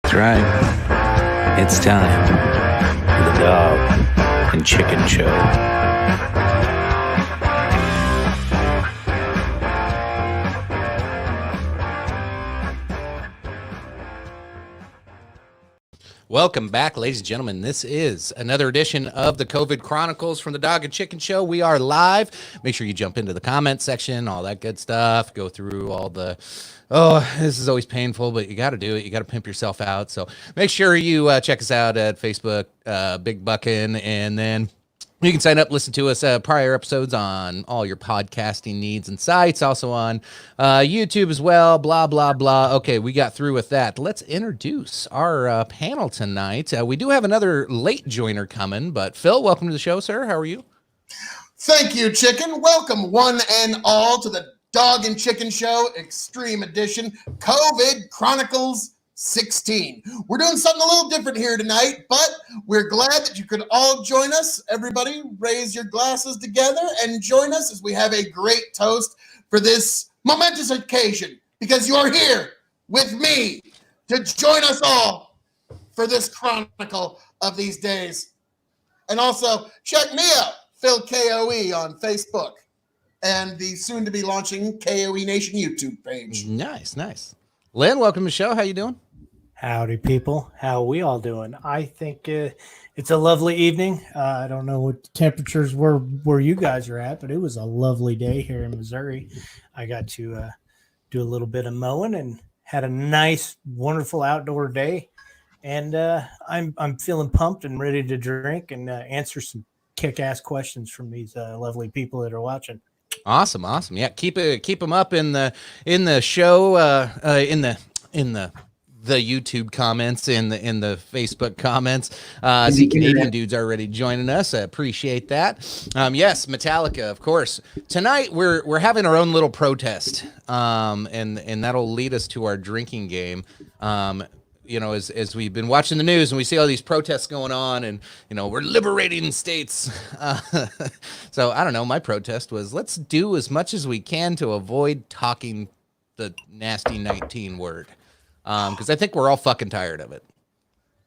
That's right. It's time for the Dog and Chicken Show. Welcome back, ladies and gentlemen. This is another edition of the COVID Chronicles from the Dog and Chicken Show. We are live. Make sure you jump into the comment section, all that good stuff. Go through all the, this is always painful, but you got to do it. You got to pimp yourself out. So make sure you check us out at Facebook, Big Buckin', and then you can sign up, listen to us prior episodes on all your podcasting needs and sites, also on YouTube as well, blah, blah, blah. Okay, we got through with that. Let's introduce our panel tonight. We do have another late joiner coming, but Phil, welcome to the show, sir. How are you? Thank you, Chicken. Welcome, one and all, to the Dog and Chicken Show Extreme Edition, COVID Chronicles 16. We're doing something a little different here tonight, but we're glad that you could all join us. Everybody, raise your glasses together and join us as we have a great toast for this momentous occasion, because you are here with me to join us all for this chronicle of these days. And also, check me out, Phil KOE, on Facebook and the soon-to-be launching KOE Nation YouTube page. Nice, nice. Lynn, welcome to the show. How you doing? Howdy, people. How are we all doing? I think it's a lovely evening. I don't know what the temperatures were where you guys are at, but it was a lovely day here in Missouri. I got to do a little bit of mowing and had a nice, wonderful outdoor day. And I'm feeling pumped and ready to drink and answer some kick-ass questions from these lovely people that are watching. Awesome. Yeah, keep them up in the show, in the YouTube comments, in the Facebook comments. I see Canadian dudes already joining us. I appreciate that. Yes, Metallica, of course. Tonight we're having our own little protest, and that'll lead us to our drinking game. You know, as we've been watching the news and we see all these protests going on, and you know, we're liberating states. So I don't know. My protest was, let's do as much as we can to avoid talking the nasty 19 word. Because I think we're all fucking tired of it.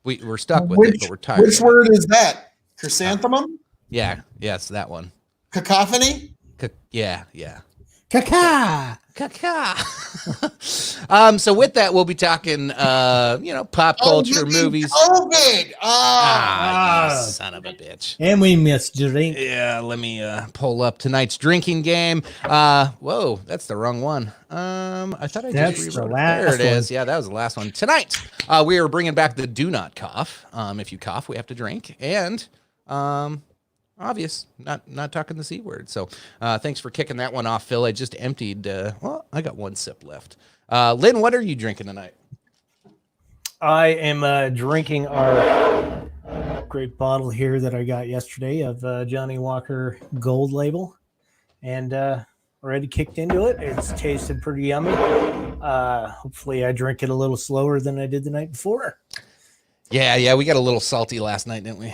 We're stuck with it, but we're tired. Which word is that? Chrysanthemum? Yeah, yes, that one. Cacophony? Yeah. Caca! So with that, we'll be talking, pop culture, movies. COVID! You son of a bitch. And we missed drink. Yeah, let me pull up tonight's drinking game. Whoa, that's the wrong one. I thought I That's just the rewrote it. last There it one. is. Yeah, that was the last one. Tonight, we are bringing back the do not cough. If you cough, we have to drink. And obvious, not talking the C word. So thanks for kicking that one off, Phil. I just emptied, I got one sip left. Lynn, what are you drinking tonight? I am drinking our great bottle here that I got yesterday of Johnny Walker Gold Label, and already kicked into it. It's tasted pretty yummy. Hopefully I drink it a little slower than I did the night before. Yeah, we got a little salty last night, didn't we?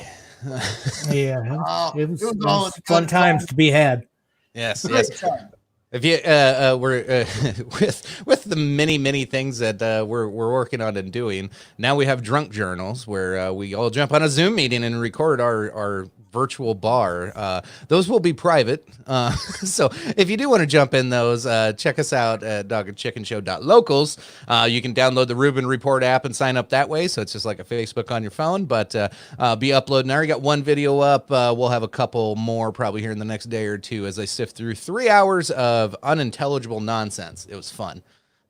Yeah, it was all fun times to be had. Yes. Time. If you we're with the many things that we're working on and doing, now we have drunk journals where we all jump on a Zoom meeting and record our virtual bar. Those will be private. So if you do want to jump in those, check us out at dogandchickenshow.locals. You can download the Reuben Report app and sign up that way. So it's just like a Facebook on your phone, but be uploading. I already got one video up. We'll have a couple more probably here in the next day or two as I sift through 3 hours of unintelligible nonsense. It was fun.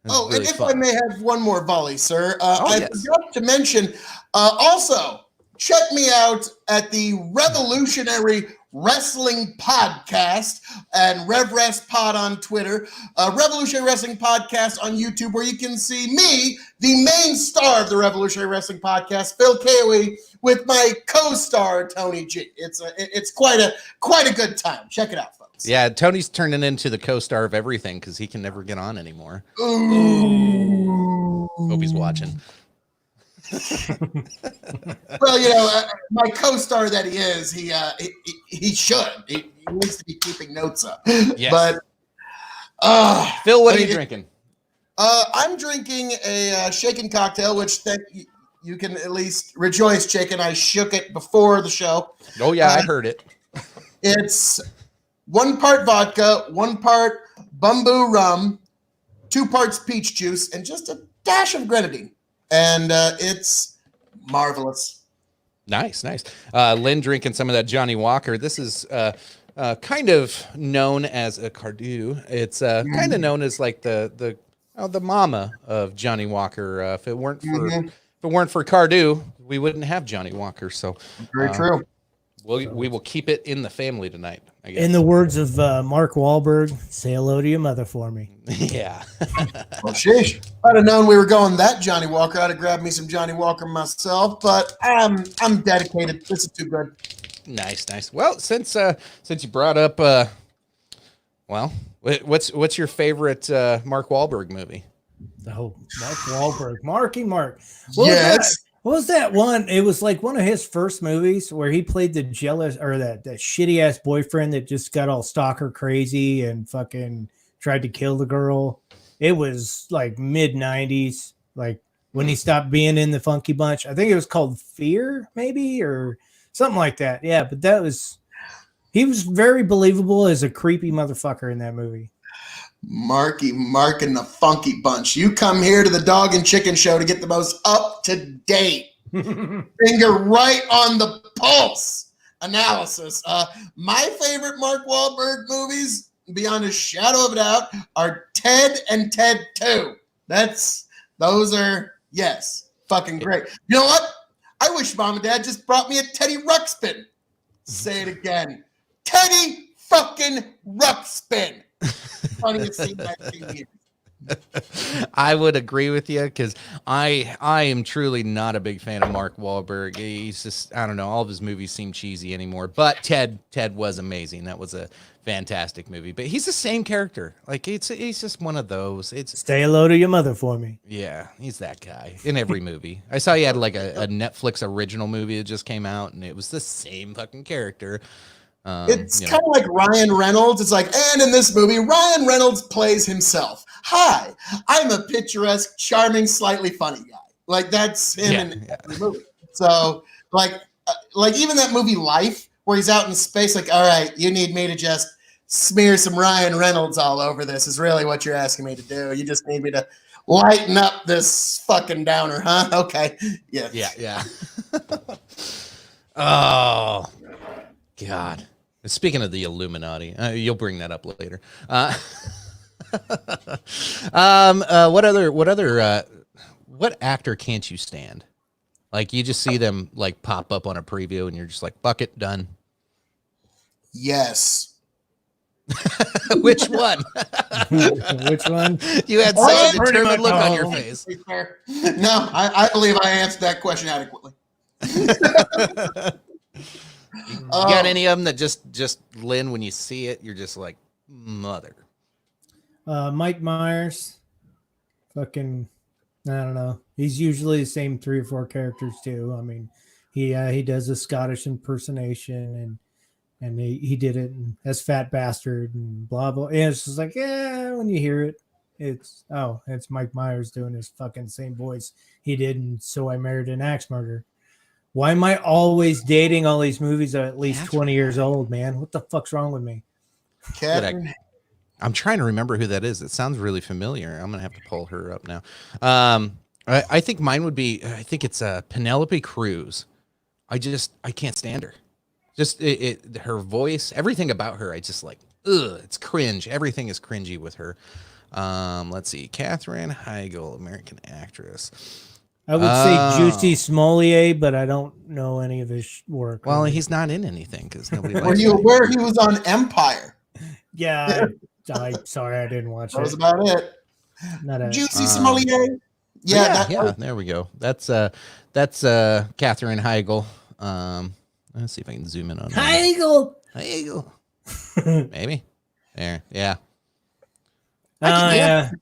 And if I may have one more volley, sir. I forgot to mention, also, check me out at the Revolutionary Wrestling Podcast and RevRest Pod on Twitter, Revolutionary Wrestling Podcast on YouTube, where you can see me, the main star of the Revolutionary Wrestling Podcast, Phil KOE, with my co-star Tony G. It's quite a good time. Check it out, folks. Yeah, Tony's turning into the co-star of everything because he can never get on anymore. Ooh. Hope he's watching. Well, my co-star that he is, he should. He needs to be keeping notes up. Yes. But Phil, what are you drinking? I'm drinking a shaken cocktail, which you can at least rejoice, Chicken. I shook it before the show. Oh yeah, I heard it. It's 1 part vodka, 1 part bamboo rum, 2 parts peach juice, and just a dash of grenadine. And it's marvelous. Nice. Lynn drinking some of that Johnny Walker. This is kind of known as a Cardew. It's kind of known as like the mama of Johnny Walker. If it weren't for Cardew, we wouldn't have Johnny Walker. So very true. We will keep it in the family tonight, I guess. In the words of Mark Wahlberg, say hello to your mother for me. Yeah. Well, sheesh. If I'd have known we were going that Johnny Walker, I'd have grabbed me some Johnny Walker myself, but I'm dedicated. This is too good. Nice. Well, since you brought up what's your favorite Mark Wahlberg movie? Oh, Mark Wahlberg. Mark. Yes. What was that one? It was like one of his first movies where he played the jealous or that shitty ass boyfriend that just got all stalker crazy and fucking tried to kill the girl. It was like mid-90s, like when he stopped being in the Funky Bunch. I think it was called Fear, maybe, or something like that. Yeah, but he was very believable as a creepy motherfucker in that movie. Mark and the Funky Bunch. You come here to the Dog and Chicken Show to get the most up-to-date, finger right on the pulse analysis. My favorite Mark Wahlberg movies, beyond a shadow of a doubt, are Ted and Ted 2. Those are, yes, fucking great. You know what? I wish Mom and Dad just brought me a Teddy Ruxpin. Say it again. Teddy fucking Ruxpin. Funniest scene I've seen years. I would agree with you because I am truly not a big fan of Mark Wahlberg. He's just, I don't know, all of his movies seem cheesy anymore. But Ted was amazing. That was a fantastic movie. But he's the same character. Like he's just one of those. Say hello to your mother for me. Yeah, he's that guy in every movie. I saw he had like a Netflix original movie that just came out, and it was the same fucking character. It's kind of like Ryan Reynolds. It's like, and in this movie, Ryan Reynolds plays himself. Hi, I'm a picturesque, charming, slightly funny guy. Like that's him in every movie. So like even that movie Life, where he's out in space, like, all right, you need me to just smear some Ryan Reynolds all over this is really what you're asking me to do. You just need me to lighten up this fucking downer, huh? Okay. Yeah. Oh, God. Speaking of the Illuminati, you'll bring that up later. What actor can't you stand? Like you just see them like pop up on a preview and you're just like, bucket done. Yes. Which one? Which one? You had such a determined look on your face. No, I believe I answered that question adequately. You got any of them that just Lynn, when you see it, you're just like, mother. Mike Myers, fucking, I don't know. He's usually the same 3 or 4 characters too. I mean, he does a Scottish impersonation and he did it as Fat Bastard and blah blah. And it's just like, yeah, when you hear it, it's Mike Myers doing his fucking same voice he did in So I Married an Axe Murderer. Why am I always dating all these movies that are at least 20 years old, man? What the fuck's wrong with me? I'm trying to remember who that is. It sounds really familiar. I'm going to have to pull her up now. I think mine would be, I think it's Penelope Cruz. I can't stand her. Just her voice, everything about her, I just like, it's cringe. Everything is cringy with her. Let's see. Katherine Heigl, American actress. I would say Juicy Smollett, but I don't know any of his work. Well, he's not in anything because nobody likes Were you aware he was on Empire? Yeah, sorry, I didn't watch that was it. about it. Juicy Smollett. Yeah, there we go. That's Katherine Heigl. Let's see if I can zoom in on Heigl. Maybe. There, yeah. Yeah.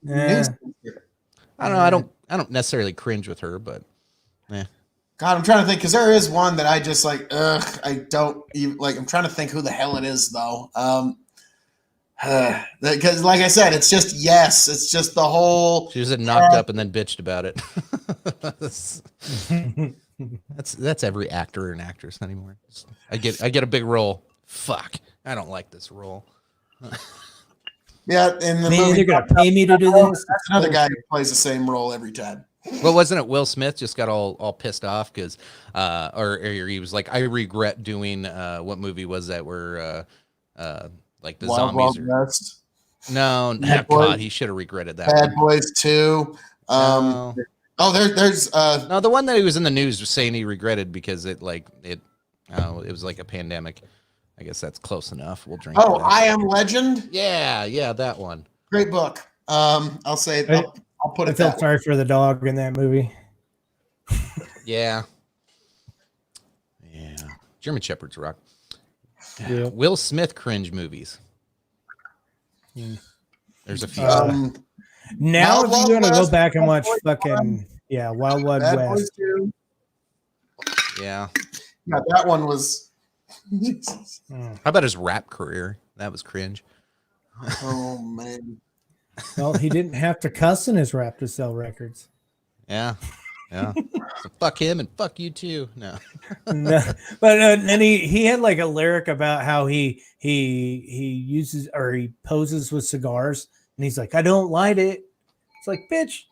I don't know. I don't necessarily cringe with her, but yeah. God, I'm trying to think because there is one that I just like. I don't even like. I'm trying to think who the hell it is though. Because like I said, it's just yes. It's just the whole. She was knocked up and then bitched about it. That's every actor and actress anymore. I get a big role. Fuck, I don't like this role. Yeah, in the Man, movie, they're gonna pay me to do this. that's another guy who plays the same role every time. Well, wasn't it Will Smith just got all pissed off because, or he was like, I regret doing what movie was that where like the Wild zombies Wild are. West. No, Bad God, Boys. he should have regretted that. Bad one. Boys 2. No. Oh, there's No, the one that he was in the news was saying he regretted because it was like a pandemic. I guess that's close enough. We'll drink. Oh, to that. I Am Legend. Yeah, that one. Great book. I'll say I'll put I it felt that way. sorry for the dog in that movie. Yeah. German Shepherds rock. Yeah. Will Smith cringe movies. There's a few. Now, Wild if Wild you're gonna go West, back and Bad watch Boys fucking Wild Wild Bad Boys West. 2. Yeah. Yeah, that one was. How about his rap career? That was cringe. Oh man. Well, he didn't have to cuss in his rap to sell records. Yeah. So fuck him and fuck you too. No. No, but and he had like a lyric about how he uses or he poses with cigars, and he's like, I don't light it. It's like, bitch.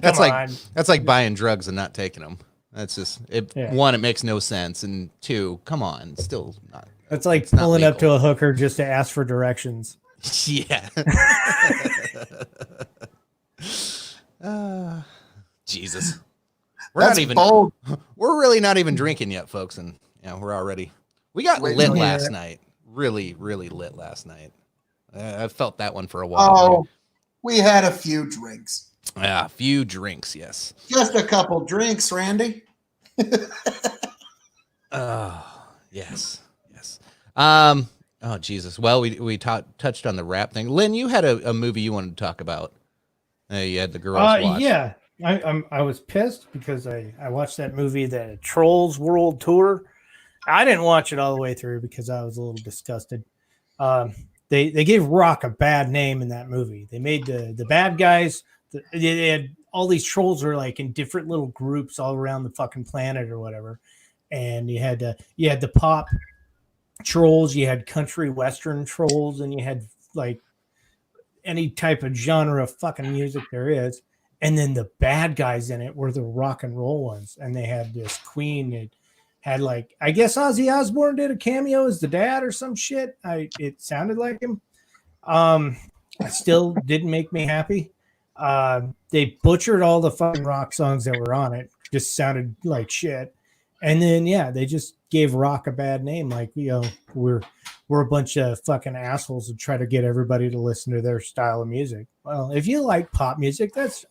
That's like buying drugs and not taking them. That's just it. Yeah. One, it makes no sense, and two, come on, it's still not. That's like not pulling up to legal. a hooker just to ask for directions. Yeah. Jesus. That's bold. We're really not even drinking yet, folks, and we got Wait, lit no, last yeah. night. Really, really lit last night. I felt that one for a while. Oh, we had a few drinks. Yeah, a few drinks, yes. Just a couple drinks, Randy. Oh, yes. Oh, Jesus. Well, we touched on the rap thing. Lynn, you had a movie you wanted to talk about. You had the girls watch. Yeah, I was pissed because I watched that movie, the Trolls World Tour. I didn't watch it all the way through because I was a little disgusted. They gave Rock a bad name in that movie. They made the bad guys. They had all these trolls are like in different little groups all around the fucking planet or whatever. And you had the pop trolls, you had country western trolls, and you had like any type of genre of fucking music there is. And then the bad guys in it were the rock and roll ones. And they had this queen that had like, I guess Ozzy Osbourne did a cameo as the dad or some shit. It sounded like him. It still didn't make me happy. They butchered all the fucking rock songs that were on it. Just sounded like shit. And then they just gave Rock a bad name. Like, we're a bunch of fucking assholes who try to get everybody to listen to their style of music. Well, if you like pop music, that's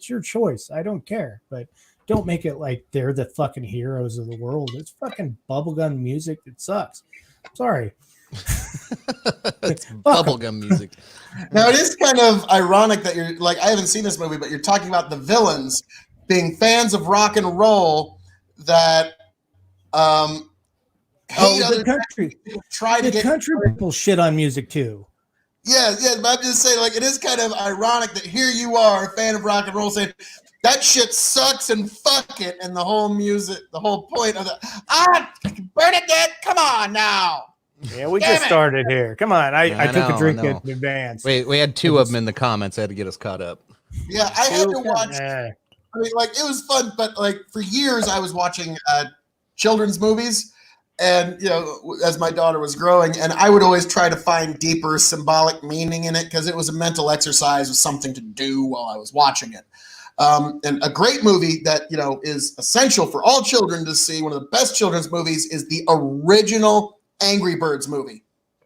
your choice. I don't care, but don't make it like they're the fucking heroes of the world. It's fucking bubblegum music that sucks. Sorry. It's bubblegum music. Now, it is kind of ironic that you're like, I haven't seen this movie, but you're talking about the villains being fans of rock and roll that hate other country. Try to The get country people shit on music too. Yeah, but I'm just saying, like, it is kind of ironic that here you are, a fan of rock and roll, saying that shit sucks and fuck it, and the whole point of Bernadette, come on now. Yeah, we just started here. Come on, I took a drink in advance. Wait, we had two of them in the comments. I had to get us caught up. Yeah, I had to watch. I mean, like, it was fun, but like for years I was watching children's movies, and as my daughter was growing, and I would always try to find deeper symbolic meaning in it because it was a mental exercise, with something to do while I was watching it. And a great movie that is essential for all children to see, one of the best children's movies, is the original Angry Birds movie.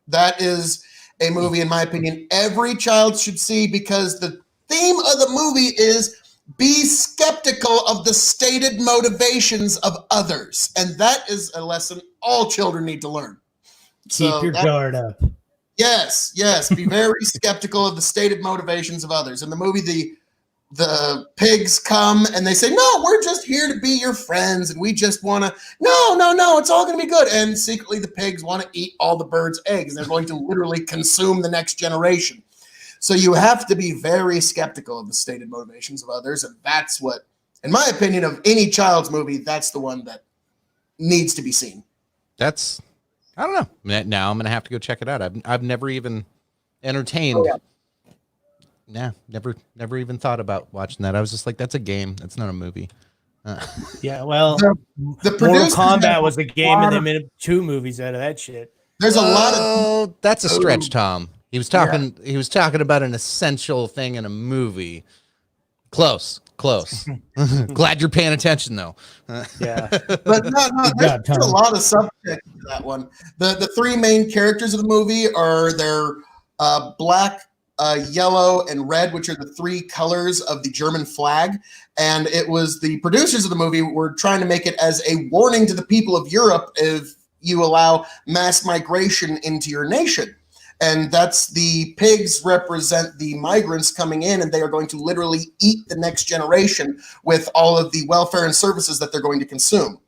That is a movie, in my opinion, every child should see, because the theme of the movie is be skeptical of the stated motivations of others. And that is a lesson all children need to learn. Keep your guard up. Yes. Be very skeptical of the stated motivations of others. In the movie, the pigs come and they say, no, we're just here to be your friends. And we just want to, no, it's all going to be good. And secretly the pigs want to eat all the birds' eggs. And they're going to literally consume the next generation. So you have to be very skeptical of the stated motivations of others. And that's what, in my opinion, of any child's movie, that's the one that needs to be seen. That's, I don't know. Now I'm going to have to go check it out. I've never even entertained. Oh, yeah. Never even thought about watching that. I was just like, that's a game. That's not a movie. Yeah, well, The Mortal producers Kombat have was a game, and they made 2 movies out of that shit. There's a lot of Oh, that's a stretch, Tom. He was talking. He was talking about an essential thing in a movie. Close. Glad you're paying attention, though. Yeah, but no, there's a lot of subject to that one. The 3 main characters of the movie are their black, yellow, and red, which are the 3 colors of the German flag. And it was the producers of the movie were trying to make it as a warning to the people of Europe if you allow mass migration into your nation. And that's the pigs represent the migrants coming in, and they are going to literally eat the next generation with all of the welfare and services that they're going to consume.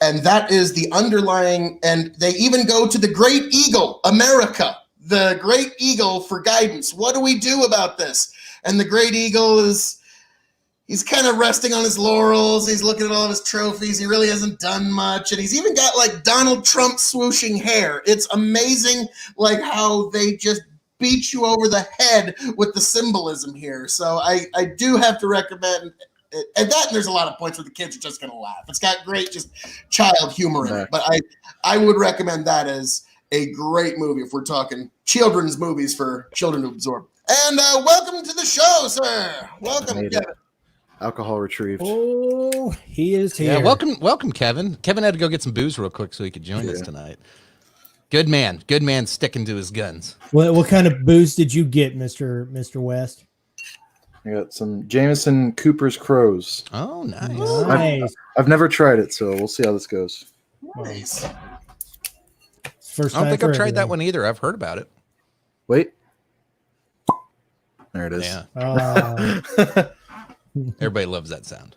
And that is the underlying, and they even go to the great eagle, America, the great eagle, for guidance. What do we do about this? And the great eagle he's kind of resting on his laurels. He's looking at all of his trophies. He really hasn't done much. And he's even got like Donald Trump swooshing hair. It's amazing like how they just beat you over the head with the symbolism here. So I do have to recommend it. And there's a lot of points where the kids are just going to laugh. It's got great just child humor in it. But I would recommend that as a great movie if we're talking children's movies for children to absorb. And welcome to the show, sir. Welcome, Kevin. Alcohol retrieved. Oh, he is here. Yeah, welcome, Kevin. Kevin had to go get some booze real quick so he could join us tonight. Good man sticking to his guns. What kind of booze did you get, Mr. West? I got some Jameson Cooper's Crows. Oh, nice. Nice. I've never tried it, so we'll see how this goes. Nice. First I don't think time I've for tried that everyone. one either. I've heard about it. Wait. There it is. Yeah. Everybody loves that sound.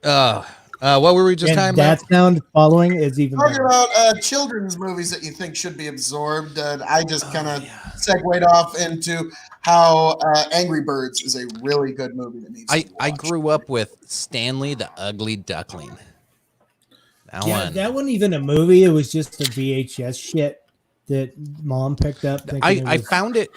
What were we just talking that about? sound following is even Talking better. about children's movies that you think should be absorbed. I just kind of segued off into how Angry Birds is a really good movie that needs to be I watched. grew up with Stanley the Ugly Duckling. That wasn't even a movie. It was just a VHS shit that mom picked up. I found it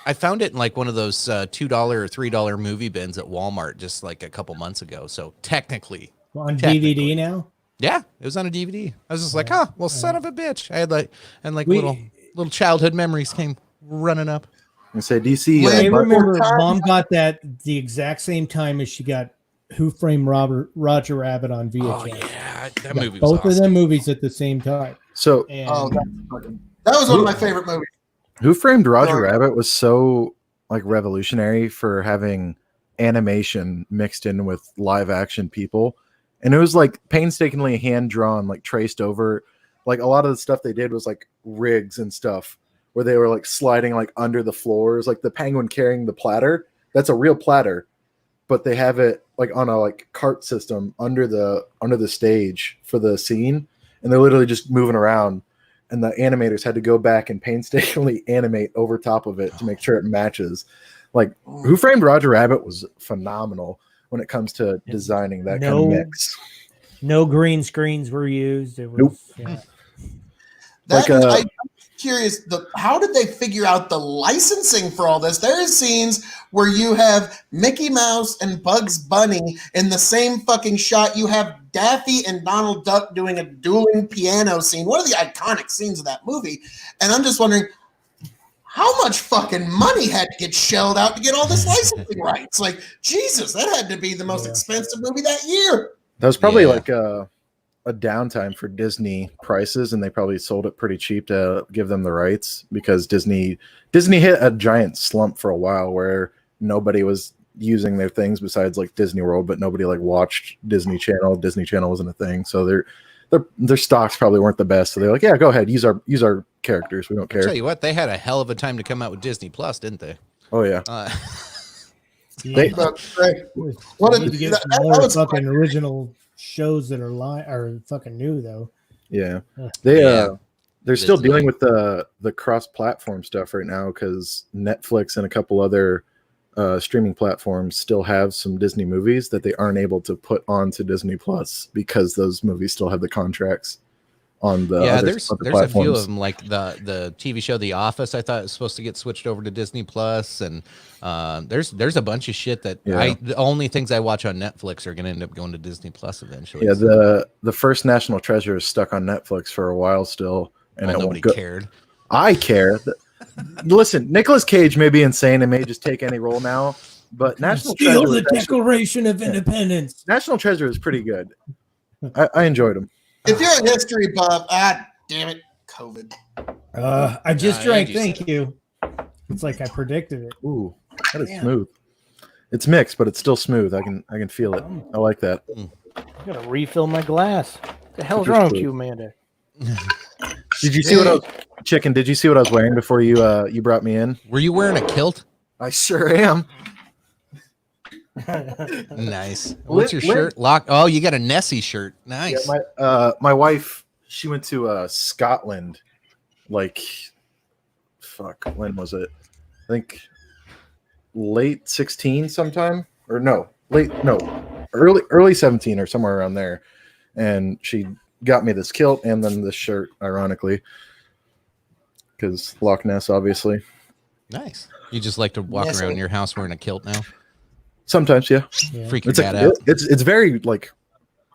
in like one of those $2 or $3 movie bins at Walmart just like a couple months ago. So technically on DVD now. Yeah, it was on a DVD. I was just like, oh, well, son of a bitch. I had little childhood memories came running up. I say DC. I remember mom got that the exact same time as she got Who Framed Roger Rabbit on VHS. Oh yeah, that movie was both awesome. of them movies at the same time. So that was one of my favorite movies. Who Framed Roger Rabbit was so like revolutionary for having animation mixed in with live action people. And it was like painstakingly hand drawn, like traced over. Like a lot of the stuff they did was like rigs and stuff where they were like sliding like under the floors, like the penguin carrying the platter. That's a real platter, but they have it like on a like cart system under the stage for the scene, and they're literally just moving around. And the animators had to go back and painstakingly animate over top of it to make sure it matches. Like Who Framed Roger Rabbit was phenomenal when it comes to designing that kind of mix. No green screens were used. It was, nope. Yeah. I'm curious, how did they figure out the licensing for all this? There is scenes where you have Mickey Mouse and Bugs Bunny in the same fucking shot. You have Daffy and Donald Duck doing a dueling piano scene, one of the iconic scenes of that movie. And I'm just wondering, how much fucking money had to get shelled out to get all this licensing rights? Like, Jesus, that had to be the most expensive movie that year. That was probably like a downtime for Disney prices, and they probably sold it pretty cheap to give them the rights because Disney hit a giant slump for a while where nobody was using their things besides like Disney World, but nobody like watched Disney Channel. Disney Channel wasn't a thing, so their stocks probably weren't the best. So they're like, yeah, go ahead, use our characters. We don't care. I'll tell you what, they had a hell of a time to come out with Disney Plus, didn't they? Oh yeah. They need to get some more fucking original shows that are fucking new though. Yeah. They're still dealing with the cross-platform stuff right now because Netflix and a couple other streaming platforms still have some Disney movies that they aren't able to put onto Disney Plus because those movies still have the contracts on the there's platforms. a few of them, like the TV show The Office. I thought it was supposed to get switched over to Disney Plus, and there's a bunch of shit that the only things I watch on Netflix are going to end up going to Disney Plus eventually. Yeah, the first National Treasure is stuck on Netflix for a while still, and nobody cared. I care. Listen, Nicolas Cage may be insane and may just take any role now, but National Treasure, the Declaration of Independence. National Treasure is pretty good. I enjoyed him. If you're a history buff, damn it, COVID. I just drank. Thank you. It's like I predicted it. Ooh, that is smooth. It's mixed, but it's still smooth. I can feel it. I like that. I gotta refill my glass. What the hell's wrong with you, Amanda? Did you see what I was chicken? Did you see what I was wearing before you brought me in? Were you wearing a kilt? I sure am. Nice. What's your shirt? Lock. Oh, you got a Nessie shirt. Nice. Yeah, my wife, she went to Scotland. Like, fuck. When was it? I think late 16 sometime, or early 17 or somewhere around there. And she got me this kilt and then this shirt, ironically, because Loch Ness, obviously. Nice. You just like to walk around your house wearing a kilt now? Sometimes, yeah. Freak your dad out. It's very like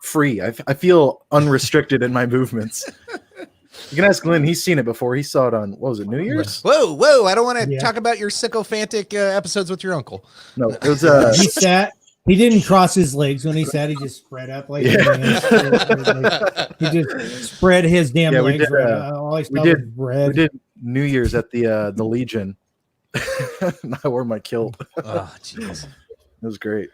free. I feel unrestricted in my movements. You can ask Glenn. He's seen it before. He saw it on, what was it, New Year's? Whoa! I don't want to talk about your sycophantic episodes with your uncle. No, it was. He sat. He didn't cross his legs when he sat. He just spread up like a man. He just spread his damn legs. We did New Year's at the Legion. And I wore my kilt. Oh, jeez. It was great.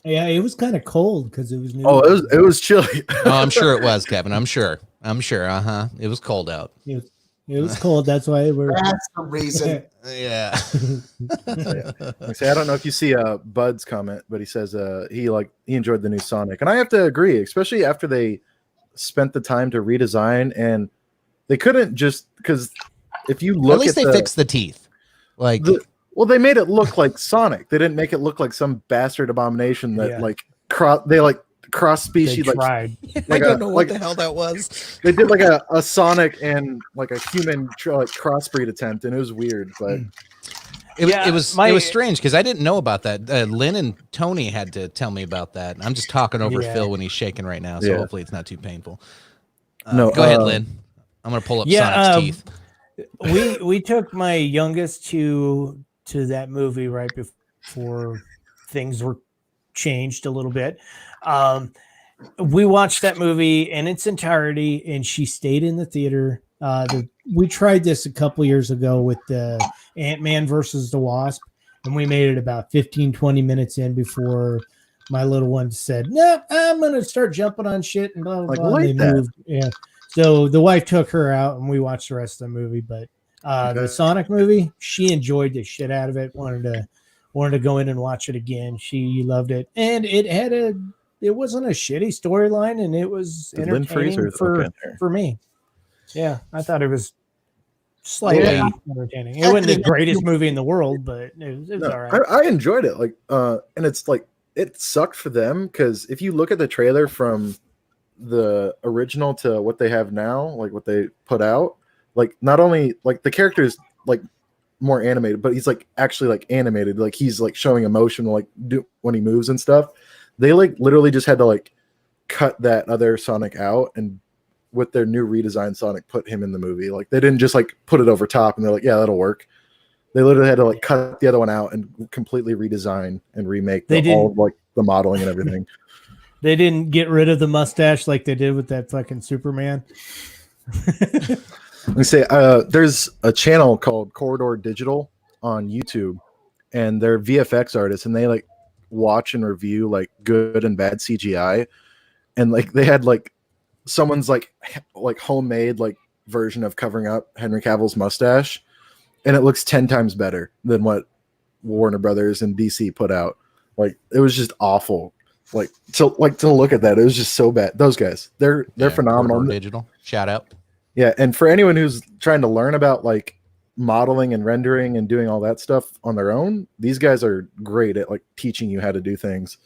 Yeah, it was kind of cold because it was new. Oh, it was chilly. Oh, I'm sure it was, Kevin. I'm sure. It was cold out. It was cold. That's why we're. That's the reason. Yeah. I don't know if you see Bud's comment, but he says he enjoyed the new Sonic, and I have to agree, especially after they spent the time to redesign, and they couldn't just because if you look at least they fixed the teeth, like. Well, they made it look like Sonic. They didn't make it look like some bastard abomination that cross species. They tried. I don't know what the hell that was. They did like a Sonic and like a human crossbreed attempt, and it was weird. But it was strange because I didn't know about that. Lynn and Tony had to tell me about that. I'm just talking over Phil when he's shaking right now, so hopefully it's not too painful. Go ahead, Lynn. I'm gonna pull up Sonic's teeth. We took my youngest to that movie right before things were changed a little bit. We watched that movie in its entirety, and she stayed in the theater. We tried this a couple years ago with the Ant-Man versus the Wasp, and we made it about 15-20 minutes in before my little one said, "No, I'm gonna start jumping on shit," and blah blah blah. And they moved. Yeah. So the wife took her out, and we watched the rest of the movie. But the Sonic movie, she enjoyed the shit out of it. Wanted to go in and watch it again. She loved it, and it wasn't a shitty storyline, and it was entertaining for me. Yeah, I thought it was slightly entertaining. It wasn't the greatest movie in the world, but it was all right. I enjoyed it. And it's like it sucked for them because if you look at the trailer from the original to what they have now, like what they put out, like not only like the character is like more animated, but he's like actually like animated, like he's like showing emotion like when he moves and stuff. They like literally just had to like cut that other Sonic out, and with their new redesigned Sonic put him in the movie. Like they didn't just like put it over top and they're like, yeah, that'll work. They literally had to like cut the other one out and completely redesign and remake all like the modeling and everything. They didn't get rid of the mustache like they did with that fucking Superman. Let me say, there's a channel called Corridor Digital on YouTube, and they're VFX artists, and they like watch and review like good and bad CGI, and like they had like someone's like homemade like version of covering up Henry Cavill's mustache, and it looks 10 times better than what Warner Brothers and DC put out. Like it was just awful. To look at that, it was just so bad. Those guys, they're phenomenal. Digital, shout out. Yeah, and for anyone who's trying to learn about like modeling and rendering and doing all that stuff on their own, these guys are great at like teaching you how to do things.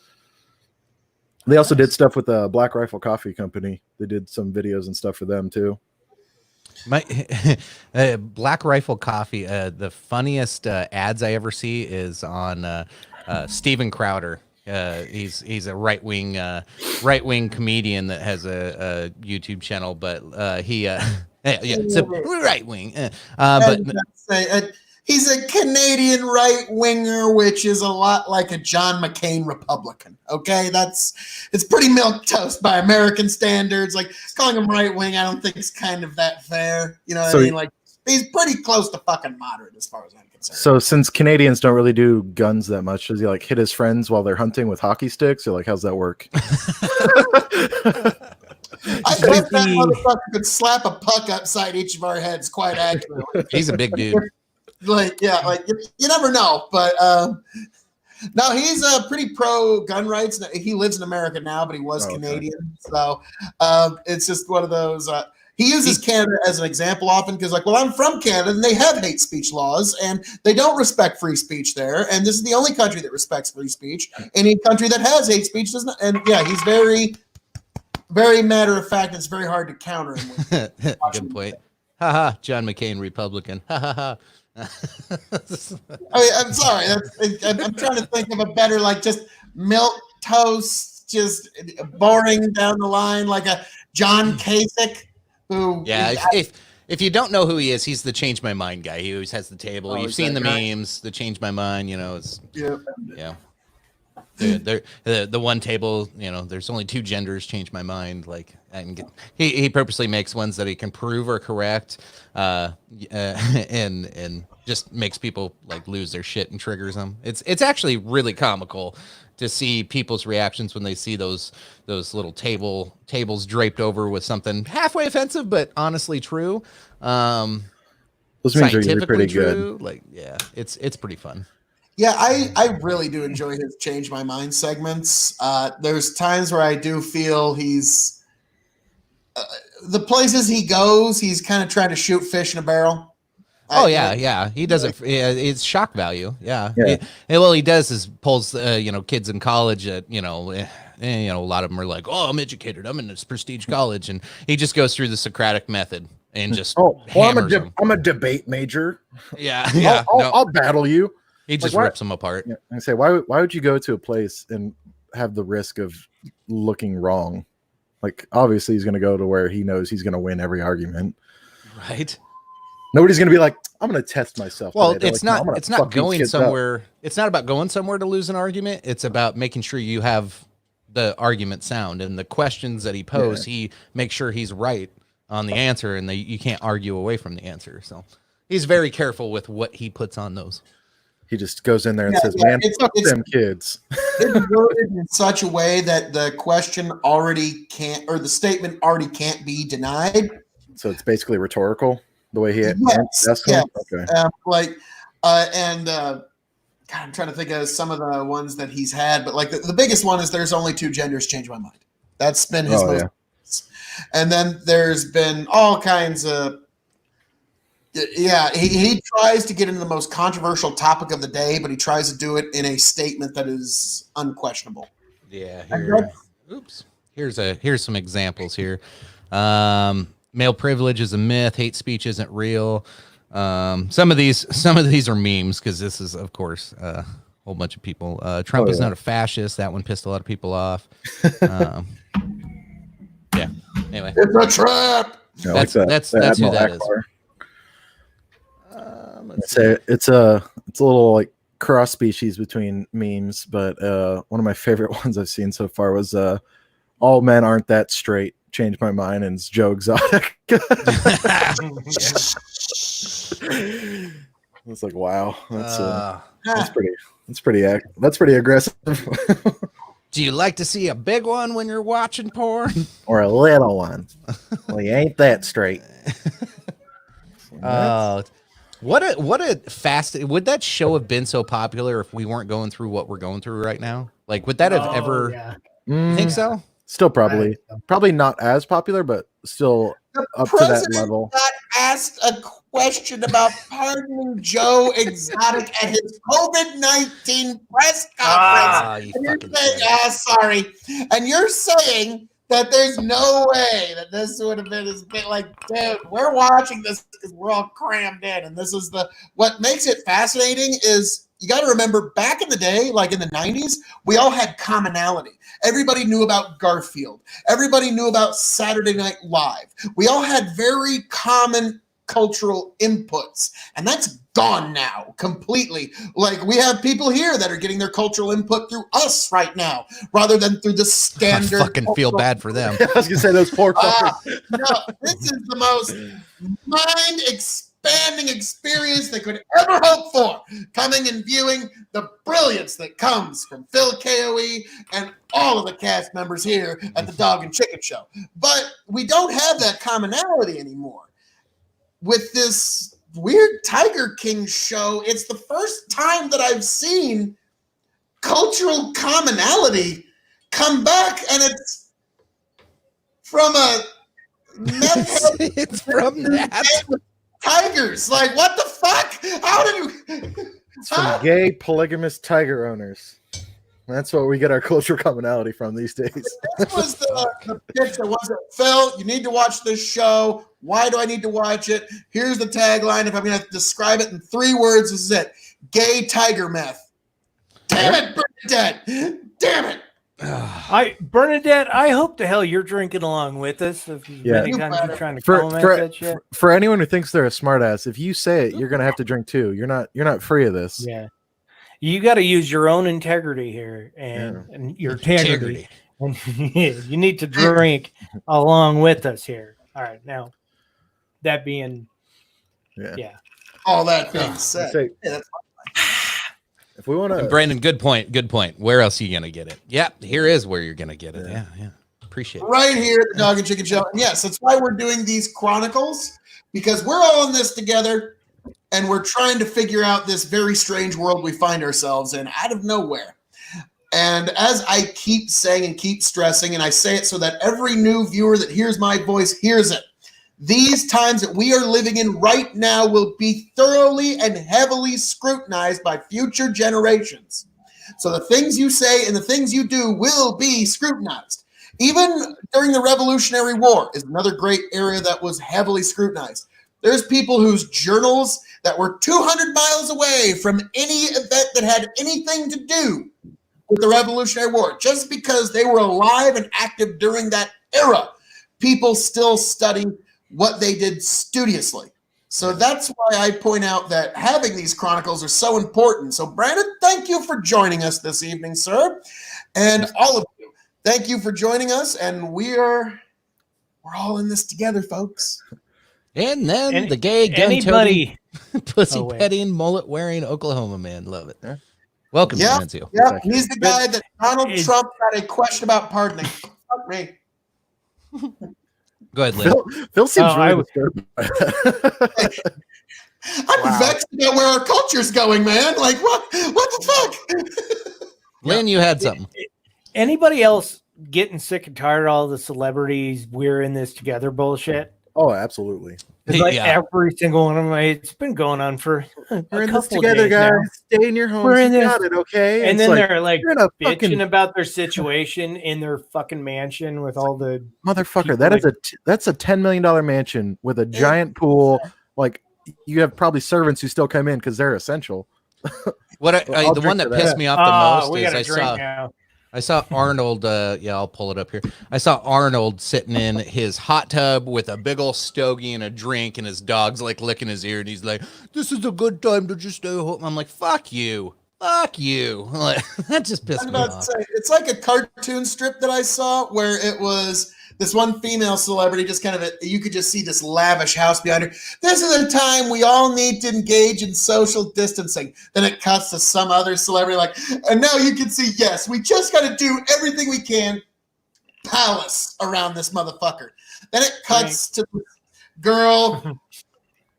They also did stuff with the Black Rifle Coffee Company. They did some videos and stuff for them too. My Black Rifle Coffee. The funniest ads I ever see is on Steven Crowder. He's a right wing comedian that has a YouTube channel, but he it's a right wing. But He's a Canadian right winger, which is a lot like a John McCain Republican. Okay, it's pretty milk toast by American standards. Like calling him right wing, I don't think is kind of that fair. You know what I mean? Like he's pretty close to fucking moderate as far as I'm concerned. So since Canadians don't really do guns that much, does he like hit his friends while they're hunting with hockey sticks, or like how's that work? I bet that motherfucker could slap a puck upside each of our heads quite accurately. He's a big dude. Like, yeah, like you never know, but no, he's pretty pro gun rights. He lives in America now, but he was Canadian, so it's just one of those. He uses Canada as an example often because, like, well, I'm from Canada and they have hate speech laws and they don't respect free speech there, and this is the only country that respects free speech. Any country that has hate speech does not. And yeah, he's very, very matter of fact. It's very hard to counter him. Good point. Haha, John McCain Republican. Ha ha ha. I mean, I'm sorry. I'm trying to think of a better, like, just milk toast, just boring down the line, like a John Kasich, who. Yeah, if you don't know who he is, he's the change my mind guy. He always has the table. You've seen the memes, the change my mind. You know, it's yeah. The one table, you know, there's only two genders. Change my mind. Like, he purposely makes ones that he can prove are correct, and just makes people like lose their shit and triggers them. It's actually really comical to see people's reactions when they see those little tables draped over with something halfway offensive but honestly true. Those memes are usually pretty true. good. Like, yeah, it's pretty fun. Yeah, I really do enjoy his change my mind segments. There's times where I do feel he's the places he goes, he's kind of trying to shoot fish in a barrel. Yeah. He does it. It's shock value. Yeah. Well, he does is pulls kids in college at a lot of them are like, oh, I'm educated, I'm in this prestige college, and he just goes through the Socratic method and just I'm a debate major. Yeah. I'll battle you. He just rips them apart. Yeah, I say, why would you go to a place and have the risk of looking wrong? Like, obviously, he's going to go to where he knows he's going to win every argument. Right. Nobody's going to be like, I'm going to test myself. Well, today. it's like, not. It's not going somewhere. It's not about going somewhere to lose an argument. It's about making sure you have the argument sound and the questions that he posed. He makes sure he's right on the answer, and you can't argue away from the answer. So he's very careful with what he puts on those. He just goes in there and says, man, fuck them kids. It's worded in such a way that the question already can't, or the statement already can't be denied. So it's basically rhetorical, the way he asks them? Okay. God, I'm trying to think of some of the ones that he's had, but like the biggest one is there's only two genders, change my mind. That's been his most. Yeah. And then there's been all kinds of. Yeah, he tries to get into the most controversial topic of the day, but he tries to do it in a statement that is unquestionable. Yeah. Here's some examples here. Male privilege is a myth. Hate speech isn't real. Some of these are memes because this is, of course, a whole bunch of people. Trump is not a fascist. That one pissed a lot of people off. Yeah. Anyway, it's a trap. That's who that is. Say it's a little like cross species between memes, but one of my favorite ones I've seen so far was all men aren't that straight. Changed my mind, and it's Joe Exotic. It's like, wow, that's pretty aggressive. Do you like to see a big one when you're watching porn, or a little one? Well, he ain't that straight. What a fast would that show have been so popular if we weren't going through what we're going through right now? Like, would that have ever? Yeah. You think so? Still probably not as popular, but still up to that level. Got asked a question about pardoning Joe Exotic at his COVID-19 press conference. You And fucking you're saying, said it. sorry. And you're saying that there's no way that this would have been as big. Like, dude, we're watching this because we're all crammed in. And this is what makes it fascinating is you got to remember back in the day, like in the 90s, we all had commonality. Everybody knew about Garfield. Everybody knew about Saturday Night Live. We all had very common cultural inputs, and that's gone now completely. Like, we have people here that are getting their cultural input through us right now, rather than through the standard. I fucking feel bad for them. I was gonna say those poor fuckers. No, this is the most mind-expanding experience they could ever hope for, coming and viewing the brilliance that comes from Phil KOE and all of the cast members here at the Dog and Chicken Show. But we don't have that commonality anymore. With this weird Tiger King show, it's the first time that I've seen cultural commonality come back, and it's from a It's from that. tigers. Like, what the fuck? How did you? It's from gay polygamous tiger owners. That's what we get our cultural commonality from these days. This was the pitch that wasn't, Phil, you need to watch this show. Why do I need to watch it? Here's the tagline. If I'm going to describe it in 3 words, this is it. Gay tiger meth. Damn it, Bernadette. Damn it. Bernadette, I hope the hell you're drinking along with us. If many times you're trying to comment that shit. For anyone who thinks they're a smartass, if you say it, you're gonna have to drink too. You're not free of this. Yeah. You got to use your own integrity here and your integrity. And you need to drink along with us here. All right. Now, that being, yeah. All that being said. If we want to, Brandon, good point. Good point. Where else are you gonna get it? Yeah, here is where you're gonna get it. Yeah. Appreciate it. Right here at the Dog and Chicken Show. And yes, that's why we're doing these chronicles, because we're all in this together. And we're trying to figure out this very strange world we find ourselves in out of nowhere. And as I keep saying and keep stressing, and I say it so that every new viewer that hears my voice hears it, these times that we are living in right now will be thoroughly and heavily scrutinized by future generations. So the things you say and the things you do will be scrutinized. Even during the Revolutionary War is another great area that was heavily scrutinized. There's people whose journals that were 200 miles away from any event that had anything to do with the Revolutionary War, just because they were alive and active during that era, people still study what they did studiously. So that's why I point out that having these chronicles are so important. So Brandon, thank you for joining us this evening, sir. And all of you, thank you for joining us. And we're all in this together, folks. And then the gay gun-toting, pussy-petting, mullet-wearing Oklahoma man. Love it. Yeah. Welcome, Manzio. Yeah, he's the guy that Donald Trump had a question about pardoning. Fuck me. Go ahead, Lynn. Phil seems really disturbed. I'm vexed about where our culture's going, man. Like, what the fuck? Lynn, you had something. Anybody else getting sick and tired of all the celebrities we're in this together bullshit? Oh, absolutely. It's like every single one of them. It's been going on for we're in this together, guys. Now. Stay in your home. We're in this. Got it, okay? And then they're like bitching about their situation in their fucking mansion with all the motherfucker. That's a $10 million mansion with a giant pool. Like, you have probably servants who still come in because they're essential. The one that pissed me off the most is I saw Arnold. I'll pull it up here. I saw Arnold sitting in his hot tub with a big old stogie and a drink, and his dog's like licking his ear, and he's like, "This is a good time to just stay home." I'm like, "Fuck you, fuck you!" Like, that just pissed me off. It's like a cartoon strip that I saw where it was this one female celebrity, just kind of you could just see this lavish house behind her. This is a time we all need to engage in social distancing. Then it cuts to some other celebrity and now you can see, yes, we just got to do everything we can. Palace around this motherfucker. Then it cuts to this girl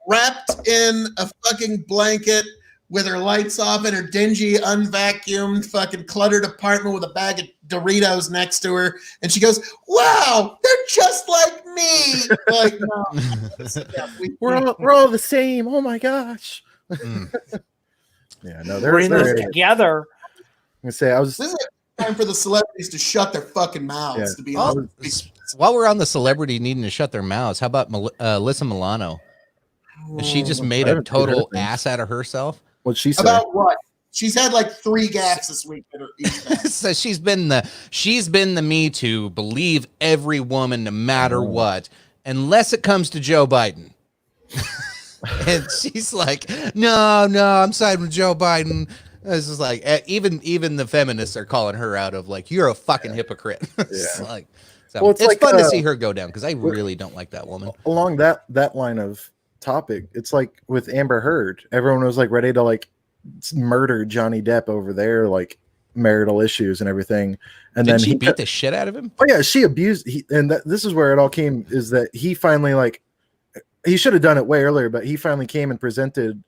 wrapped in a fucking blanket with her lights off in her dingy, unvacuumed, fucking cluttered apartment with a bag of Doritos next to her, and she goes, "Wow, they're just like me." Like, no, yeah, we're all the same. Oh my gosh. Yeah, no, we're in this together. I'm gonna say This is time for the celebrities to shut their fucking mouths. Yeah. To be Oh, honest, while we're on the celebrity needing to shut their mouths, how about Alyssa Milano? She just made I a haven't seen her total things. ass out of herself. What'd she say? about what? She's had like 3 gaffes this week. That are each bad. So she's been the me to believe every woman no matter what, unless it comes to Joe Biden. And she's like, no, I'm siding with Joe Biden. This is like even the feminists are calling her out of like, you're a fucking hypocrite. It's like, so Well, it's like, fun to see her go down because I really don't like that woman. Along that line of topic, it's like with Amber Heard, everyone was like ready to like murder Johnny Depp over their like marital issues and everything, and Did then she he beat the shit out of him? Oh yeah, she abused. This is where it all came. Is that he finally like he should have done it way earlier, but he finally came and presented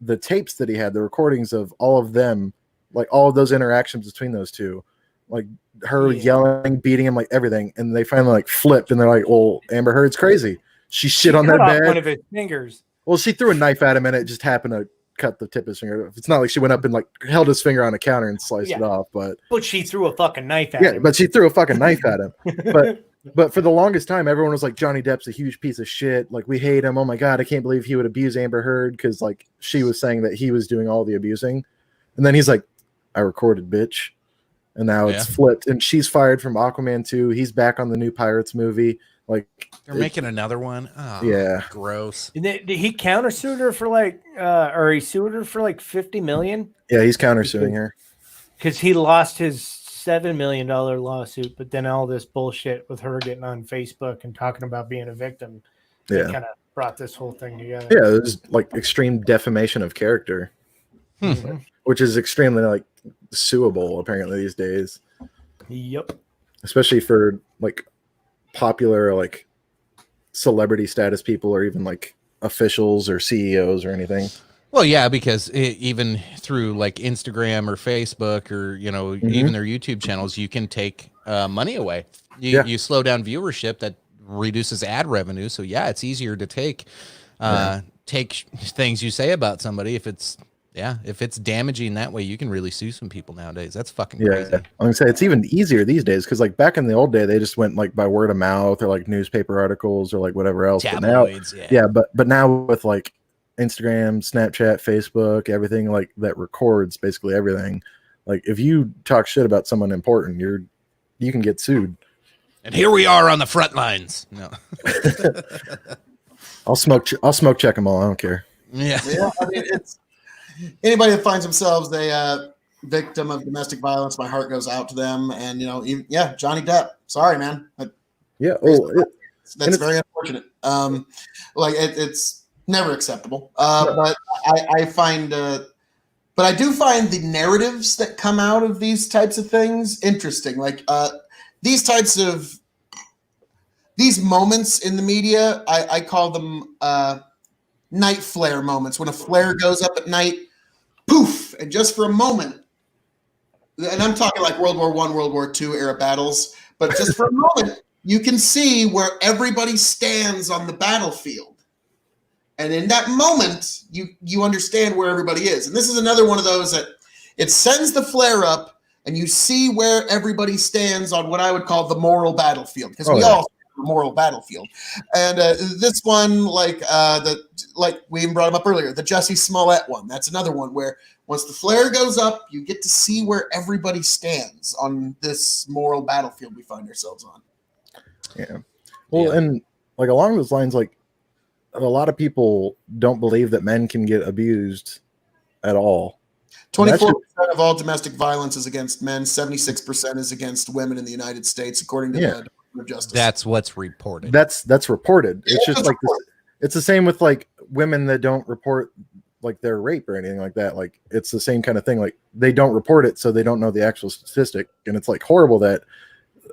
the tapes that he had, the recordings of all of them, like all of those interactions between those two, like her yelling, beating him, like everything, and they finally like flipped and they're like, "Well, Amber Heard's crazy. She shit on their bed. One of his fingers. Well, she threw a knife at him and it just happened to cut the tip of his finger. It's not like she went up and like held his finger on a counter and sliced it off, but she threw a fucking knife at him. But she threw a fucking knife at him. But for the longest time, everyone was like, Johnny Depp's a huge piece of shit. Like, we hate him. Oh my God, I can't believe he would abuse Amber Heard because like she was saying that he was doing all the abusing. And then he's like, I recorded, bitch. And now it's flipped. And she's fired from Aquaman 2. He's back on the new Pirates movie. Like, they're making another one. Oh, yeah, gross. Did he countersued her for like, or he sued her for like $50 million? Yeah, he's countersuing her because he lost his $7 million lawsuit, but then all this bullshit with her getting on Facebook and talking about being a victim, kind of brought this whole thing together. Yeah, it was like extreme defamation of character, which is extremely like suable apparently these days. Yep, especially for like popular like celebrity status people or even like officials or CEOs or anything. Well, yeah, because even through like Instagram or Facebook or, you know, even their YouTube channels, you can take money away. You slow down viewership, that reduces ad revenue. So yeah, it's easier to take things you say about somebody if it's damaging that way. You can really sue some people nowadays. That's fucking crazy. I'm gonna say it's even easier these days because like back in the old day they just went like by word of mouth or like newspaper articles or like whatever else. Tabloids, but now with like Instagram, Snapchat, Facebook, everything like that records basically everything. Like if you talk shit about someone important, you can get sued. And here we are on the front lines. No, I'll smoke check them all. I don't care. Yeah. I mean, it's anybody that finds themselves a victim of domestic violence. My heart goes out to them, and you know, Johnny Depp. Sorry, man. That's very unfortunate. Like it's never acceptable. But I find, but I do find the narratives that come out of these types of things interesting. Like these types of moments in the media, I call them night flare moments. When a flare goes up at night, poof, and just for a moment, and I'm talking like World War I, World War II era battles, but just for a moment, you can see where everybody stands on the battlefield. And in that moment, you understand where everybody is. And this is another one of those that it sends the flare up and you see where everybody stands on what I would call the moral battlefield. Because all stand on the moral battlefield. And this one, like we even brought him up earlier, the Jussie Smollett one. That's another one where once the flare goes up, you get to see where everybody stands on this moral battlefield we find ourselves on. Yeah. Well, and like along those lines, like a lot of people don't believe that men can get abused at all. 24% of all domestic violence is against men. 76% is against women in the United States, according to the Department of Justice. That's what's reported. That's reported. It's just like this, it's the same with like women that don't report like their rape or anything like that. Like it's the same kind of thing. Like they don't report it, so they don't know the actual statistic, and it's like horrible that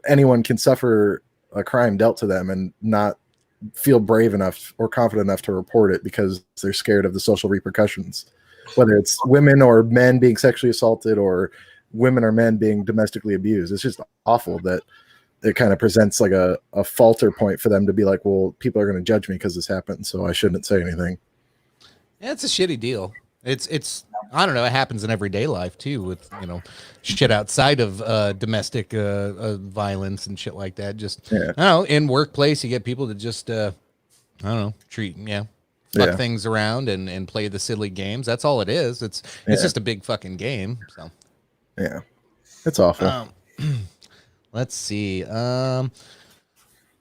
anyone can suffer a crime dealt to them and not feel brave enough or confident enough to report it because they're scared of the social repercussions. whether it's women or men being sexually assaulted or women or men being domestically abused. It's just awful that it kind of presents like a falter point for them to be like, well, people are going to judge me because this happened, so I shouldn't say anything. Yeah, it's a shitty deal. It's I don't know. It happens in everyday life too, with shit outside of domestic violence and shit like that. Just I don't know, in workplace, you get people that just I don't know, fuck things around and play the silly games. That's all it is. It's just a big fucking game. So yeah, it's awful. Let's see. Wow.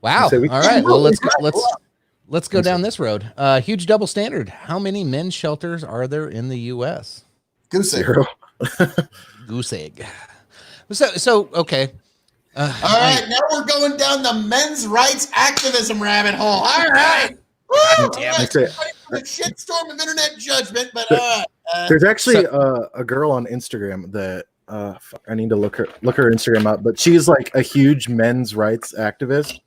All right. Well, let's go down this road. Huge double standard. How many men's shelters are there in the U.S.? Goose egg. 0. Goose egg. So okay. All right, now we're going down the men's rights activism rabbit hole. All right. Woo! Damn it. The shitstorm of internet judgment, but there's actually a girl on Instagram that I need to look her Instagram up, but she's like a huge men's rights activist,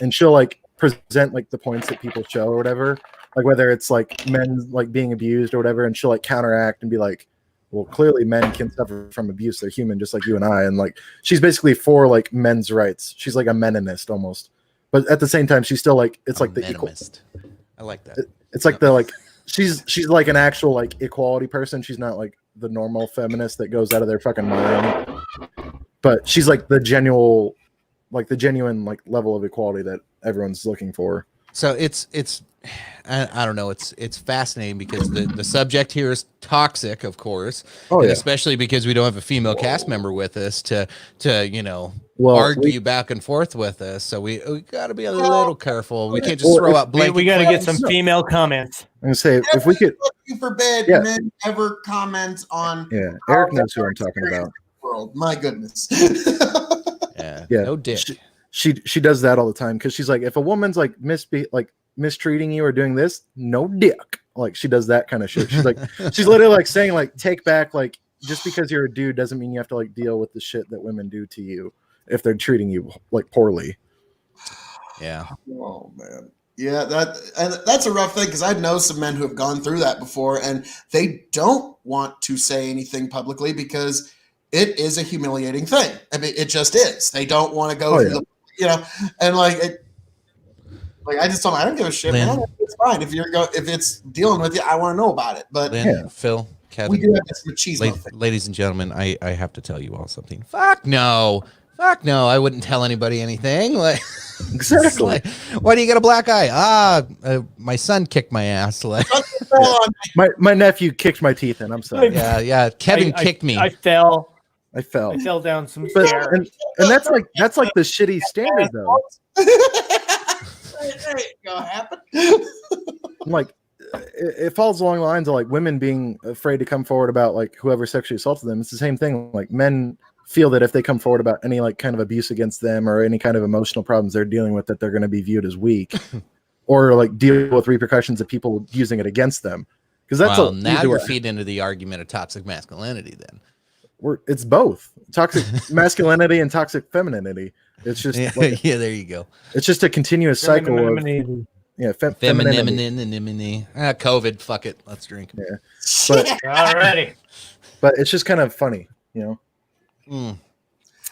and she'll like present like the points that people show or whatever, like whether it's like men like being abused or whatever, and she'll like counteract and be like, well, clearly men can suffer from abuse, they're human just like you and I. And like she's basically for like men's rights. She's like a meninist almost, but at the same time she's still like, it's like the equal. I like that. It's like the like she's like an actual like equality person. She's not like the normal feminist that goes out of their fucking mind, but she's like the genuine like level of equality that everyone's looking for. So it's I don't know, it's fascinating because the subject here is toxic, of course, and especially because we don't have a female cast member with us to argue back and forth with us. So we got to be a little careful. We can't just throw out blanket. We got to get some female comments. I'm gonna say if we could, you forbid men ever comment on. Yeah, Eric knows who I'm talking about. World, my goodness. Yeah, no dick. She does that all the time because she's like, if a woman's like mistreating you or doing this, no dick. Like she does that kind of shit. She's like, she's literally like saying like, take back, like just because you're a dude doesn't mean you have to like deal with the shit that women do to you if they're treating you like poorly. Yeah. Oh man. Yeah, that's a rough thing because I know some men who have gone through that before and they don't want to say anything publicly because it is a humiliating thing. I mean, it just is. They don't want to go through and like it. Like I just told him, I don't give a shit, man. It's fine if if it's dealing with you. I want to know about it. But Lynn, Phil, Kevin, we do have this machismo thing. Ladies and gentlemen, I have to tell you all something. Fuck no, I wouldn't tell anybody anything. Like exactly. Like, why do you get a black eye? My son kicked my ass. Like my nephew kicked my teeth in. I'm sorry. Yeah. Kevin kicked me. I fell down some but, stairs. And that's like the shitty standard though. That ain't gonna happen. Like it falls along the lines of like women being afraid to come forward about like whoever sexually assaulted them. It's the same thing. Like men feel that if they come forward about any like kind of abuse against them or any kind of emotional problems they're dealing with, that they're going to be viewed as weak or like deal with repercussions of people using it against them. Because that's now you're feeding into the argument of toxic masculinity. Then it's both toxic masculinity and toxic femininity. It's just there you go. It's just a continuous cycle of femininity. COVID, fuck it, let's drink. Yeah, but alrighty. But it's just kind of funny, you know.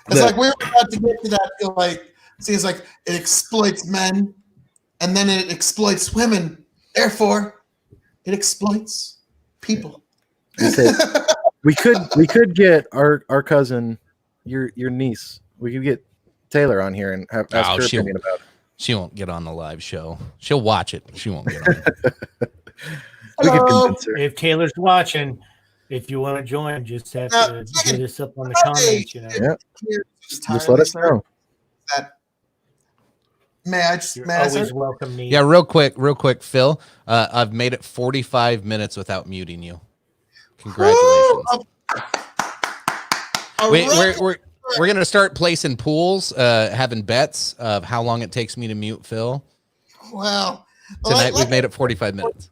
It's like we're about to get to that. Like seems like it exploits men, and then it exploits women. Therefore, it exploits people. We could get our cousin, your niece. We could get Taylor on here and ask her opinion about it. She won't get on the live show. She'll watch it. She won't get on it. We could convince her. If Taylor's watching, if you want to join, just have to hit us up on the comments. Yeah. Just let us know. May I always welcome me. Yeah, real quick, Phil. I've made it 45 minutes without muting you. Congratulations. We're gonna start placing pools, having bets of how long it takes me to mute Phil. Well, tonight we've made it 45 minutes.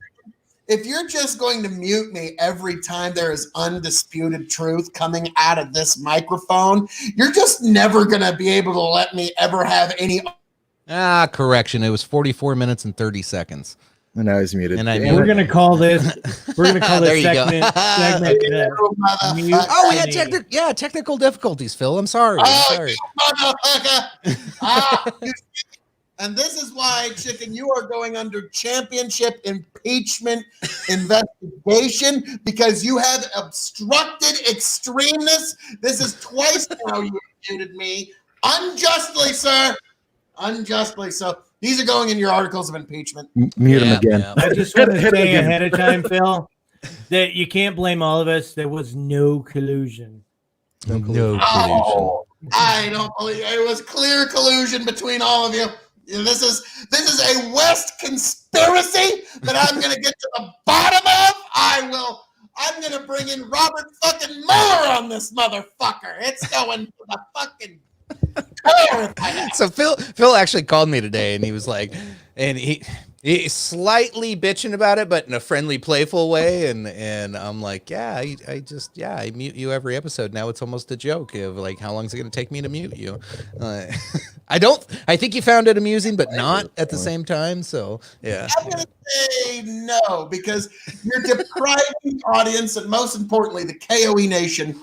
If you're just going to mute me every time there is undisputed truth coming out of this microphone, you're just never gonna be able to let me ever have any. Correction. It was 44 minutes and 30 seconds. And now he's muted. And I We're gonna call this. We're gonna call There this you go. segment mute. Oh, we had technical difficulties, Phil. I'm sorry. I'm sorry. Motherfucker. And this is why, Chicken, you are going under championship impeachment investigation because you have obstructed extremeness. This is twice now you muted me. Unjustly, sir. Unjustly. So these are going in your articles of impeachment. Mute him again. I just want to say ahead of time, Phil, that you can't blame all of us. There was no collusion. No collusion. Oh, I don't believe it was clear collusion between all of you. This is a West conspiracy that I'm going to get to the bottom of. I'm going to bring in Robert fucking Mueller on this motherfucker. It's going to the fucking So Phil actually called me today, and he was like, and he's slightly bitching about it, but in a friendly, playful way. And I'm like, yeah, I mute you every episode. Now it's almost a joke of like, how long is it going to take me to mute you? I think you found it amusing, but not at the same time. So yeah, I'm going to say no because you're depriving the audience and most importantly, the KOE Nation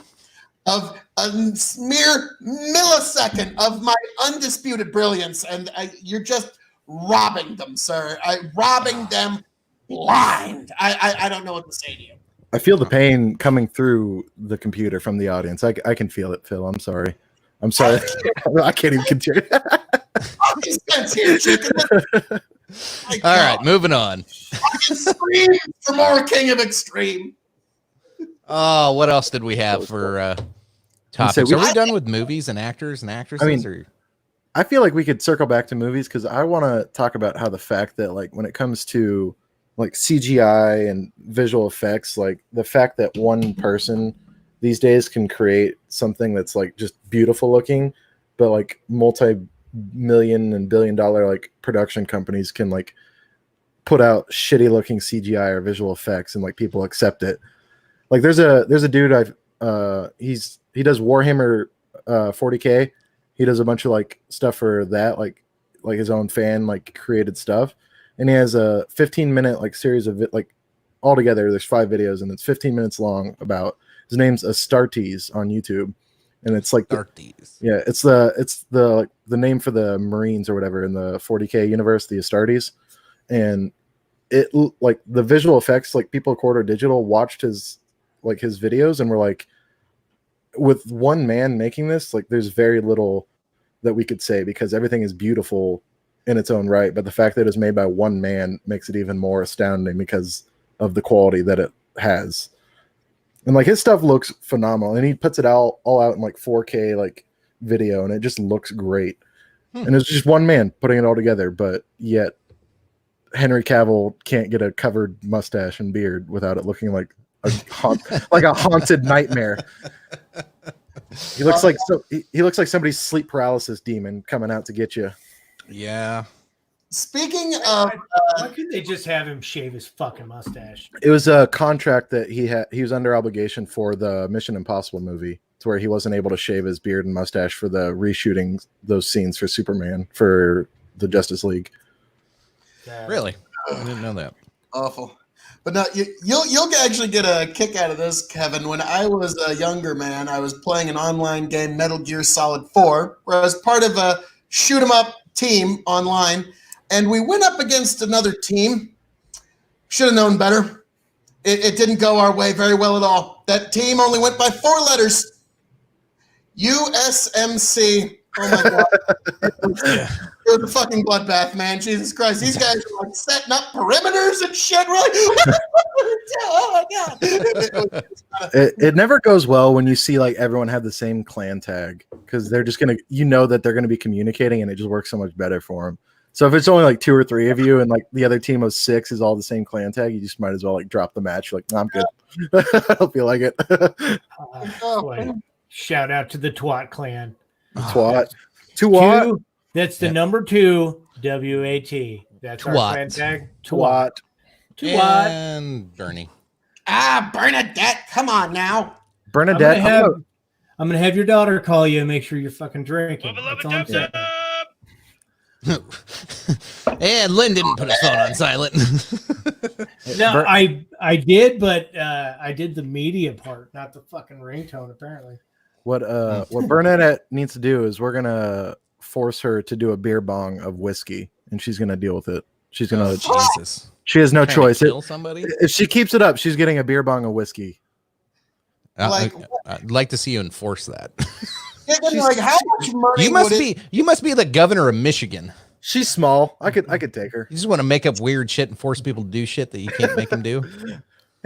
of a mere millisecond of my undisputed brilliance, and you're just robbing them, sir. Robbing them blind. I don't know what to say to you. I feel the pain coming through the computer from the audience. I can feel it, Phil. I'm sorry. I can't even continue. All right, moving on. I can scream for more King of Extreme. Oh, what else did we have for topics? Are we done with movies and actors and actresses? I feel like we could circle back to movies because I want to talk about how the fact that like when it comes to like CGI and visual effects, like the fact that one person these days can create something that's like just beautiful looking, but like multi-million and billion-dollar like production companies can like put out shitty looking CGI or visual effects and like people accept it. Like there's a dude he does Warhammer 40K. He does a bunch of like stuff for that, like his own fan like created stuff, and he has a 15-minute like series of it. Like altogether, there's 5 videos, and it's 15 minutes long. About his name's Astartes on YouTube, and it's like it's the name for the Marines or whatever in the 40K universe, the Astartes, and it like the visual effects, like people at Quarter Digital watched his videos and were like, with one man making this, like there's very little that we could say because everything is beautiful in its own right, but the fact that it's made by one man makes it even more astounding because of the quality that it has. And like his stuff looks phenomenal, and he puts it all out in like 4K like video, and it just looks great. And it's just one man putting it all together, but yet Henry Cavill can't get a covered mustache and beard without it looking like a haunted nightmare. He looks like somebody's sleep paralysis demon coming out to get you. Yeah. Speaking of, why couldn't they just have him shave his fucking mustache? It was a contract that he was under obligation for the Mission Impossible movie, to where he wasn't able to shave his beard and mustache for the reshooting those scenes for Superman for the Justice League. Really? I didn't know that. Awful. But no, you'll actually get a kick out of this, Kevin. When I was a younger man, I was playing an online game, Metal Gear Solid 4, where I was part of a shoot 'em up team online, and we went up against another team. Should have known better. It didn't go our way very well at all. That team only went by 4 letters. USMC. Oh my god. It was a fucking bloodbath, man. Jesus Christ. These guys are like setting up perimeters and shit. Really? Oh my god. It never goes well when you see like everyone have the same clan tag, because they're just that they're gonna be communicating, and it just works so much better for them. So if it's only like 2 or 3 of you and like the other team of 6 is all the same clan tag, you just might as well like drop the match. You're like, no, I'm good. I don't feel like it. Boy. Shout out to the Twat clan. Twat. Two, that's the number 2 WAT. That's our clan tag. Twat. And Bernie. Bernadette, come on now. Bernadette. I'm gonna have your daughter call you and make sure you're fucking drinking. That's all I'm saying. And Lynn didn't put his phone on silent. No, I did, but I did the media part, not the fucking ringtone. Apparently, What Bernadette needs to do is we're gonna force her to do a beer bong of whiskey, and she's gonna deal with it. She's gonna. Jesus. She has no Trying to choice. kill somebody? If she keeps it up, she's getting a beer bong of whiskey. I'd like to see you enforce that. Like, how much money You must be the governor of Michigan. She's small. I could take her. You just want to make up weird shit and force people to do shit that you can't make them do.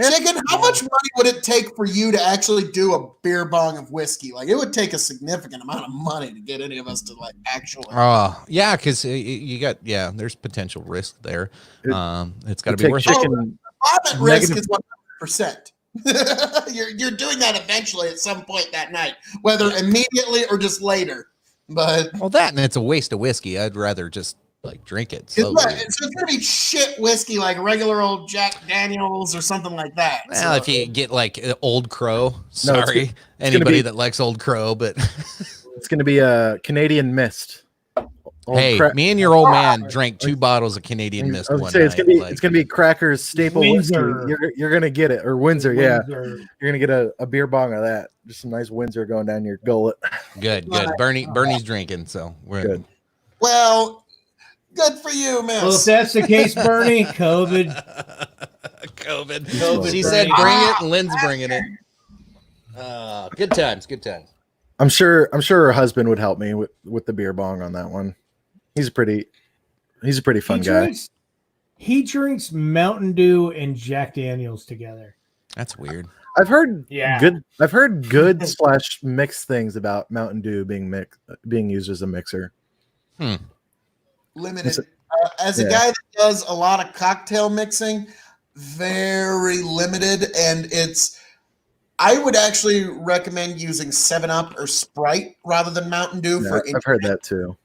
Chicken, how much money would it take for you to actually do a beer bong of whiskey? Like, it would take a significant amount of money to get any of us to like actually. Yeah, because you got there's potential risk there. It's got to be Take worth it. chicken. Profit risk is 100%. You're doing that eventually at some point that night, whether immediately or just later. But Well, that and it's a waste of whiskey. I'd rather just like drink it it's, slowly. it's gonna be shit whiskey, like regular old Jack Daniels or something like that. Well, if you get like Old Crow, it's sorry, gonna anybody be- that likes Old Crow, but It's gonna be a Canadian Mist. hey, me and your old man drank 2 bottles of Canadian Mist I was one gonna say night. it's gonna be Cracker's staple Windsor. whiskey. You're gonna get it, or Windsor. Yeah, Windsor. you're gonna get a beer bong of that. Just some nice Windsor going down your gullet. Good. Bernie's drinking, so we're Good. Well, good for you, miss. Well, if that's the case, Bernie, COVID. COVID. She said bring it, and Lynn's bringing it. Good times. I'm sure her husband would help me with the beer bong on that one. He's a pretty fun guy. He drinks Mountain Dew and Jack Daniels together. That's weird. I've heard Yeah. good. I've heard good / mixed things about Mountain Dew being used as a mixer. Limited. As a guy that does a lot of cocktail mixing, very limited, and I would actually recommend using 7-Up or Sprite rather than Mountain Dew. Yeah, I've heard that too.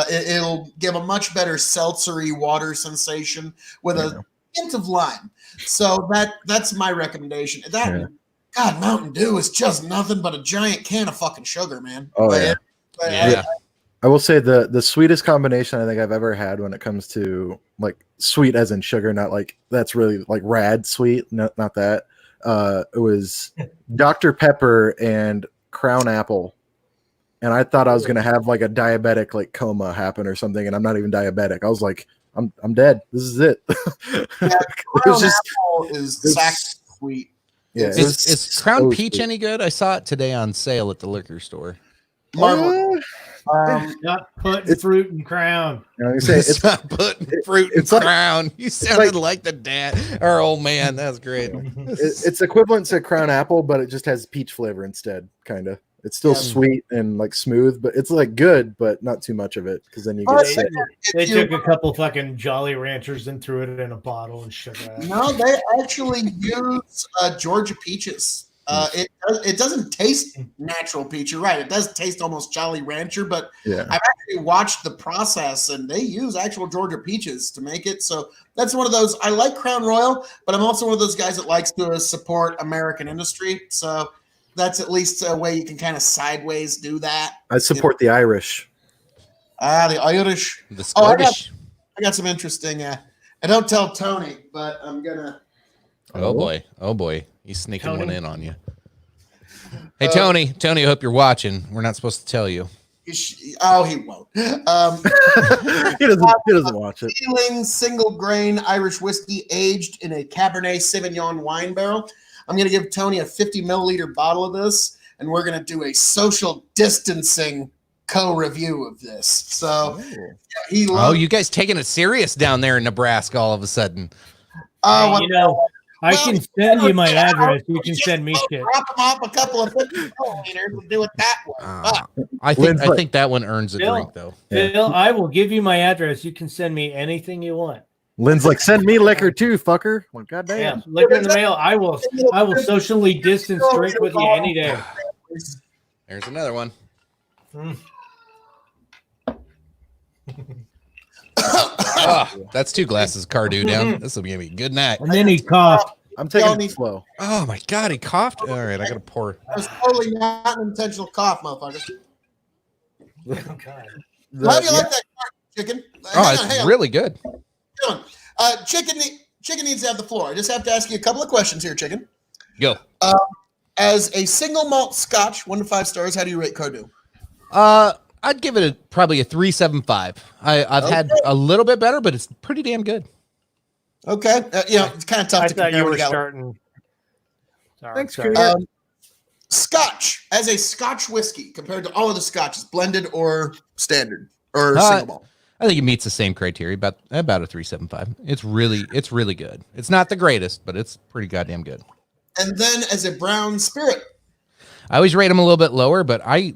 It'll give a much better seltzery water sensation with a hint of lime. So that's my recommendation. God, Mountain Dew is just nothing but a giant can of fucking sugar, man. Oh yeah. Yeah. I will say the sweetest combination I think I've ever had when it comes to like sweet as in sugar, not like that's really like rad sweet, not that. It was Dr. Pepper and Crown Apple. And I thought I was gonna have like a diabetic like coma happen or something, and I'm not even diabetic. I was like, I'm dead. This is it. Crown Apple is sack sweet. Yeah, Is Crown so Peach sweet. any good? I saw it today on sale at the liquor store. Marvel. Not putting fruit in Crown. You know, you say It's not putting fruit in it's like- Crown. You sounded like the dad or old man. That's great. it's equivalent to Crown Apple, but it just has peach flavor instead, kind of. It's still sweet and like smooth, but it's like good, but not too much of it because then you get sick. They took a couple fucking Jolly Ranchers and threw it in a bottle and shit. No, they actually use Georgia peaches. It doesn't taste natural peach. You're right. It does taste almost Jolly Rancher, but Yeah. I've actually watched the process, and they use actual Georgia peaches to make it. So that's one of those. I like Crown Royal, but I'm also one of those guys that likes to support American industry. So that's at least a way you can kind of sideways do that. I support the Irish. The Irish. The Oh, Scottish. I got some interesting. I don't tell Tony, but I'm gonna. Oh boy. He's sneaking one in on you. Hey, Uh, Tony, I hope you're watching. We're not supposed to tell you. He won't. He doesn't watch it. Feeling single grain Irish whiskey aged in a Cabernet Sauvignon wine barrel. I'm going to give Tony a 50 milliliter bottle of this, and we're going to do a social distancing co-review of this. So he Oh, loves. you guys taking it serious down there in Nebraska all of a sudden. Oh, You know, I Well, can send you my address. You can send me shit. Drop him off a couple of 50 milliliters and do it that way. I Lynn's think that one earns a Bill. drink though. Phil, I will give you my address. You can send me anything you want. Lynn's like, send me liquor too, fucker. Well, Yeah, goddamn. liquor in the mail. I will socially distance drink with you any day. There's another one. That's 2 glasses of Cardew down. This will give me a good night. And then he coughed. I'm taking Tony- it slow. Oh my God, he coughed. All right, I gotta pour. That was totally not an intentional cough, motherfucker. The- How do you like that chicken? It's really good. Hang on. Chicken needs to have the floor. I just have to ask you a couple of questions here, Chicken. Go. As a single malt Scotch, 1 to 5 stars, how do you rate Kodu? I'd give it probably a 3.75. I've had a little bit better, but it's pretty damn good. Okay. It's kind of tough I to thought compare. you when were got- starting. Sorry, Thanks, sorry. Chris. Scotch as a Scotch whiskey compared to all of the Scotches, blended or standard or single malt. I think it meets the same criteria, about a 3.75. It's really good. It's not the greatest, but it's pretty goddamn good. And then as a brown spirit. I always rate them a little bit lower, but I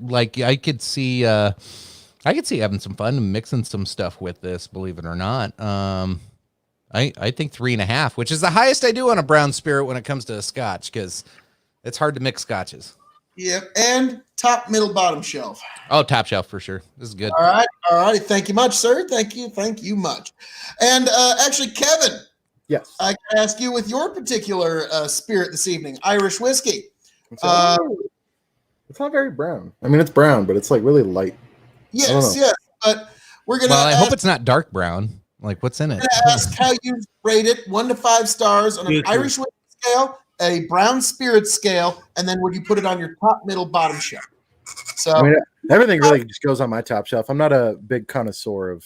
could see having some fun and mixing some stuff with this, believe it or not. I think 3.5, which is the highest I do on a brown spirit when it comes to a Scotch, because it's hard to mix Scotches. Yep. And top, middle, bottom shelf. Oh, top shelf for sure. This is good. All right. All righty. Thank you much, sir. Thank you much. And actually, Kevin, Yes. I can ask you with your particular spirit this evening, Irish whiskey. It's not very brown. I mean, it's brown, but it's like really light. Yes. But we're going to Well, I hope it's not dark brown. Like, what's in it? ask how you rate it, 1 to 5 stars on an Irish whiskey scale, a brown spirit scale, and then would you put it on your top, middle, bottom shelf? So I mean, everything really just goes on my top shelf. I'm not a big connoisseur of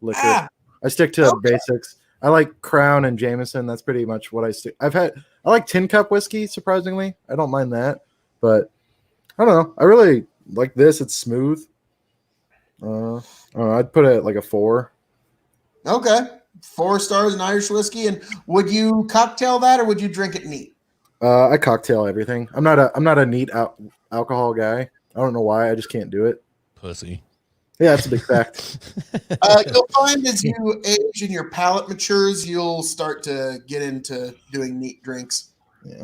liquor. I stick to basics. I like Crown and Jameson. That's pretty much what I stick. I like tin cup whiskey, surprisingly. I don't mind that. But I don't know. I really like this. It's smooth. I don't know. I'd put it at like a 4. Okay. 4 stars in Irish whiskey. And would you cocktail that or would you drink it neat? I cocktail everything. I'm not a neat alcohol guy. I don't know why. I just can't do it. Pussy. Yeah, that's a big fact. You'll find as you age and your palate matures, you'll start to get into doing neat drinks. Yeah.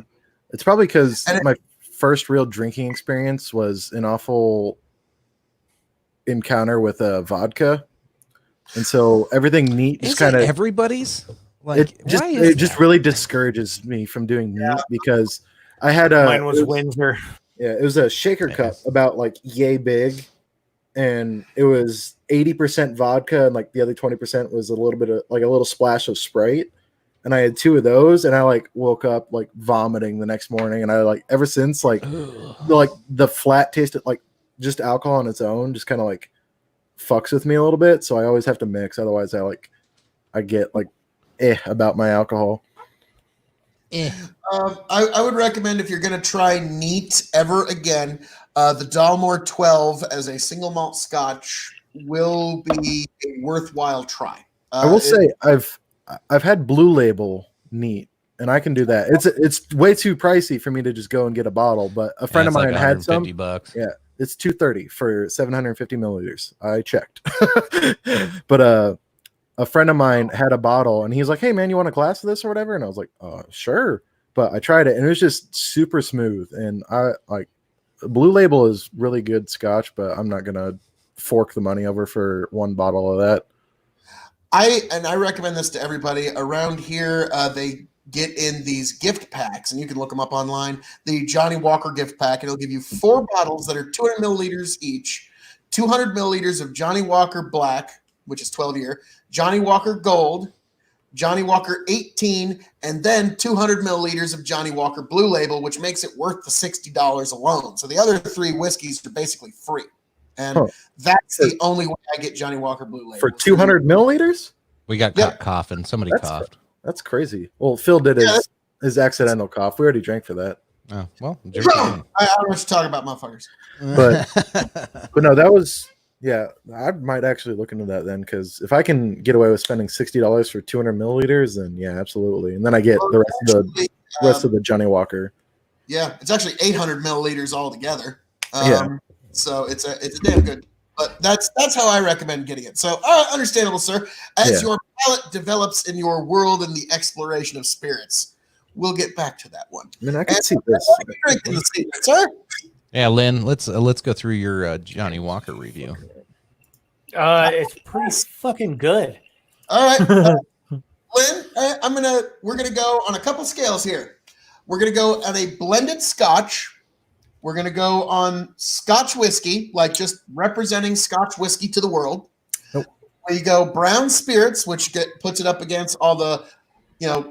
It's probably because my first real drinking experience was an awful encounter with vodka. And so everything neat just kind of everybody's like it just really discourages me from doing neat because I had Mine was Windsor. Yeah, it was a shaker cup about like yay big, and it was 80% vodka and like the other 20% was a little bit of like a little splash of Sprite. And I had 2 of those, and I like woke up like vomiting the next morning. And I like ever since like the flat taste of like just alcohol on its own just kind of like fucks with me a little bit. So I always have to mix, otherwise I get like about my alcohol. I would recommend if you're going to try neat ever again, the Dalmore 12 as a single malt Scotch will be a worthwhile try. I will say I've had Blue Label neat, and I can do that. It's way too pricey for me to just go and get a bottle, but a friend of mine had some. $150. Yeah, it's $230 for 750 milliliters. I checked, but a friend of mine had a bottle, and he's like, "Hey man, you want a glass of this or whatever?" And I was like, "Sure." But I tried it, and it was just super smooth. And I like Blue Label is really good Scotch, but I'm not gonna fork the money over for one bottle of that. I recommend this to everybody around here. They get in these gift packs, and you can look them up online. The Johnny Walker gift pack, it'll give you 4 bottles that are 200 milliliters each, 200 milliliters of Johnny Walker Black, which is 12-year, Johnny Walker Gold, Johnny Walker 18, and then 200 milliliters of Johnny Walker Blue Label, which makes it worth the $60 alone. So the other 3 whiskeys are basically free. And that's the only way I get Johnny Walker Blue Label. For 200 milliliters? We got caught coughing. Somebody coughed. That's crazy. Well, Phil did his accidental cough. We already drank for that. Oh, well. I don't know what you're talking about, motherfuckers. But no, that was, yeah, I might actually look into that then, because if I can get away with spending $60 for 200 milliliters, then yeah, absolutely. And then I get the rest of the Johnny Walker. Yeah, it's actually 800 milliliters altogether. Yeah. So it's a damn good. But that's how I recommend getting it. So understandable, sir. As your palate develops in your world and the exploration of spirits, we'll get back to that one. I mean, I can see this. What are you drinking this evening, sir? Yeah, Lynn, let's go through your Johnny Walker review. It's pretty fucking good. All right, Lynn, we're gonna go on a couple scales here. We're gonna go on a blended Scotch. We're gonna go on Scotch whiskey, like just representing Scotch whiskey to the world. Nope. you go brown spirits, which puts it up against all the,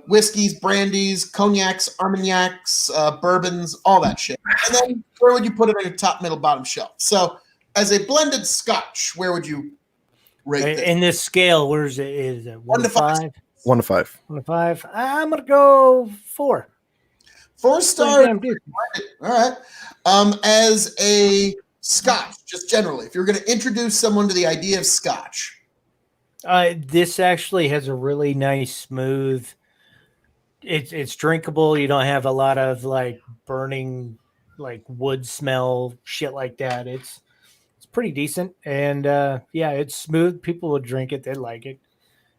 whiskeys, brandies, cognacs, armagnacs, bourbons, all that shit. And then where would you put it on your top, middle, bottom shelf? So as a blended Scotch, where would you rate this? In this scale, where is it? Is it 1 to 5? 1 to 5. 1 to 5. I'm gonna go 4. 4 stars. All right. As a Scotch, just generally, if you're going to introduce someone to the idea of Scotch, this actually has a really nice, smooth. It's drinkable. You don't have a lot of like burning, like wood smell, shit like that. It's pretty decent, and it's smooth. People would drink it. They'd like it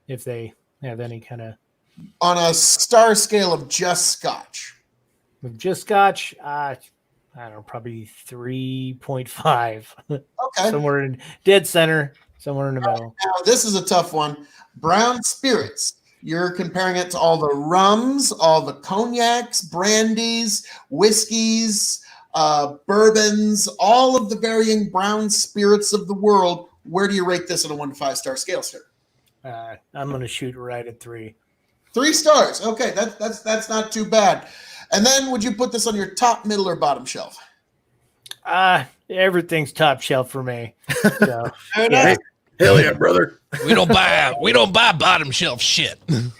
if they have any kind of. On a star scale of just Scotch. With just Scotch, I don't know, probably 3.5. Okay. Somewhere in dead center, somewhere in the middle. Now, this is a tough one. Brown spirits. You're comparing it to all the rums, all the cognacs, brandies, whiskeys, bourbons, all of the varying brown spirits of the world. Where do you rate this on a 1 to 5 star scale, sir? I'm going to shoot right at 3. 3 stars. Okay, that's not too bad. And then would you put this on your top, middle, or bottom shelf? Everything's top shelf for me. So, yeah. Hell yeah, brother. We don't buy bottom shelf shit. And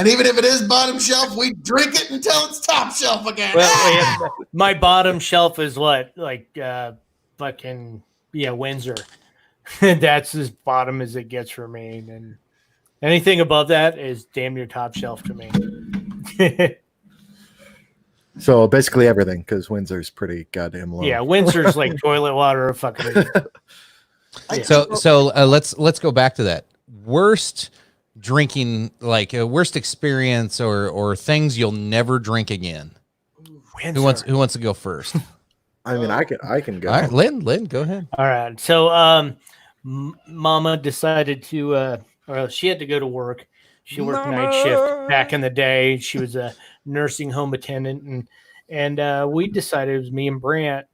even if it is bottom shelf, we drink it until it's top shelf again. Well, my bottom shelf is what? Like fucking Windsor. That's as bottom as it gets for me. And anything above that is damn near top shelf to me. So basically everything, because Windsor's pretty goddamn low. Yeah, Windsor's like toilet water or fucking. Yeah. So let's go back to that worst drinking, like worst experience or things you'll never drink again. Windsor. Who wants to go first? I mean, I can go. All right, Lynn, go ahead. All right. So Mama decided to she had to go to work. She worked night shift back in the day. She was a nursing home attendant, and we decided, it was me and Brant,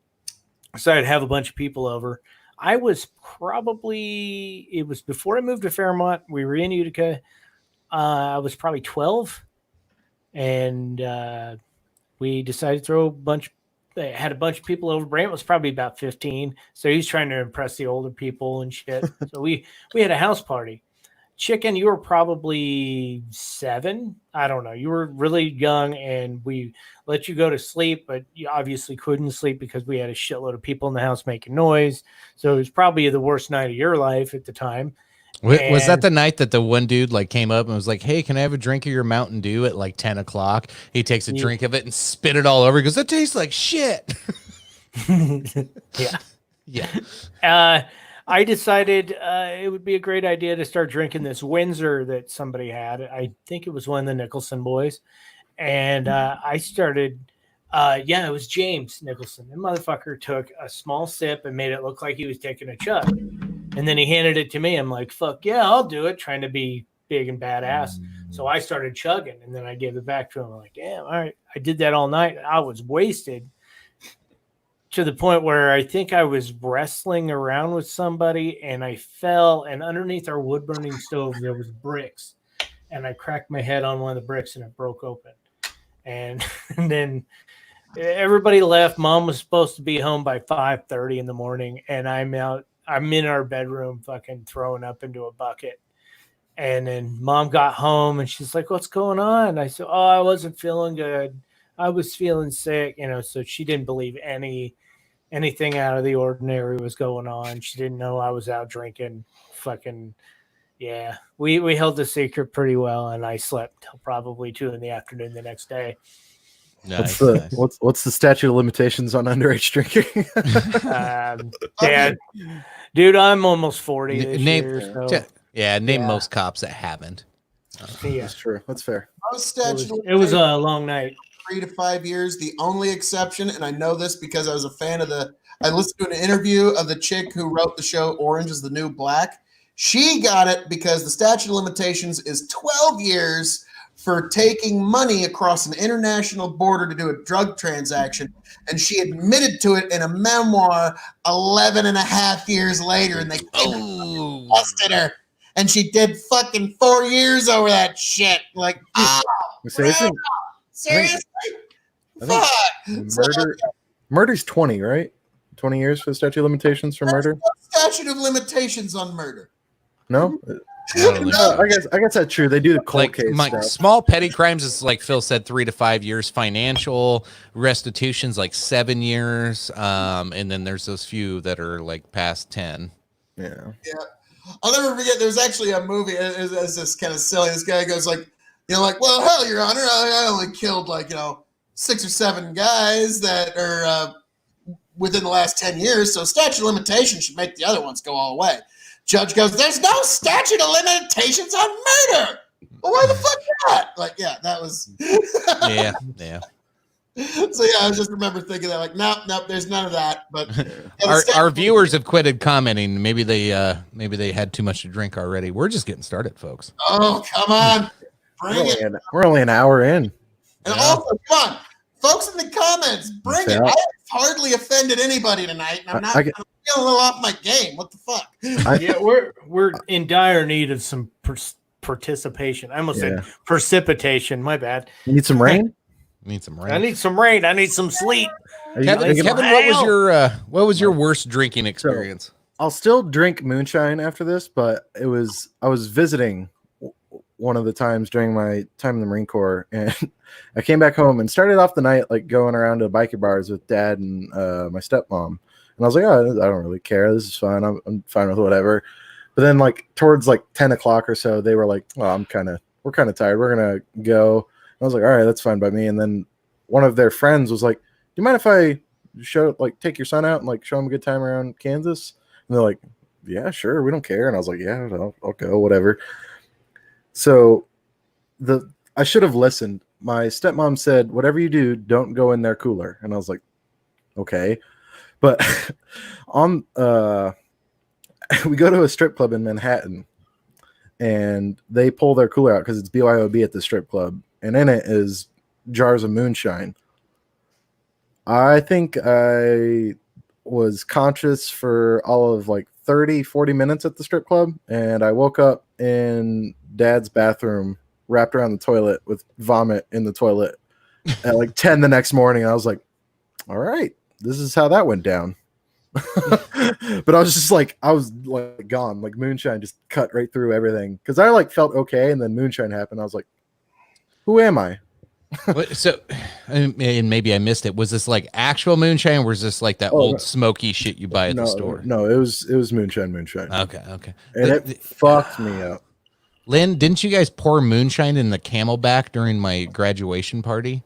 decided to have a bunch of people over. I was it was before I moved to Fairmont. We were in Utica. I was probably 12, and we decided to throw had a bunch of people over. Brant was probably about 15, so he was trying to impress the older people and shit. So we had a house party. Chicken, you were probably 7. I don't know. You were really young, and we let you go to sleep, but you obviously couldn't sleep because we had a shitload of people in the house making noise. So it was probably the worst night of your life at the time. Was that the night that the one dude like came up and was like, "Hey, can I have a drink of your Mountain Dew at like 10 o'clock?" He takes a drink of it and spit it all over. He goes, "That tastes like shit." Yeah. Yeah. I decided it would be a great idea to start drinking this Windsor that somebody had. I think it was one of the Nicholson boys. And I started, it was James Nicholson. The motherfucker took a small sip and made it look like he was taking a chug. And then he handed it to me. I'm like, fuck yeah, I'll do it, trying to be big and badass. So I started chugging, and then I gave it back to him. I'm like, damn, all right. I did that all night. I was wasted, to the point where I think I was wrestling around with somebody and I fell, and underneath our wood burning stove, there was bricks, and I cracked my head on one of the bricks and it broke open. And then everybody left. Mom was supposed to be home by 5:30 in the morning, and I'm in our bedroom fucking throwing up into a bucket. And then Mom got home and she's like, "What's going on?" And I said, "Oh, I wasn't feeling good. I was feeling sick." So she didn't believe anything out of the ordinary was going on. She didn't know I was out drinking. Fucking, yeah. We held the secret pretty well, and I slept till probably 2 p.m. the next day. Nice, what's the statute of limitations on underage drinking? Dad, dude, I'm almost 40 this year. So. Name most cops that haven't. That's true. That's fair. It was a long night. 3 to 5 years. The only exception, and I know this because I was a fan of I listened to an interview of the chick who wrote the show Orange is the New Black. She got it because the statute of limitations is 12 years for taking money across an international border to do a drug transaction. And she admitted to it in a memoir 11 and a half years later. And they busted her. And she did fucking 4 years over that shit. Like, seriously? I think murder's 20, right? 20 years for the statute of limitations for murder? Statute of limitations on murder. No? No. I guess that's true. They do the cold case stuff. Small petty crimes is like Phil said, 3 to 5 years. Financial restitutions like 7 years, and then there's those few that are like past 10. Yeah. I'll never forget. There's actually a movie. It's this kind of silly. This guy goes like, well, hell, Your Honor, I only killed 6 or 7 guys that are within the last 10 years. So statute of limitations should make the other ones go all the way. Judge goes, there's no statute of limitations on murder. Well, why the fuck not? That was. yeah. So I just remember thinking that, nope, there's none of that. But our viewers have quitted commenting. Maybe they had too much to drink already. We're just getting started, folks. Oh, come on, bring it. We're only an hour in. And also, come on, folks in the comments, bring it. I have hardly offended anybody tonight, and I'm feeling a little off my game. What the fuck? We're in dire need of some participation. I almost said precipitation. My bad. You need some rain? I need some rain. I need some sleep. Kevin, what was your worst drinking experience? So, I'll still drink moonshine after this, but I was visiting one of the times during my time in the Marine Corps, and I came back home and started off the night going around to biker bars with Dad and my stepmom. And I was like, oh, I don't really care. This is fine. I'm fine with whatever. But then towards 10 o'clock or so, they were like, well, we're kind of tired. We're going to go. I was like, all right, that's fine by me. And then one of their friends was like, do you mind if I take your son out and show him a good time around Kansas? And they're like, yeah, sure. We don't care. And I was like, yeah, I'll go, whatever. So I should have listened. My stepmom said, whatever you do, don't go in their cooler. And I was like, okay. But we go to a strip club in Manhattan, and they pull their cooler out because it's BYOB at the strip club. And in it is jars of moonshine. I think I was conscious for all of 30, 40 minutes at the strip club. And I woke up in Dad's bathroom, wrapped around the toilet with vomit in the toilet at 10 the next morning. I was like, all right, this is how that went down. But I was just gone. Moonshine just cut right through everything. Because I felt okay. And then moonshine happened. I was like, who am I? So, and maybe I missed it. Was this actual moonshine, or was this that old smoky shit you buy at the store? No, it was moonshine. Okay. And it fucked me up. Lynn, didn't you guys pour moonshine in the Camelback during my graduation party?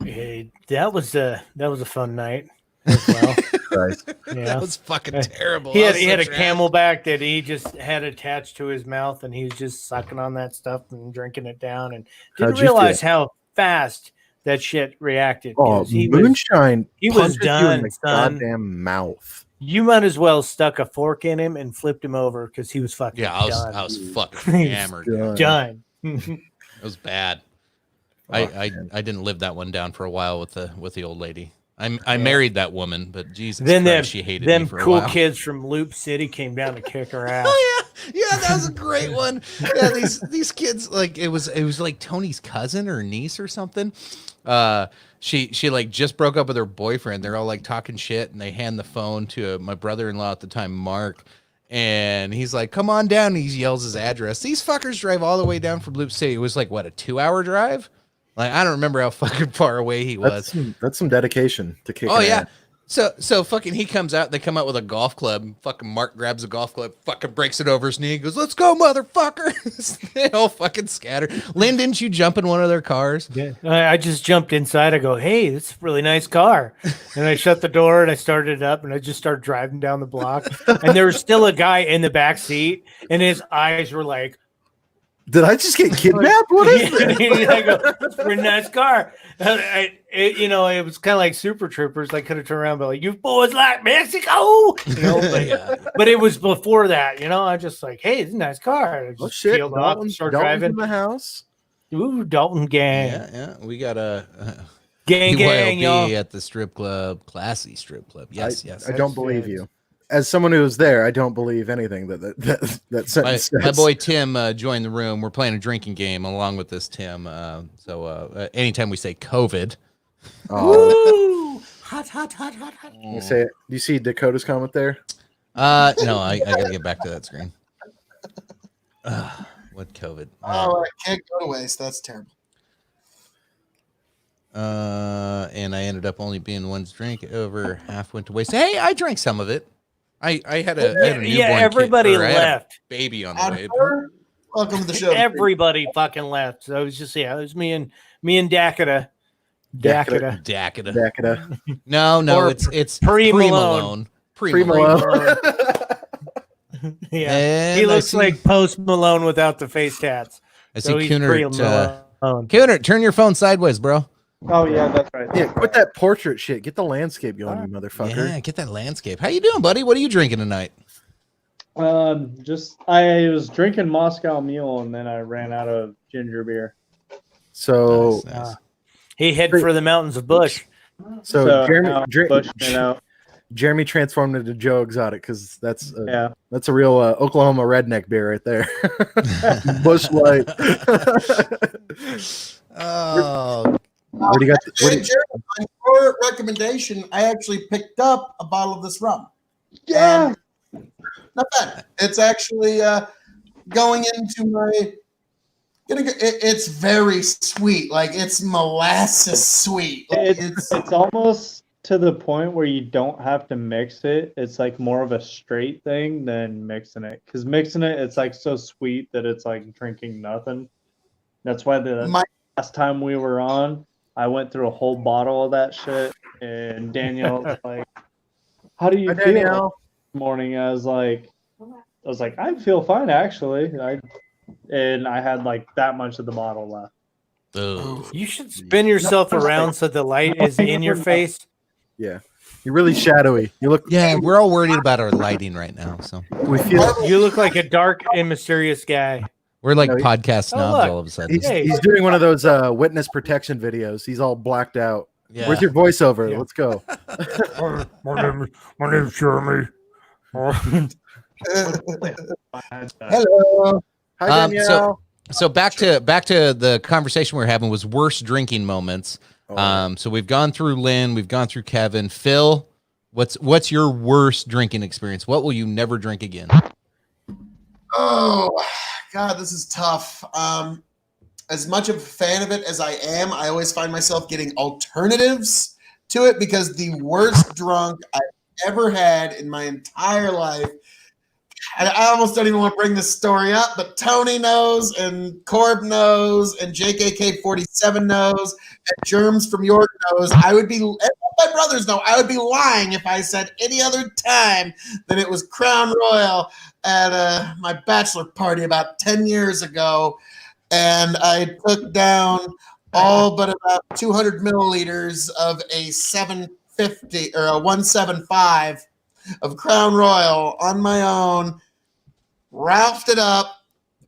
Hey, that was a fun night as well. Right. Yeah. That was fucking terrible. He had a Camelback that he just had attached to his mouth, and he was just sucking on that stuff and drinking it down, and didn't realize how fast that shit reacted. Oh, moonshine! He was done. In the goddamn mouth. You might as well stuck a fork in him and flipped him over because he was fucking. Yeah, I was fucking hammered. Done. It was bad. I didn't live that one down for a while with the old lady. I married that woman, but Jesus Christ, she hated me for a while. Cool kids from Loop City came down to kick her ass. Oh yeah, that was a great one. Yeah, these kids it was like Tony's cousin or niece or something. She just broke up with her boyfriend. They're all talking shit, and they hand the phone to my brother-in-law at the time, Mark. And he's like, "Come on down." And he yells his address. These fuckers drive all the way down from Loop City. It was a 2-hour drive. I don't remember how fucking far away he was. That's some dedication to kick. Oh yeah. So fucking he comes out. They come out with a golf club. Fucking Mark grabs a golf club. Fucking breaks it over his knee. He goes, "Let's go, motherfucker!" They all fucking scatter. Lynn, didn't you jump in one of their cars? Yeah. I just jumped inside. I go, "Hey, it's a really nice car." And I shut the door and I started it up and I just started driving down the block. And there was still a guy in the back seat, and his eyes were like, did I just get kidnapped? What is this? I go, "It's a pretty nice car." It was kind of like Super Troopers. I could have turned around and be like, "You boys like Mexico?" But it was before that. I just hey, it's a nice car. I just peeled off and started driving in the house. Ooh, Dalton gang. Yeah. We got a Gang, BYOB y'all. at the strip club, classy strip club. Yes. I don't believe you. As someone who was there, I don't believe anything that sentence My says. boy Tim joined the room. We're playing a drinking game along with this Tim. So anytime we say COVID, Ooh, hot. You say it. Do you see Dakota's comment there? no, I gotta get back to that screen. What COVID? Oh, I can't go to waste. That's terrible. And I ended up only being one's drink. Over half went to waste. Hey, I drank some of it. I had a newborn everybody kid, or I had a left. baby on the On way. her, welcome to the show. Everybody fucking left. So it was just it was me and Dakota. Dakota. No, Or it's Pre-Malone. Pre-Malone. Yeah, And he I looks see- like Post Malone without the face tats. I see So he's Cooner. Pre-Malone. Cooner, turn your phone sideways, bro. Oh yeah, that's right. Yeah, quit that portrait shit. Get the landscape going, you motherfucker. Yeah, get that landscape. How you doing, buddy? What are you drinking tonight? Just I was drinking Moscow Mule and then I ran out of ginger beer. So, Nice. He hid for the mountains of Bush. so now Bush, Jeremy transformed into Joe Exotic because that's yeah. a real Oklahoma redneck beer right there. Bush Light. Oh, What do you got? Hey, Jared, on your recommendation, I actually picked up a bottle of this rum. Yeah. Not bad. It's actually going into my. It's very sweet. Like it's molasses sweet. Like, It's almost to the point where you don't have to mix it. It's like more of a straight thing than mixing it. Because mixing it, it's like so sweet that it's like drinking nothing. That's why the last time we were on, I went through a whole bottle of that shit. And Daniel was like, "How do you feel?" Danielle. This morning, I was like, I feel fine actually. I had like that much of the bottle left. Ugh. You should spin yourself around so the light is in your face. Yeah, you're really shadowy. You look. Yeah, we're all worried about our lighting right now. So We feel. You look like a dark and mysterious guy. we're like No, podcast Oh, snobs look. all of a sudden. He's doing one of those witness protection videos. He's all blacked out. Yeah. Where's your voiceover? Yeah. Let's go. My name's Jeremy. Hello. Hi, Um, Danielle. So back to the conversation we were having was worst drinking moments. Oh. So we've gone through Lynn, we've gone through Kevin. Phil, what's your worst drinking experience? What will you never drink again? Oh, God, this is tough. As much of a fan of it as I am, I always find myself getting alternatives to it because the worst drunk I've ever had in my entire life. I almost don't even want to bring this story up, but Tony knows, and Corb knows, and JKK47 knows, and Germs from York knows. I would be, and my brothers know, I would be lying if I said any other time that it was Crown Royal at my bachelor party about 10 years ago, and I took down all but about 200 milliliters of a 750 or a 175 of Crown Royal on my own, ralphed it up,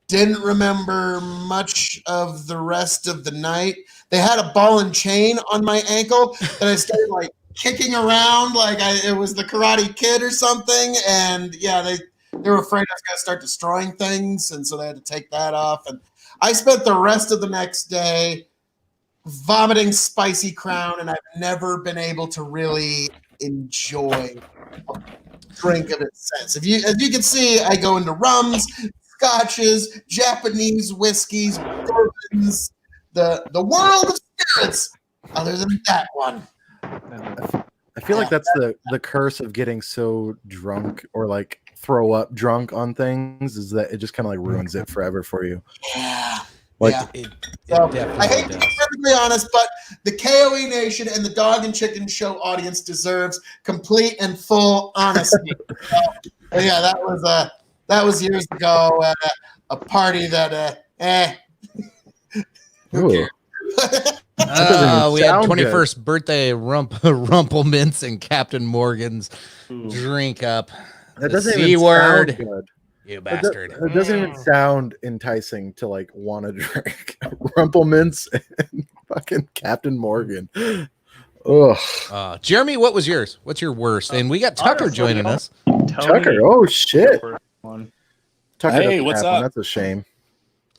didn't remember much of the rest of the night. They had a ball and chain on my ankle that I started like kicking around like it was the Karate Kid or something. And yeah, they were afraid I was going to start destroying things. And so they had to take that off. And I spent the rest of the next day vomiting spicy Crown, and I've never been able to really enjoy a drink of its sense. As you can see, I go into rums, scotches, Japanese whiskeys, bourbons, the world of spirits. Other than that one, I feel like that's the curse of getting so drunk or like throw up drunk on things is that it just kind of like ruins it forever for you. yeah. Like Yeah. It So, definitely I hate to does. be perfectly honest, but the KOE Nation and the Dog and Chicken Show audience deserves complete and full honesty. So, yeah, that was years ago at a party that who ooh. cares? doesn't We had sound 21st birthday Rumplemints and Captain Morgan's drink up. That The doesn't C even word. sound good. You bastard. It doesn't even sound enticing to like want to drink Rumplemints and fucking Captain Morgan. Ugh. Jeremy, what was yours? What's your worst? And we got Tucker honestly, joining us. Tucker, oh shit. One. Tucker Hey, doesn't what's have one. up? That's a shame.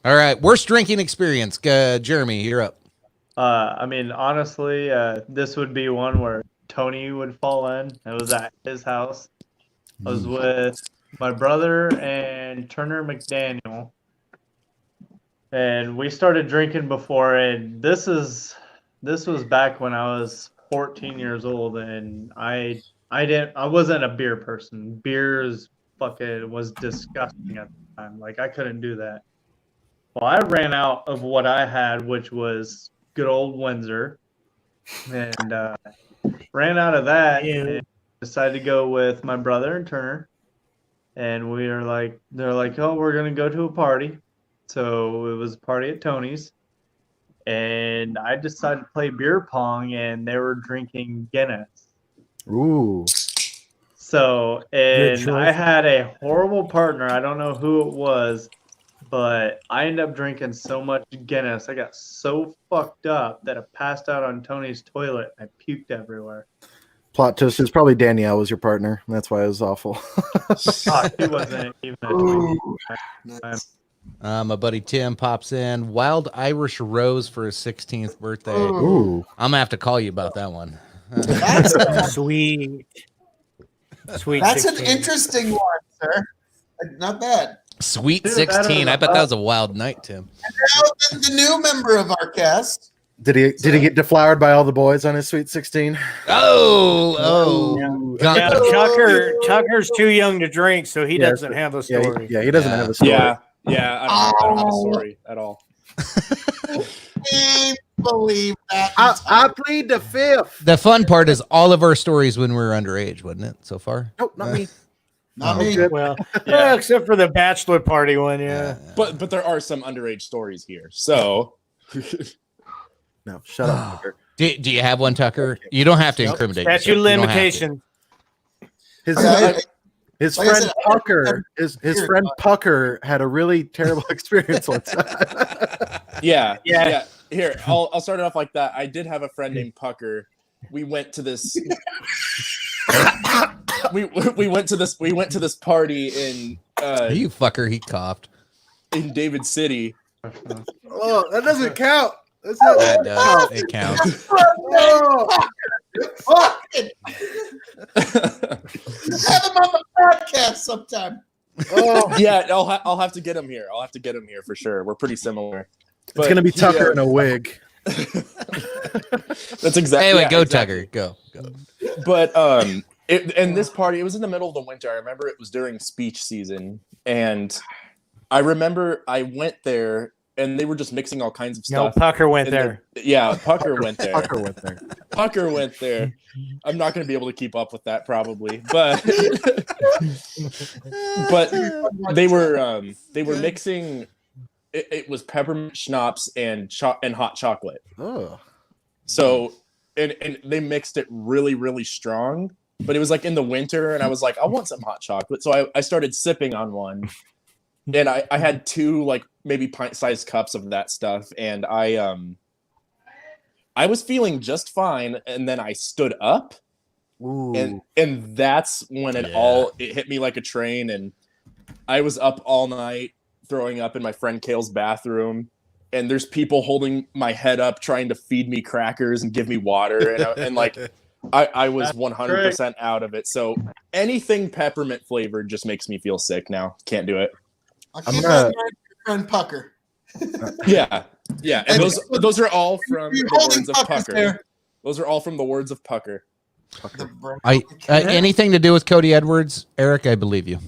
All right, worst drinking experience. Jeremy, you're up. I mean, honestly, this would be one where Tony would fall in. It was at his house. I was with my brother and Turner McDaniel, and we started drinking before. And this was back when I was 14 years old, and I wasn't a beer person. Beers fucking was disgusting at the time. Like, I couldn't do that. Well, I ran out of what I had, which was good old Windsor, and ran out of that and decided to go with my brother and Turner. And they're like, oh, we're gonna go to a party. So it was a party at Tony's, and I decided to play beer pong, and they were drinking Guinness. Ooh. So, Good and choice. I had a horrible partner. I don't know who it was, but I ended up drinking so much Guinness. I got so fucked up that I passed out on Tony's toilet. I puked everywhere. Plot twist is probably Danielle was your partner. That's why it was awful. She wasn't even a twink. My buddy Tim pops in. Wild Irish Rose for his 16th birthday. Ooh. I'm gonna have to call you about that one. That's Sweet. Sweet. that's an 16. interesting one, sir. Not bad. Sweet Dude, I don't 16. know. I bet that was a wild night, Tim. Now, the new member of our cast. Did he get deflowered by all the boys on his Sweet 16? Oh. Yeah, Tucker's too young to drink, so he Yeah, doesn't have a Yeah, story. he doesn't have a story. Yeah, I don't have a story at all. Can't believe that. I plead the fifth. The fun part is all of our stories when we were underage, wasn't it? So far. Nope, not me. Not Oh, me. good. Well, Yeah. except for the bachelor party one, yeah. But there are some underage stories here. So No, shut up, Tucker. Do you have one, Tucker? You don't have to incriminate. Statute yourself. You don't have to. limitation. His Okay. his Like I friend said, Pucker, his friend Pucker had a really terrible experience once. yeah. Yeah. Here, I'll start it off like that. I did have a friend named Pucker. We went to this we went to this party in You fucker, he coughed. in David City. Oh, that doesn't count. That's not, That does. It counts. oh, Fucking have him on the podcast sometime. oh. Yeah, I'll have to get him here. I'll have to get him here for sure. We're pretty similar. It's gonna be Tucker in a wig. That's exactly. Anyway, yeah, go, exactly. Tucker. Go. But and this party, it was in the middle of the winter. I remember it was during speech season, and I remember I went there, and they were just mixing all kinds of No, stuff. Pucker went And there. Yeah, Pucker went there. Tucker went there. Pucker went there. I'm not going to be able to keep up with that probably, but they were mixing. It was peppermint schnapps and hot chocolate. Oh, So and they mixed it really, really strong. But it was like in the winter, and I was like, I want some hot chocolate. So I started sipping on one, and I had two like maybe pint-sized cups of that stuff, and I was feeling just fine, and then I stood up, ooh. and that's when it hit me like a train, and I was up all night throwing up in my friend Kale's bathroom, and there's people holding my head up trying to feed me crackers and give me water, and like I was 100% out of it. So anything peppermint flavored just makes me feel sick now. Can't do it. I'll I'm keep gonna- that in mind for your friend Pucker. Yeah. And those are all from You're the holding words of Puckers Pucker. there. Those are all from the words of Pucker. Anything to do with Cody Edwards, Eric? I believe you.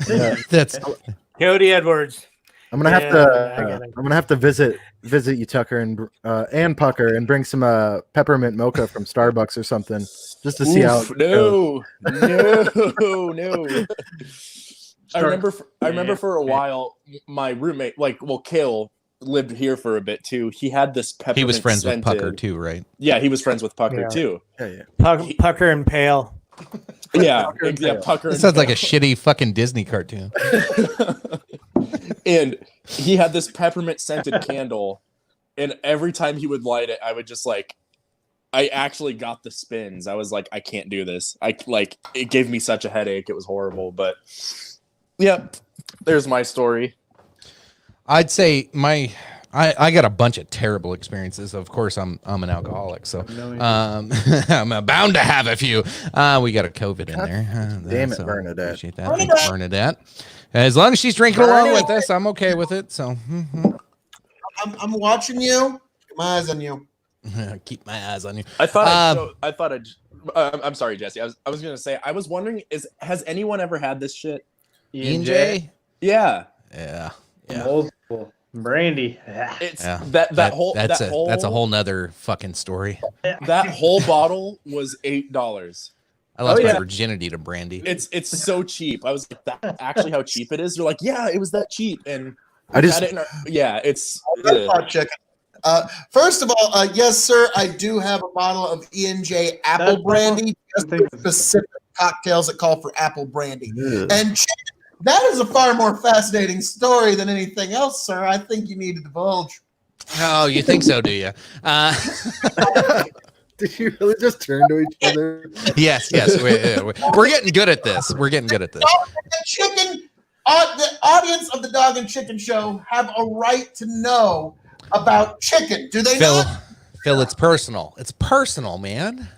Yeah. That's Cody Edwards. I'm gonna have Yeah, to. I get it. I'm gonna have to visit you, Tucker, and Pucker, and bring some peppermint mocha from Starbucks or something, just to see how. Oof, it goes. no. I remember for a while, my roommate, Kale lived here for a bit too. He had this peppermint. he was friends with scented- Pucker too, right? Yeah, he was friends with Pucker Yeah. too. Yeah. Pucker and Pale. Yeah, Pucker and yeah, tail. pucker. It and sounds like a tail. shitty fucking Disney cartoon. And he had this peppermint scented candle, and every time he would light it, I would just like, I actually got the spins. I was like, I can't do this. It gave me such a headache. It was horrible. But yeah, there's my story. I'd say I got a bunch of terrible experiences. Of course, I'm an alcoholic, so I'm bound to have a few. We got a COVID in there. Damn it, so Bernadette. Appreciate that. Thanks, Bernadette. As long as she's drinking along with us, I'm okay with it. So I'm watching you. Keep my eyes on you. keep my eyes on you. I thought I'm sorry, Jesse. I was gonna say, I was wondering, has anyone ever had this shit? EJ? Yeah. Yeah. Old school. Brandy. It's Yeah. that's That's a whole nother fucking story. that whole bottle was $8. I lost yeah. my virginity to brandy. It's so cheap. I was like, that's actually how cheap it is. They're like, yeah, it was that cheap. And I just had it in it's That's hot chicken. First of all, yes, sir, I do have a bottle of E&J apple That's brandy, just thing. for specific cocktails that call for apple brandy. Ugh. And chicken, that is a far more fascinating story than anything else, sir. I think you need to divulge. Oh, you think so, do you? Did you really just turn to each other? Yes. We're getting good at this. The chicken, the audience of the Dog and Chicken Show have a right to know about chicken. Do they Phil, not? Phil, it's personal. It's personal, man.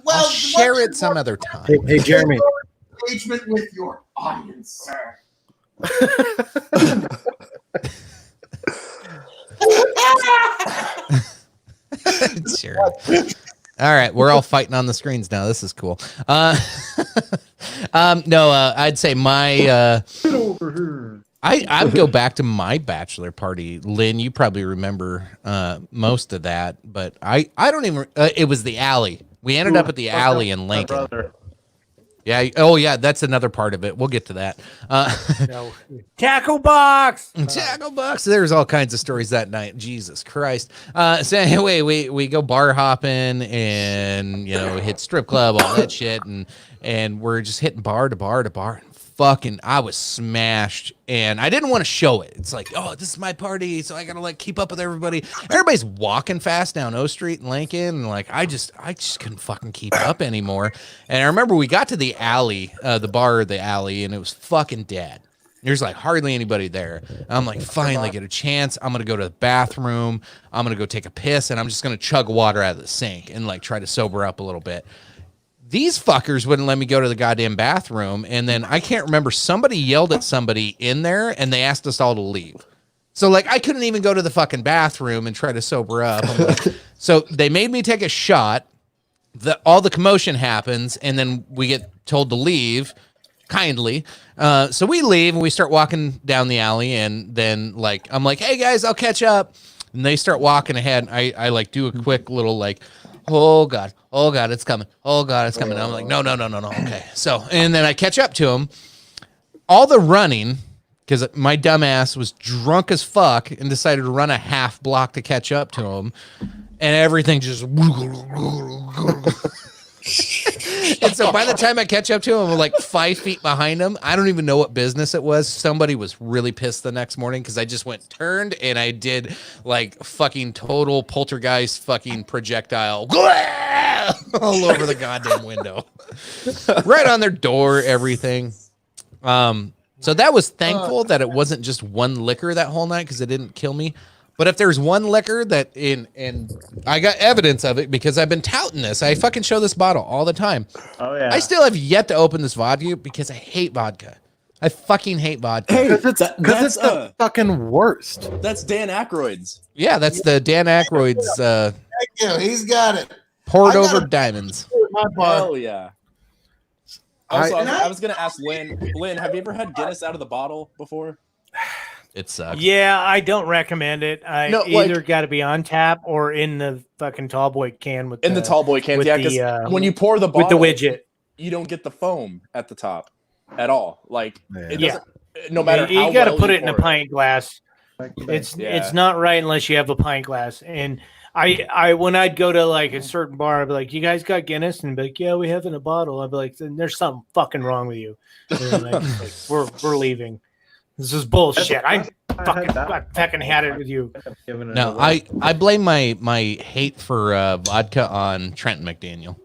Well, I'll share what's it some your other time. Hey, Jeremy. engagement with your audience, sir. Sure. All right, we're all fighting on the screens now. This is cool. I'd say my I'd go back to my bachelor party. Lynn, you probably remember most of that, but I don't even. It was the alley. We ended up at the alley in Lincoln. Yeah. Oh, yeah. That's another part of it. We'll get to that. Tackle box. Tackle box. There's all kinds of stories that night. Jesus Christ. So anyway, we go bar hopping and we hit strip club, all that shit, and we're just hitting bar to bar to bar. Fucking, I was smashed, and I didn't want to show it. It's like, oh, this is my party, so I gotta keep up with everybody. Everybody's walking fast down O Street in Lincoln, and I just couldn't fucking keep up anymore. And I remember we got to the alley, the bar of the alley, and it was fucking dead. There's hardly anybody there. I'm like, finally get a chance. I'm gonna go to the bathroom. I'm gonna go take a piss, and I'm just gonna chug water out of the sink and try to sober up a little bit. These fuckers wouldn't let me go to the goddamn bathroom. And then I can't remember, somebody yelled at somebody in there and they asked us all to leave. So I couldn't even go to the fucking bathroom and try to sober up. So they made me take a shot. All the commotion happens and then we get told to leave kindly. So we leave and we start walking down the alley and then I'm like, hey guys, I'll catch up. And they start walking ahead. I do a quick little oh God, it's coming. Oh God, it's coming. I'm like, no. Okay. So, and then I catch up to him. All the running, because my dumbass was drunk as fuck and decided to run a half block to catch up to him. And everything just. And so by the time I catch up to him, I'm 5 feet behind him. I don't even know what business it was. Somebody was really pissed the next morning because I just turned and I did fucking total poltergeist fucking projectile all over the goddamn window. Right on their door, everything. So that was thankful that it wasn't just one liquor that whole night because it didn't kill me. But if there's one liquor that and I got evidence of it because I've been touting this. I fucking show this bottle all the time. Oh yeah. I still have yet to open this vodka because I hate vodka. I fucking hate vodka. Hey, Because it's the fucking worst. that's Dan Aykroyd's. Yeah, that's the Dan Aykroyd's Thank you. He's got it. poured I got over it. diamonds. My bar. Hell yeah. Also, I- I was gonna ask Lynn. Lynn, have you ever had Guinness out of the bottle before? It sucks. Yeah, I don't recommend it. I No, either got to be on tap or in the fucking tall boy can with In the tall boy cans, with yeah. the, Because when you pour the with the bottle, widget. you don't get the foam at the top at all. It Yeah. doesn't. No matter you how got to well put you it in a pour pint glass. Like, It's Yeah. it's not right unless you have a pint glass. And I when I'd go to like a certain bar, I'd be like, "You guys got Guinness?" And be like, "Yeah, we have in a bottle." I'd be like, "Then there's something fucking wrong with you." And like, we're leaving. This is bullshit. I fucking had it with you. No, I blame my hate for vodka on Trenton McDaniel.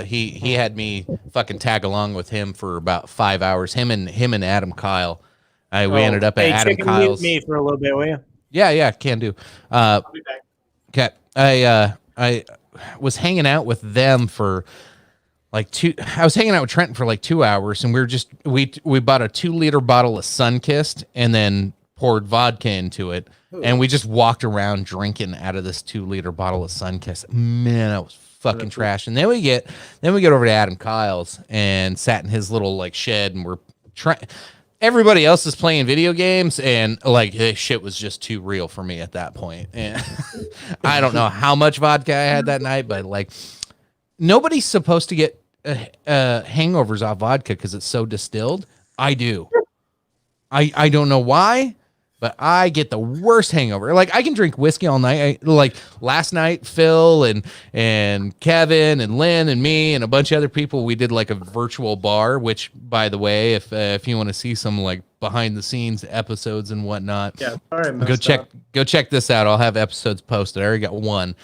He had me fucking tag along with him for about 5 hours. Him and Adam Kyle. We ended up at Adam Kyle's. Me for a little bit, will you? Yeah, can do. I'll be back. Okay, I was hanging out with them for like I was hanging out with Trenton for like 2 hours, and we bought a 2-liter bottle of Sunkist and then poured vodka into it. Ooh. And we just walked around drinking out of this 2-liter bottle of Sunkist. Man, that was fucking trash. And then we get over to Adam Kyle's and sat in his little like shed, and we're trying. Everybody else is playing video games, and like this shit was just too real for me at that point. And I don't know how much vodka I had that night, but like nobody's supposed to get hangovers off vodka because it's so distilled. I do. I don't know why, but I get the worst hangover. Like I can drink whiskey all night. Like last night, Phil and Kevin and Lynn and me and a bunch of other people, we did like a virtual bar. Which, by the way, if you want to see some like behind the scenes episodes and whatnot, yeah, sorry, go check this out. I'll have episodes posted. I already got one.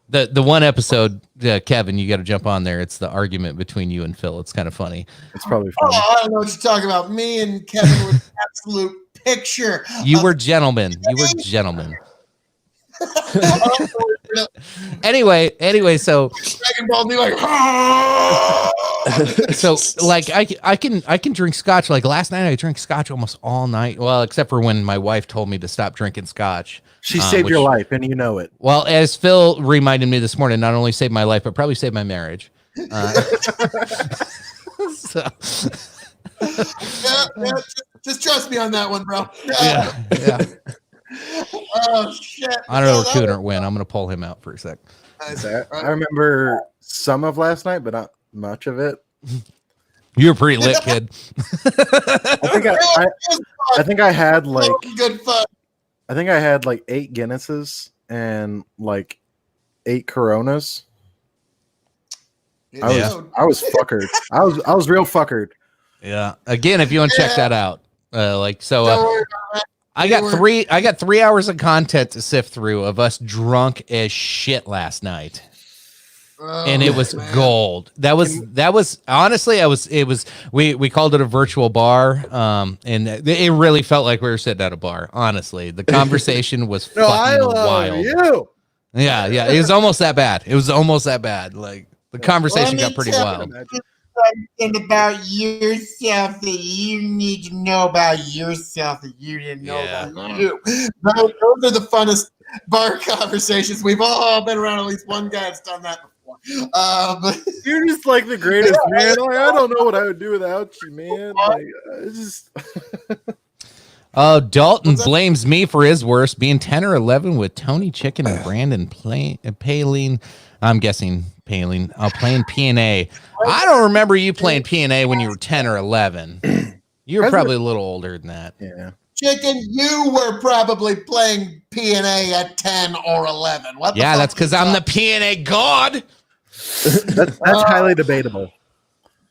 The one episode, Kevin, you got to jump on there. It's the argument between you and Phil. It's kind of funny. It's probably funny. Oh, I don't know what you're talking about. Me and Kevin were absolute picture. You were gentlemen. You were gentlemen. Anyway, so Dragon Ball be like, so like I can drink scotch. Like last night, I drank scotch almost all night. Well, except for when my wife told me to stop drinking scotch. She saved your life, and you know it. Well, as Phil reminded me this morning, not only saved my life, but probably saved my marriage. So. yeah, just trust me on that one, bro. Yeah. Oh shit! I don't know where Cooter went. I'm gonna pull him out for a sec. I remember some of last night, but not much of it. You were pretty lit, kid. I think I had like good fun. I think I had like 8 Guinnesses and like 8 Coronas. I was fuckered. I was real fuckered. Yeah. Again, if you want to check that out, I got 3 hours of content to sift through of us drunk as shit last night. And it was gold. That was honestly, we called it a virtual bar. And it really felt like we were sitting at a bar. Honestly, the conversation was fucking wild. You. Yeah. It was almost that bad. Like the conversation got pretty wild. Something about yourself that you need to know about yourself that you didn't know about you. Those are the funnest bar conversations. We've all been around at least one guy that's done that before. But you're just like the greatest, man. Like, I don't know what I would do without you, man. Like, it's just. Dalton blames me for his worst, being 10 or 11 with Tony Chicken and Brandon Paline. I'm guessing Paline. Playing P&A. I don't remember you playing P&A when you were 10 or 11. You were probably a little older than that. Yeah. Chicken, you were probably playing P&A at 10 or 11. That's because I'm the P&A god. That's highly debatable.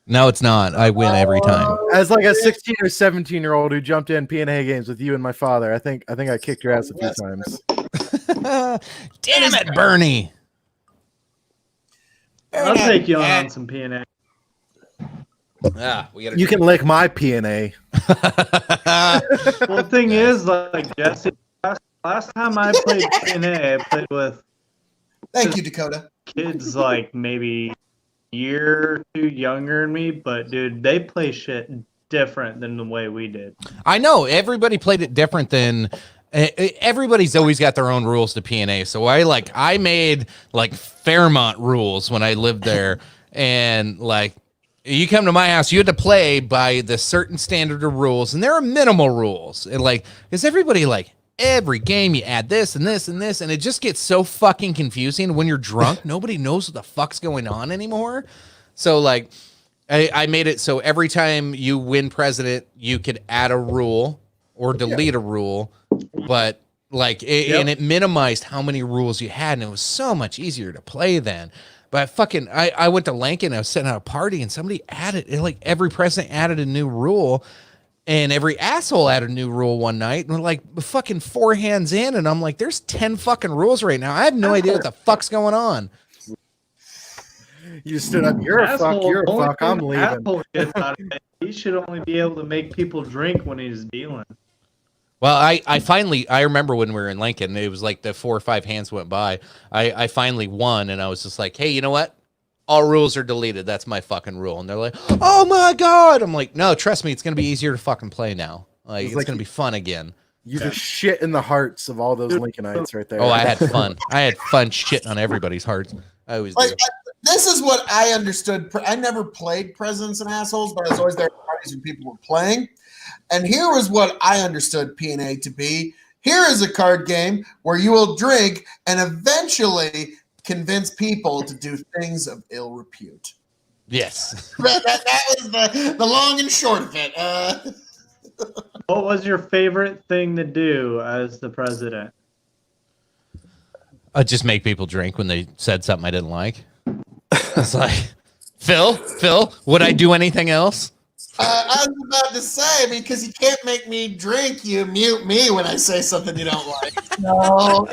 No, it's not. I win every time. As like a 16 or 17-year-old who jumped in P&A games with you and my father, I think I kicked your ass a few times. Damn it, Bernie. I'll take you on some P&A. You can lick my P&A. Well, the thing is, like Jesse, last time I played P&A, I played with. Thank you, Dakota. Kids like maybe a year or two younger than me, but dude, they play shit different than the way we did. I know everybody played it different than. Everybody's always got their own rules to P&A. So I made like Fairmont rules when I lived there, and like you come to my house, you had to play by the certain standard of rules, and there are minimal rules. And like, is everybody like every game you add this and this and this, and it just gets so fucking confusing when you're drunk. Nobody knows what the fuck's going on anymore. So like, I made it so every time you win president, you could add a rule or delete a rule. But Like, and it minimized how many rules you had, and it was so much easier to play then. But I went to Lincoln, I was setting out a party, and somebody added, like, every president added a new rule, and every asshole added a new rule one night, and we're like fucking 4 hands in, and I'm like, there's 10 fucking rules right now. I have no idea what the fuck's going on. You stood up. You're a fuck. You're a fuck. I'm leaving. Asshole gets out of it. He should only be able to make people drink when he's dealing. Well, I remember when we were in Lincoln, it was like the 4 or 5 hands went by. I finally won, and I was just like, hey, you know what? All rules are deleted. That's my fucking rule. And they're like, oh my God. I'm like, no, trust me, it's going to be easier to fucking play now. Like, it's going to be fun again. You just shit in the hearts of all those Lincolnites right there. Oh, I had fun. I had fun shitting on everybody's hearts. I always do. This is what I understood. I never played Presidents and Assholes, but I was always there at parties when people were playing. And here was what I understood P&A to be. Here is a card game where you will drink and eventually convince people to do things of ill repute. Yes. that was the long and short of it. What was your favorite thing to do as the president? Just make people drink when they said something I didn't like. It's like, Phil, would I do anything else? I was about to say, because you can't make me drink, you mute me when I say something you don't like. No,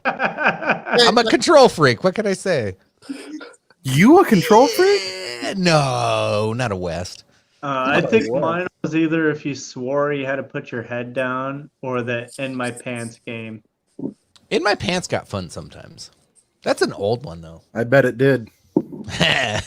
I'm a control freak. What can I say? You a control freak? No, not a West. I think mine was either if you swore you had to put your head down or the in my pants game. In my pants got fun sometimes. That's an old one, though. I bet it did. And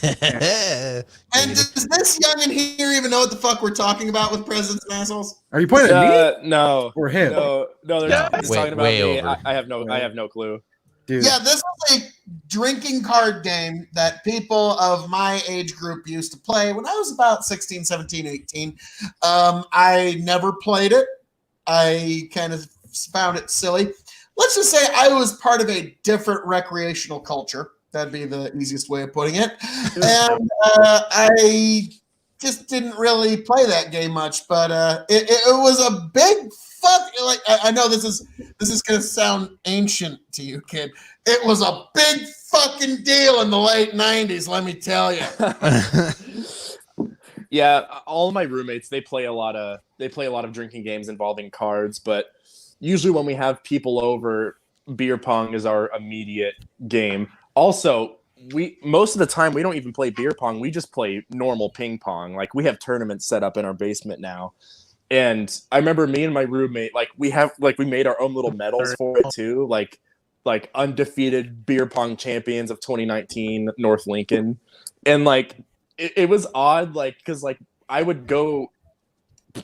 does this youngin' here even know what the fuck we're talking about with Presidents and Assholes? Are you pointing at me? No. Or him? No, they're not. He's talking about way me. over. I have no clue. Dude. Yeah, this is a drinking card game that people of my age group used to play when I was about 16, 17, 18. I never played it. I kind of found it silly. Let's just say I was part of a different recreational culture. That'd be the easiest way of putting it. And I just didn't really play that game much, but it was a big fuck. Like, I know this is gonna sound ancient to you, kid. It was a big fucking deal in the late 90s, let me tell you. Yeah, all of my roommates, they play a lot of drinking games involving cards, but usually when we have people over, beer pong is our immediate game. Also, most of the time we don't even play beer pong. We just play normal ping pong. Like, we have tournaments set up in our basement now. And I remember me and my roommate, we made our own little medals for it too. Like undefeated beer pong champions of 2019 North Lincoln. And it was odd, because I would go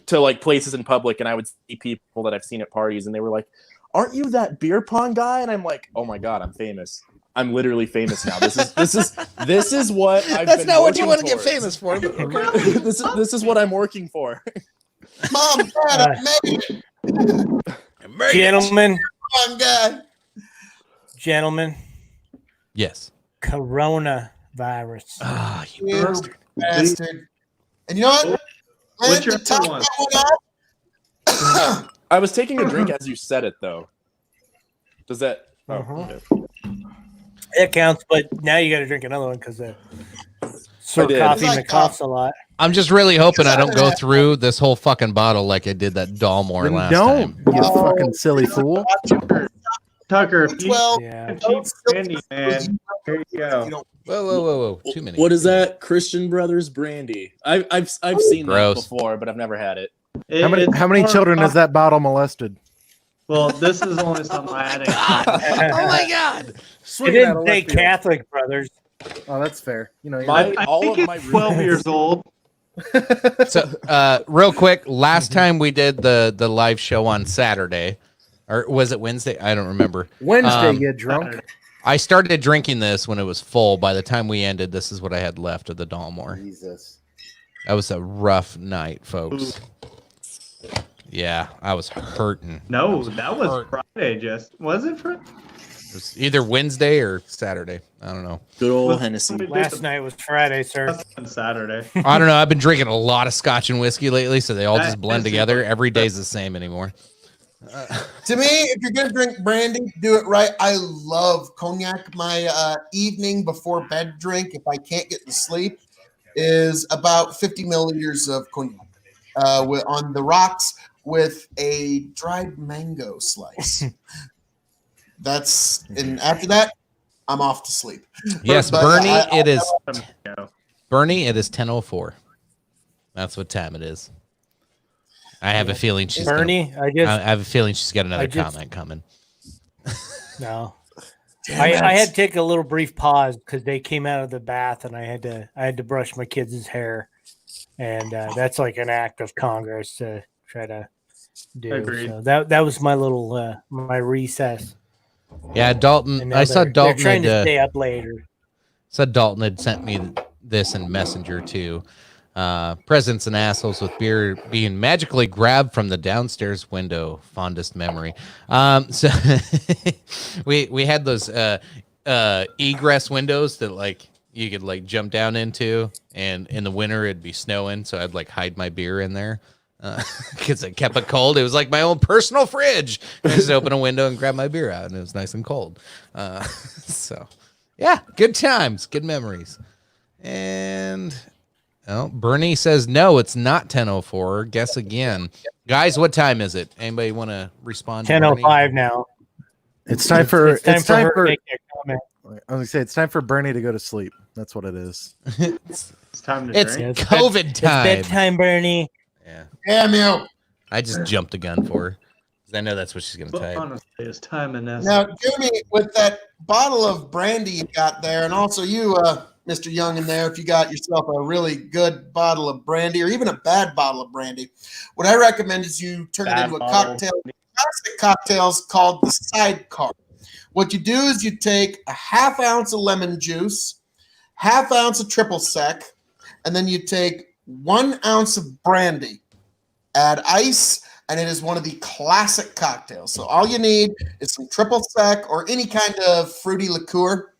to places in public and I would see people that I've seen at parties and they were like, aren't you that beer pong guy? And I'm like, oh my God, I'm famous. I'm literally famous now. This is what I've That's been not what you want working to get towards. famous for. But okay. This is what I'm working for. Mom, Dad, I made it. Gentlemen, Come on, guy. gentlemen, Yes. coronavirus. Ah, you You bastard. bastard. And you know what? What's your To top other one? that one off, I was taking a drink as you said it, though. Does that? Oh, okay. It counts, but now you got to drink another one because Sir did. Coffee It's like coughs a lot. I'm just really hoping I don't go through this whole fucking bottle like I did that Dalmore Then last don't, time. you fucking silly fool. Tucker, if you 12. Yeah. cheap candy, man, here you go. Whoa. Too many. What is that? Christian Brothers brandy. I've seen Gross. that before, but I've never had it. How many children has that bottle molested? Well, this is only something I had. Oh my God. It didn't say Catholic brothers. Oh, that's fair. You know, I think it's 12 years old. So, real quick, last time we did the live show on Saturday, or was it Wednesday? I don't remember. Wednesday, get drunk. I started drinking this when it was full. By the time we ended, this is what I had left of the Dalmore. Jesus. That was a rough night, folks. Yeah, I was hurting. No, that was Friday. Was it Friday? It was either Wednesday or Saturday. I don't know. Good old Well, Hennessy. Last night was Friday, sir. That's on Saturday. I don't know. I've been drinking a lot of scotch and whiskey lately, so they all just blend That's together. super. Every day's the same anymore. To me, if you're gonna drink brandy, do it right. I love cognac. My evening before bed drink, if I can't get to sleep, is about 50 milliliters of cognac on the rocks with a dried mango slice. And after that, I'm off to sleep. Yes, But, Bernie, it is Yeah. Bernie, it is 10:04. That's what time it is. I have a feeling she's Bernie, I have a feeling she's got another I just- comment coming. No. Damn I it. had to take a little brief pause because they came out of the bath and I had to brush my kids' hair, and that's like an act of Congress to try to do. Agreed. So that was my little my recess. Yeah, Dalton. And now I saw they're Dalton trying to had, stay up later. said Dalton had sent me this in Messenger too. Presents and assholes with beer being magically grabbed from the downstairs window. Fondest memory. So we had those egress windows that like you could like jump down into, and in the winter it'd be snowing, so I'd like hide my beer in there because it kept it cold. It was like my own personal fridge. I just open a window and grab my beer out, and it was nice and cold. So yeah, good times, good memories. And oh, Bernie says no, it's not 10:04. Guess again, guys. What time is it? Anybody want to respond? 10:05 now. It's time for It's time for her to make that comment. I was gonna say it's time for Bernie to go to sleep. That's what it is. It's time to It's drink. COVID time. It's bedtime, Bernie. Yeah, Damn you. I just jumped the gun for her because I know that's what she's gonna But type. honestly, it's time and essence. Now, Jimmy, with that bottle of brandy you got there, and also you, Mr. Young, in there, if you got yourself a really good bottle of brandy or even a bad bottle of brandy, what I recommend is you turn it Bad into a bottle. cocktail. Classic cocktails called the sidecar. What you do is you take a half ounce of lemon juice, half ounce of triple sec, and then you take 1 ounce of brandy, add ice, and it is one of the classic cocktails. So all you need is some triple sec or any kind of fruity liqueur,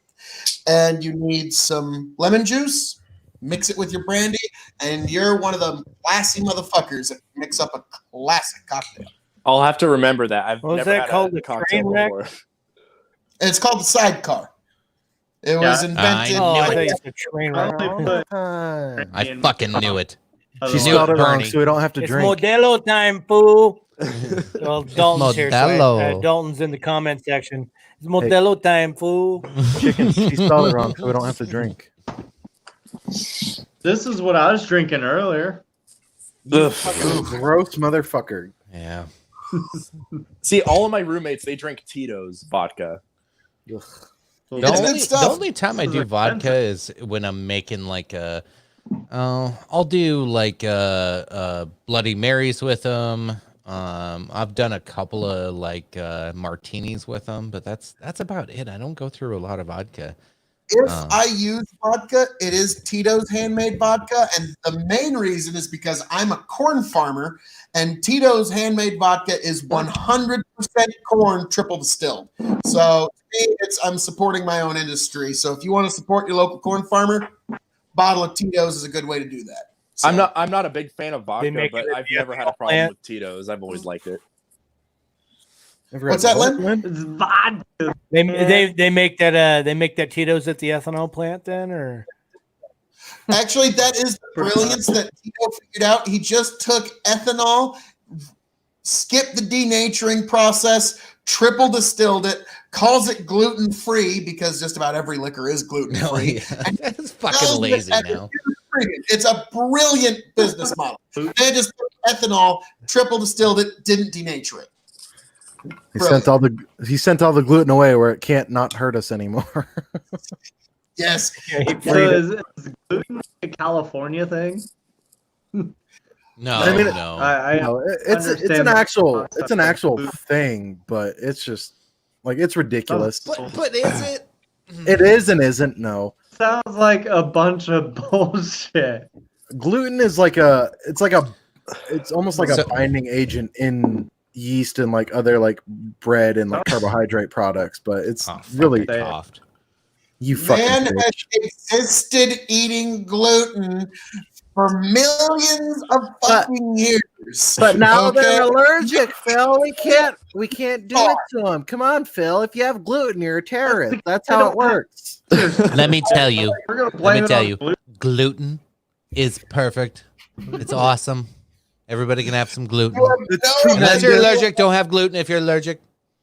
and you need some lemon juice, mix it with your brandy, and you're one of the classy motherfuckers that mix up a classic cocktail. I'll have to remember that. I've What was never that had called? a The cocktail train wreck? before. And it's called the sidecar. It was I invented. Oh, I knew thought it. you said train I wreck. only put I fucking knew it. She otherwise- spelled it wrong, Bernie. so we don't have to It's drink. Modelo time, fool. Well, Dalton's here. So Modelo. Dalton's in the comment section. It's Modelo time, fool. Chicken. She spelled it wrong, so we don't have to drink. This is what I was drinking earlier. Gross motherfucker. Yeah. See, all of my roommates, they drink Tito's vodka. The It's good only, stuff. the only time I This do is vodka is when I'm making like I'll do like Bloody Marys with them. I've done a couple of like martinis with them, but that's about it. I don't go through a lot of vodka. If I use vodka, it is Tito's handmade vodka. And the main reason is because I'm a corn farmer, and Tito's handmade vodka is 100% corn triple distilled. So to me, I'm supporting my own industry. So if you want to support your local corn farmer, bottle of Tito's is a good way to do that. So, I'm not a big fan of vodka, make but it at I've the never had a ethanol problem plant. with Tito's. I've always liked it. Ever What's had that, what, Lynn? It's vodka. They make that Tito's at the ethanol plant then, or Actually, that is the brilliance that Tito figured out. He just took ethanol, skipped the denaturing process, triple distilled it, calls it gluten free because just about every liquor is gluten No, free. yeah. That's fucking lazy now. It's a brilliant business model. They just took ethanol, triple distilled it, didn't denature it. He sent all the gluten away where it can't not hurt us anymore. Yes. So is gluten a California thing? No, I mean, no. I No, it's understand an the actual concept an of actual gluten. thing, but it's just like it's ridiculous. But is it? It is and isn't. No, Sounds like a bunch of bullshit. gluten is it's almost like a So- binding agent in yeast and like other like bread and like carbohydrate products, but it's Oh, really fucking coughed. you fucking Man bitch. has existed eating gluten for millions of fucking years. But now Okay. they're allergic, Phil. We can't do it to them. Come on, Phil. If you have gluten, you're a terrorist. That's how it works. Let me tell you. We're gonna Let blame me it tell on you. gluten. Gluten is perfect. It's awesome. Everybody can have some gluten. It's Unless you're tremendous. allergic, don't have gluten. If you're allergic,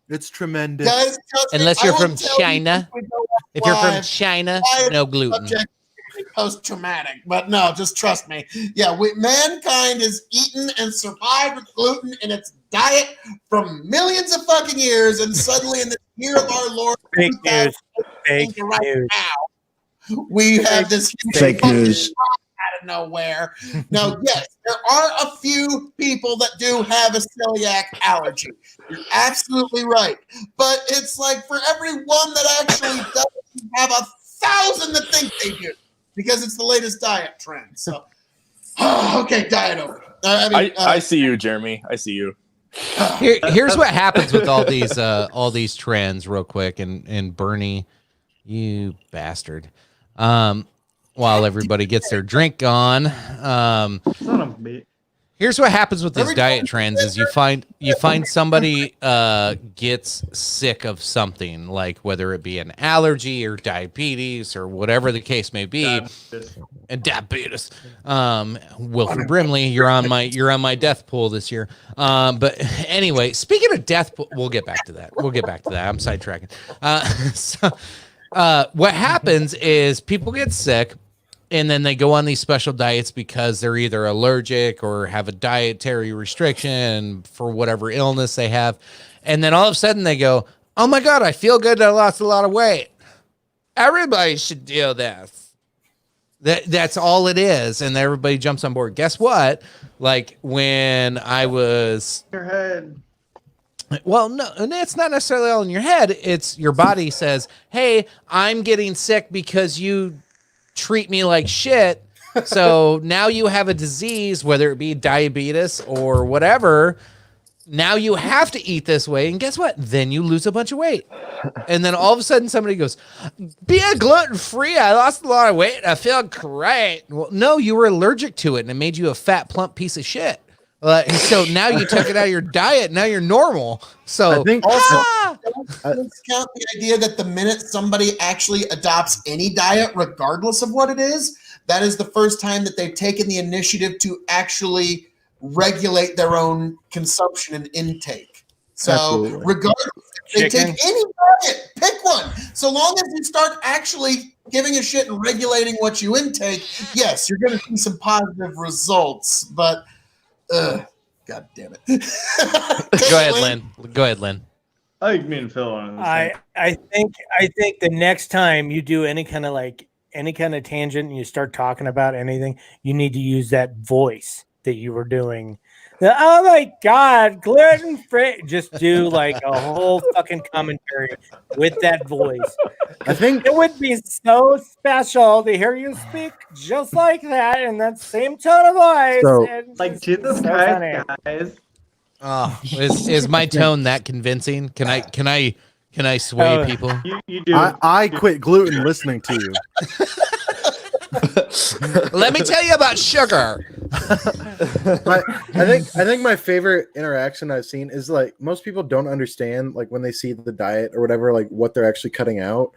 It's tremendous. Guys, trust me, unless I you're will from tell you China. if we go If you're from live, China, why no the gluten. subject is post-traumatic, but no, just trust me. Yeah, mankind has eaten and survived with gluten in its diet from millions of fucking years, and suddenly in the year of our Lord, Fake news. 2018, Fake right news. now, we have this Fake news. out of nowhere. Now, yes, there are a few people that do have a celiac allergy. You're absolutely right. But it's like for every one that actually does, you have 1,000 that think they do because it's the latest diet trend. So, okay, diet over. I see you, Jeremy. I see you. Here's what happens with all these trends, real quick, and Bernie, you bastard. While everybody gets their drink on, Son of a- here's what happens with these diet trends: is you find somebody gets sick of something, like whether it be an allergy or diabetes or whatever the case may be, and diabetes. Wilford Brimley, you're on my death pool this year. But anyway, speaking of death pool, we'll get back to that. I'm sidetracking. What happens is people get sick and then they go on these special diets because they're either allergic or have a dietary restriction for whatever illness they have. And then all of a sudden they go, oh my God, I feel good. I lost a lot of weight. Everybody should do this. That's all it is. And everybody jumps on board. Guess what? Like when I was... Your head. Well, no, and it's not necessarily all in your head. It's your body says, hey, I'm getting sick because you treat me like shit. So now you have a disease, whether it be diabetes or whatever. Now you have to eat this way. And guess what? Then you lose a bunch of weight. And then all of a sudden somebody goes, being gluten-free, I lost a lot of weight. I feel great. Well, no, you were allergic to it and it made you a fat, plump piece of shit. So now you took it out of your diet. Now you're normal. So I think Let's count the idea that the minute somebody actually adopts any diet, regardless of what it is, that is the first time that they've taken the initiative to actually regulate their own consumption and intake. So Absolutely. regardless, if they Chicken. take any diet, pick one. So long as you start actually giving a shit and regulating what you intake, yes, you're going to see some positive results. But God damn it. go ahead, Lynn. Go ahead, Lynn. I think me and Phil are on the same. I think the next time you do any kind of tangent and you start talking about anything, you need to use that voice that you were doing. Oh my God, gluten free. Just do like a whole fucking commentary with that voice. I think It would be so special to hear you speak just like that in that same tone of voice. So- and Like just Jesus so Christ, funny. guys. Oh, is my tone that convincing? Can I sway people? You do. I quit gluten listening to you. Let me tell you about sugar. I think my favorite interaction I've seen is like most people don't understand like when they see the diet or whatever, like what they're actually cutting out.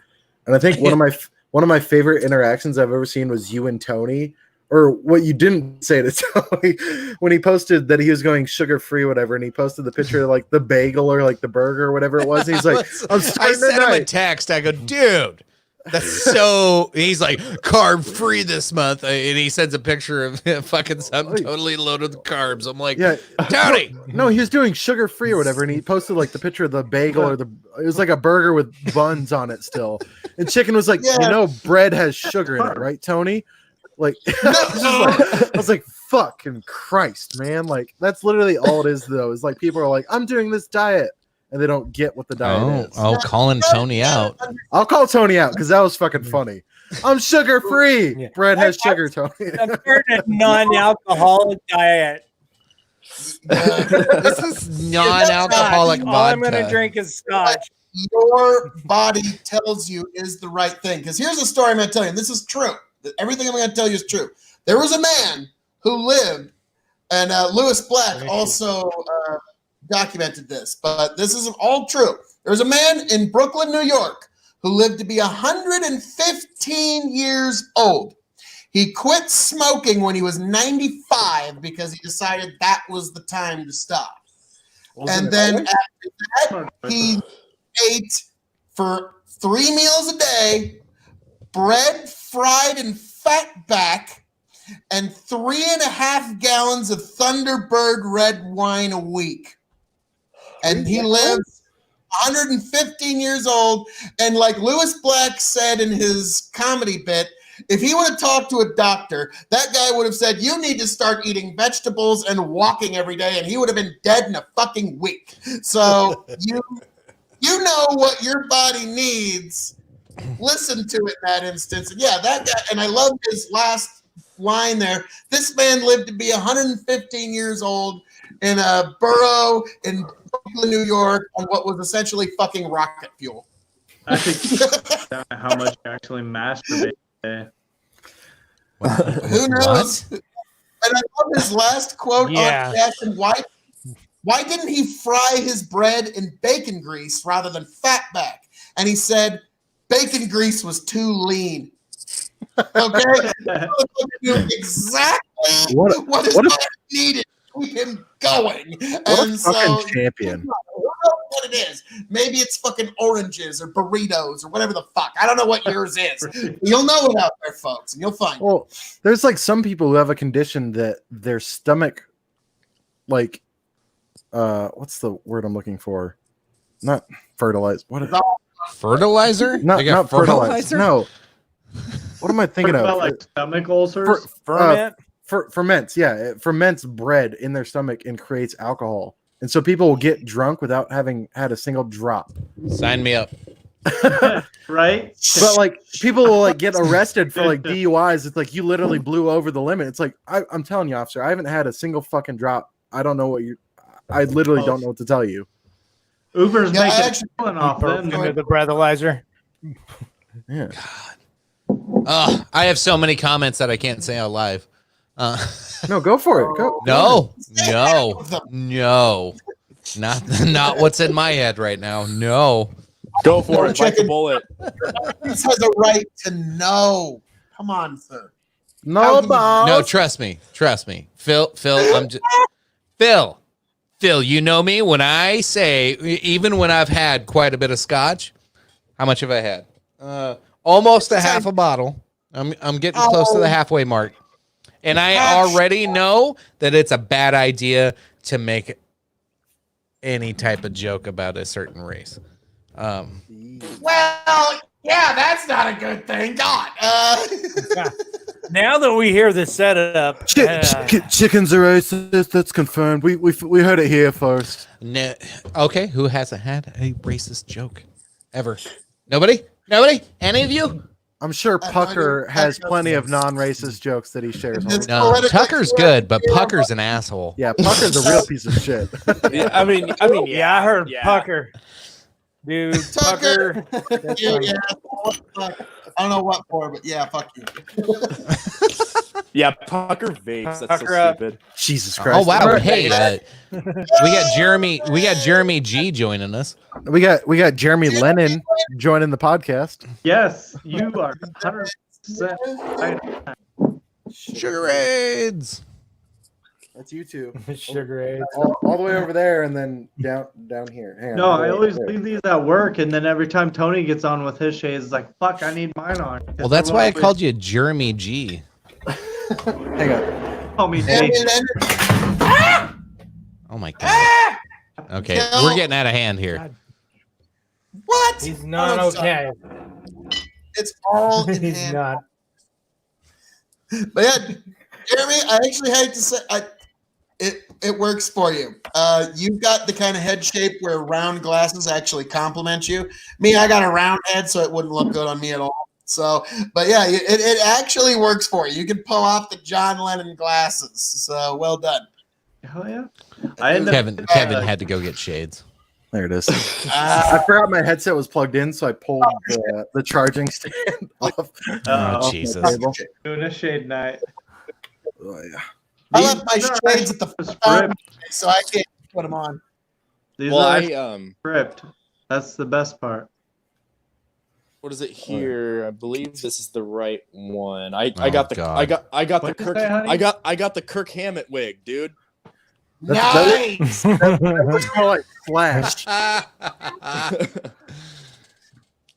And I think one of my favorite interactions I've ever seen was you and Tony, or what you didn't say to Tony when he posted that he was going sugar free, whatever, and he posted the picture of like the bagel or like the burger or whatever it was. He's like, I I'm starting sent him a tonight. text. I go, dude, that's so. He's like carb free this month, and he sends a picture of fucking something totally loaded with carbs. I'm like, Yeah, Tony. no, he was doing sugar free or whatever, and he posted like the picture of the bagel or it was like a burger with buns on it still. And Chicken was like, Yeah. you know, bread has sugar in it, right, Tony? Like, I was like, fucking Christ, man. Like, that's literally all it is, though. Is like people are like, I'm doing this diet, and they don't get what the diet is. Calling Tony out. I'll call Tony out because that was fucking funny. I'm sugar free. Yeah. Bread has sugar, Tony. I've heard a non-alcoholic diet. This is non-alcoholic All vodka. I'm going to drink is scotch. Your body tells you is the right thing. Because here's a story I'm going to tell you, and this is true. Everything I'm going to tell you is true. There was a man who lived And Lewis Black also documented this, but this is all true. There's a man in Brooklyn, New York, who lived to be 115 years old. He quit smoking when he was 95 because he decided that was the time to stop. And then after that, he ate for 3 meals a day, bread fried in fat back, and 3.5 gallons of Thunderbird red wine a week. And he lives 115 years old. And like Lewis Black said in his comedy bit, if he would have talked to a doctor, that guy would have said, you need to start eating vegetables and walking every day, and he would have been dead in a fucking week. So you know what your body needs. Listen to it in that instance. And yeah, that guy, and I love his last line there. This man lived to be 115 years old in a borough in Brooklyn, New York, on what was essentially fucking rocket fuel. I think how much you actually masturbate. Who knows? And I love his last quote on Jackson. Why didn't he fry his bread in bacon grease rather than fat back? And he said bacon grease was too lean. Okay, exactly what his body needed to keep him going. What a fucking champion. What it is. Maybe it's fucking oranges or burritos or whatever the fuck. I don't know what yours is. You'll know it out there, folks, and you'll find it. Well, there's like some people who have a condition that their stomach, like, what's the word I'm looking for? Not fertilize. What? Fertilizer? Not fertilizer. No. What am I thinking of? Like stomach ulcers? Ferments. Yeah, it ferments bread in their stomach and creates alcohol. And so people will get drunk without having had a single drop. Sign me up. Right? But like people will like get arrested for like DUIs. It's like you literally blew over the limit. It's like I'm telling you, officer, I haven't had a single fucking drop. I don't know what you. I literally don't know what to tell you. Uber's making a off them. The breathalyzer. Yeah. God. I have so many comments that I can't say out live. No, go for it. Go. No. Not what's in my head right now. No. Go for it. Bite the bullet. This has a right to know. Come on, sir. No, boss. No, trust me. Phil, Phil, you know me when I say, even when I've had quite a bit of scotch, how much have I had? Almost a half a bottle. I'm getting close to the halfway mark. And I already know that it's a bad idea to make any type of joke about a certain race. Well, yeah, that's not a good thing. God. Now that we hear the setup, chickens are racist. That's confirmed. We heard it here first. No, okay, who hasn't had a racist joke ever? Nobody? Any of you? I'm sure Pucker has plenty of non-racist jokes that he shares. No, Tucker's good, but Pucker's an asshole. Yeah, Pucker's a real piece of shit. Yeah, I mean, yeah, I heard Pucker. Dude, Pucker. Yeah. I don't know what for, but yeah, fuck you. Yeah, Pucker vapes. That's Pucker so stupid. Jesus Christ. Oh wow! Hey, we got Jeremy G joining us. We got Jeremy Lennon joining the podcast. Yes, you are 100% right. Sugarades. That's you two. Sugar AIDS. All the way over there and then down here. Hang on. No, I always leave these at work, and then every time Tony gets on with his shades, it's like, fuck, I need mine on. Well, that's why I called you Jeremy G. Hang on. Call me Dave. Oh my god. Okay, we're getting out of hand here. What? He's not okay. It's all in He's hand. not. But yeah, Jeremy, I actually hate to say it works for you. You've got the kind of head shape where round glasses actually compliment you. Me, I got a round head, so it wouldn't look good on me at all. So, but yeah, it actually works for you. You can pull off the John Lennon glasses. So well done. Hell yeah. Kevin had to go get shades. There it is. I forgot my headset was plugged in, so I pulled the charging stand off. Oh, Jesus. Doing a shade night. Oh, yeah. I left my shades at the farm, so I can't put them on. These Well, are I script. That's the best part. what is it here? I believe this is the right one. I Oh, got the God. I got the What'd you Kirk say, honey? I got the Kirk Hammett wig, dude. Nice. It's more like Flash.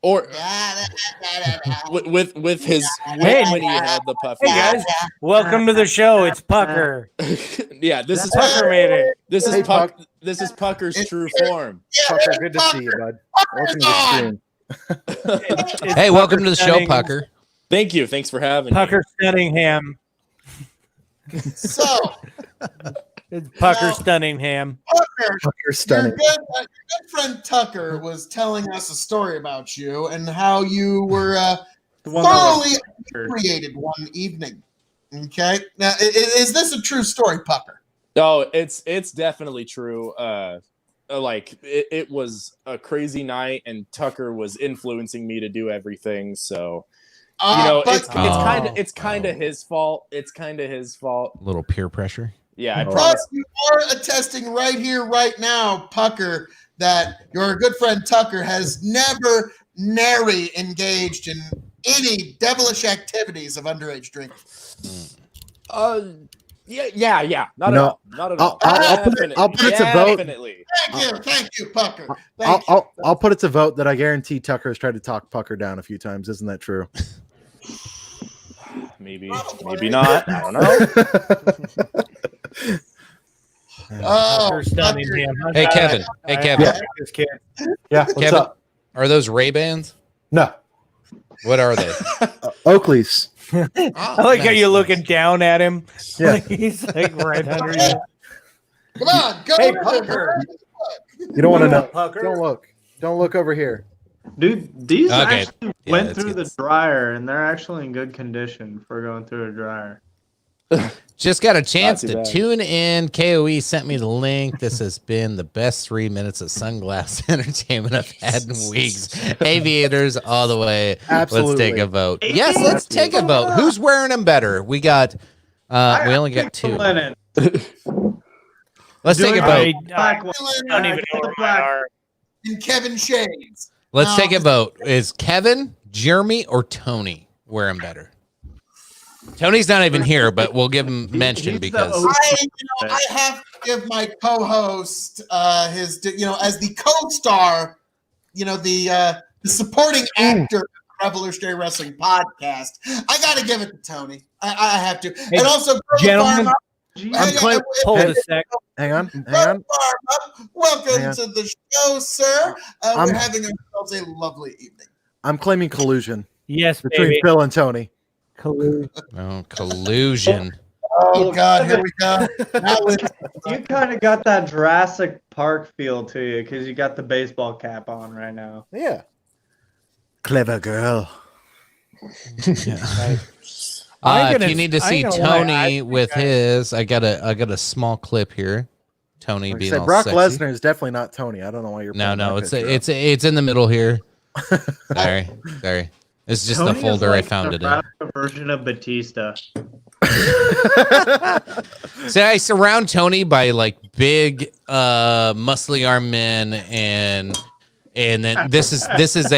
Or Yeah. with his Hey, when he had the puffy. Hey guys, welcome to the show. It's Pucker. Yeah, this is Pucker made it. this is Hey, Puck. This is Pucker's true form. Pucker, good to see you, bud. Welcome to the stream. It's Hey, welcome to the show, Stunning- Pucker. Thank you. Thanks for having Pucker Stunningham. So, It's Pucker Now- Stunningham. Tucker, You're your stunning. good friend Tucker was telling us a story about you and how you were The one that thoroughly was- created one evening. Okay, now is this a true story, Pucker? Oh, it's definitely true. Like it was a crazy night, and Tucker was influencing me to do everything. So you know, But it's kind of his fault. It's kind of his fault. A little peer pressure. Yeah, I Oh. promise. you are attesting right here, right now, Pucker, that your good friend Tucker has never nary engaged in any devilish activities of underage drinking. Yeah. Not No, at all. Not at all. I'll put it to vote. Definitely. Thank you, Pucker. Thank you. I'll put it to vote that I guarantee Tucker has tried to talk Pucker down a few times. Isn't that true? Maybe not. I don't know. Oh, Pucker Stunningham. Hey, Kevin. Hey, Kevin. I like this kid. Yeah. What's Kevin, up? are those Ray-Bans? No. What are they? Oakley's. I like how you're looking down at him. Yeah. Like he's like right under you. Come on, go Hey, over Pucker. You don't want to know. Pucker. Don't look. Don't look over here. Dude, these Okay. actually Yeah, went it's through good. the dryer, and they're actually in good condition for going through a dryer. Just got a chance Not to too bad. tune in. KOE sent me the link. This has been the best 3 minutes of sunglass entertainment I've had in weeks. Aviators all the way. Absolutely. Let's take a vote. Yes, let's take a vote. Who's wearing them better? We got. We only got two. Linen. Let's take a I, vote. Black one. Dylan don't even know where mine are. and Kevin Shades. Let's take a vote. Is Kevin, Jeremy, or Tony wearing better? Tony's not even here, but we'll give him mention He's the because I have to give my co-host his, as the co-star, the supporting actor of the Revolutionary Wrestling Podcast. I got to give it to Tony. I have to, Hey, and also gentlemen, Farm Up. I'm claiming. Hold a sec. Hang on. Hang Farm on. Up. Welcome Hang on. to the show, sir. I'm- We're having ourselves a lovely evening. I'm claiming collusion Yes, between baby. Phil and Tony. collusion. Oh God, here we go. Now it's- You kind of got that Jurassic Park feel to you because you got the baseball cap on right now. Yeah. Clever girl. If you need to see Tony with his, I got a small clip here. Tony Like I being said, all Brock sexy. Lesnar is definitely not Tony. I don't know why you're. No, putting no, that it's picture it's in the middle here. Sorry. It's just Tony the is folder like I found the it in. Nebraska version of Batista. So I surround Tony by like big, muscly arm men, and then this is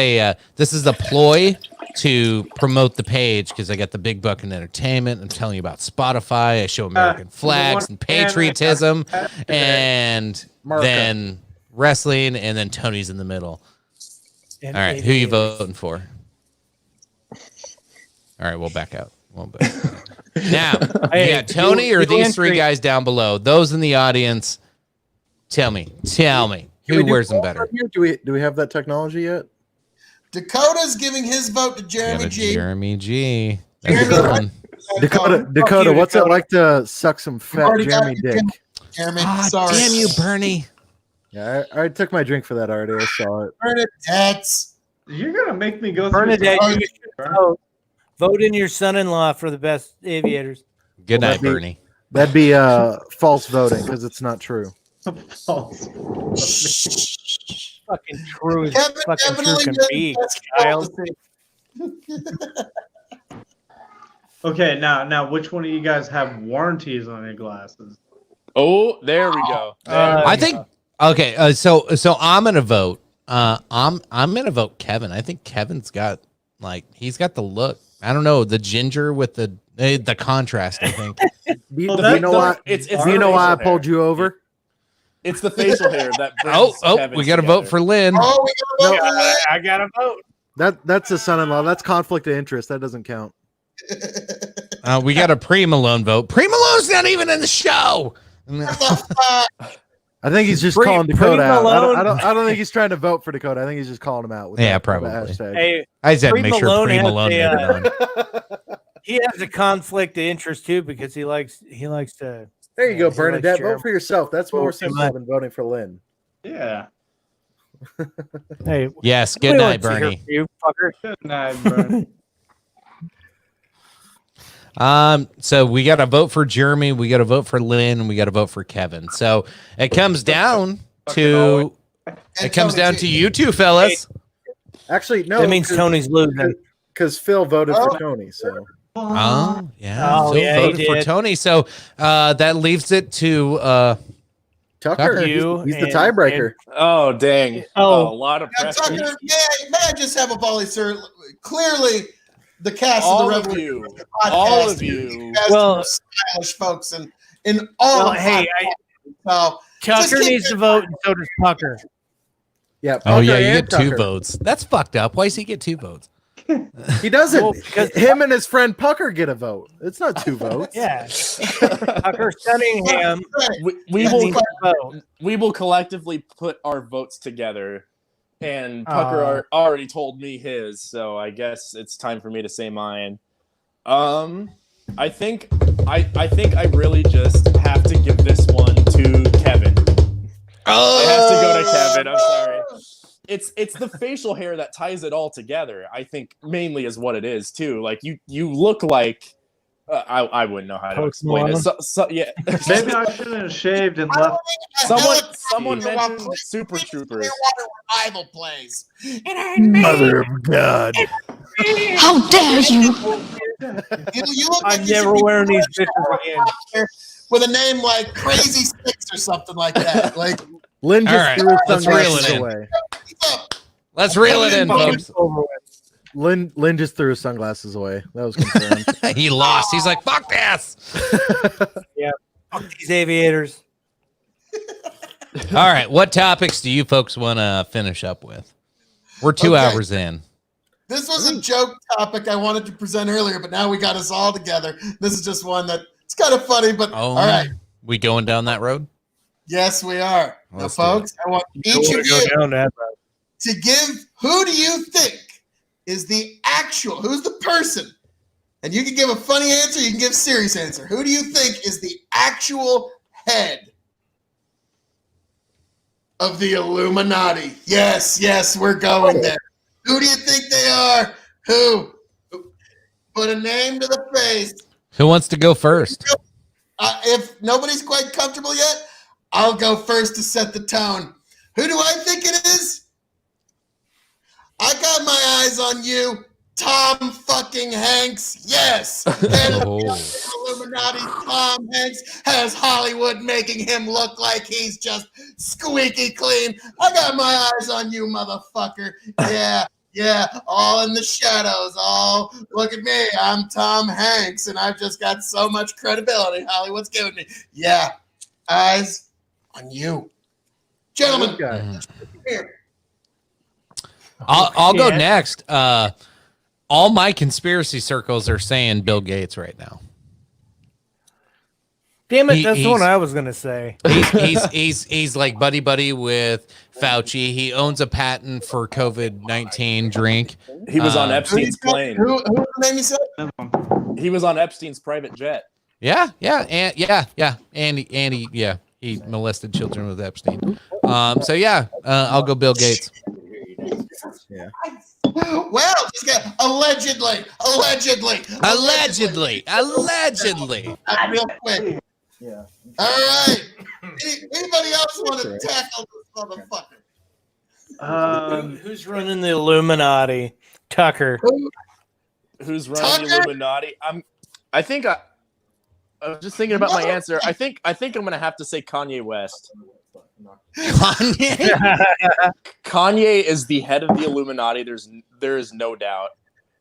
a ploy to promote the page because I got the big buck in entertainment. I'm telling you about Spotify. I show American flags and patriotism, and Marco. then wrestling, and then Tony's in the middle. And All right, who you aviators. voting for? All right, we'll back out. Now, Hey, yeah, Tony or you these three entry- guys down below? Those in the audience, tell me, Can who we do wears them polls better? on here? Do we have that technology yet? Dakota's giving his vote to We Jeremy have a G. Jeremy G. That's Jeremy, fun. Dakota, you, what's it Dakota. like to suck some fat already got Jeremy your dick? Jeremy, Ah, sorry. damn you, Bernie. Yeah, I took my drink for that already. I saw it. Bernadette's. You're gonna make me go Bernadette, through. you should vote in your son-in-law for the best aviators. Good Well, night, that'd be- Bernie. That'd be false voting because it's not true. False. Fucking true as Kevin fucking true definitely can did be, best child. policy. Okay, now, which one of you guys have warranties on your glasses? Oh, there we go. I think okay. So I'm gonna vote. I'm gonna vote Kevin. I think Kevin's got he's got the look. I don't know, the ginger with the contrast. I think. Do Well, you know why? It's Do you know the why I facial pulled hair. you over? It's the facial hair that brings Kevin's We got to vote together. for Lynn. Oh, we got to vote for Lynn. I got a vote. That's a son-in-law. That's conflict of interest. That doesn't count. We got a Pre-Malone vote. Pre-Malone's not even in the show. I think he's just Free- calling Dakota out. Malone. I don't think he's trying to vote for Dakota. I think he's just calling him out. With Yeah, that probably. hashtag. Hey, I just had to Free make sure Malone has Pre-Malone a, made it on. he has a conflict of interest too because he likes to. There you go, he likes Bernadette. Jeremy. Vote for yourself. That's more Oh, simple than voting for Lynn. Yeah. Hey, Yes. Good nobody night, wants to hear Bernie. from you fucker. Good night, bro. So we got to vote for Jeremy. We got to vote for Lynn. And we got to vote for Kevin. So it comes down to you two fellas. Actually, no. That means Tony's losing. Because Phil voted for Tony. So Oh yeah. Oh, Phil yeah, he voted for did. Tony. So that leaves it to Tucker, You he's the and- tiebreaker. Oh, dang. Oh. A lot of Now, pressure. Tucker, may I just have a volley, sir? Clearly, the cast All of the of Revolution you. podcast, All of you. guys Well- are stylish folks, and in all Well, of hey, so Tucker Just keep needs to vote, and so does Pucker. Yeah. Oh Tucker yeah, you and get two Tucker. votes. That's fucked up. Why does he get two votes? He doesn't. Well, because- him and his friend Pucker get a vote. It's not two votes. Yeah, Tucker Cunningham We Yeah, will needs to vote. we will collectively put our votes together. And Pucker already told me his, so I guess it's time for me to say mine. I think I really just have to give this one to Kevin. It has to go to Kevin. I'm sorry. It's the facial hair that ties it all together. I think mainly is what it is too. Like you look like I wouldn't know how to explain it. Yeah. Maybe I shouldn't have shaved and left. Someone mentioned Super Troopers. Clearwater Revival plays. Mother of God. How dare you! You look like I'm you never should be wearing these bitches again. with a name like Crazy Six or something like that. Like, Lynn just All right, threw his let's reel sunglasses it in. away. Let's reel it in, folks. Lynn just threw his sunglasses away. That was confirmed. He lost. He's like, fuck this. Fuck these aviators. All right. What topics do you folks want to finish up with? We're 2 Okay. hours in. this was a joke topic I wanted to present earlier, but now we got us all together. This is just one that it's kind of funny, but Oh, all right. We going down that road? Yes, we are. Now, Let's do folks, I want each of you to give who do you think is the actual, who's the person? And you can give a funny answer, you can give a serious answer. Who do you think is the actual head of the Illuminati? Yes, we're going there. Who do you think they are? Who? Put a name to the face. Who wants to go first? If nobody's quite comfortable yet, I'll go first to set the tone. Who do I think it is? I got my eyes on you, Tom fucking Hanks. Yes. Head of the Illuminati, Tom Hanks has Hollywood making him look like he's just squeaky clean. I got my eyes on you, motherfucker. Yeah, all in the shadows. All look at me. I'm Tom Hanks, and I've just got so much credibility Hollywood's giving me. Yeah, eyes on you, gentlemen. Here. I'll go next. All my conspiracy circles are saying Bill Gates right now. Damn it, He- that's the he's- one I was gonna say. He's like buddy with Fauci. He owns a patent for COVID-19 drink. He was on Uh, Epstein's plane. Who was the name you said? He was on Epstein's private jet. Yeah, and he molested children with Epstein. So yeah, I'll go Bill Gates. Well, just got allegedly. Real quick. Yeah. All right. Anybody else want to tackle this motherfucker? Who's running the Illuminati? Tucker. Who's running the Tucker? Illuminati? I think I was just thinking about my answer. I think I'm gonna have to say Kanye West. Kanye? Kanye is the head of the Illuminati. There is no doubt.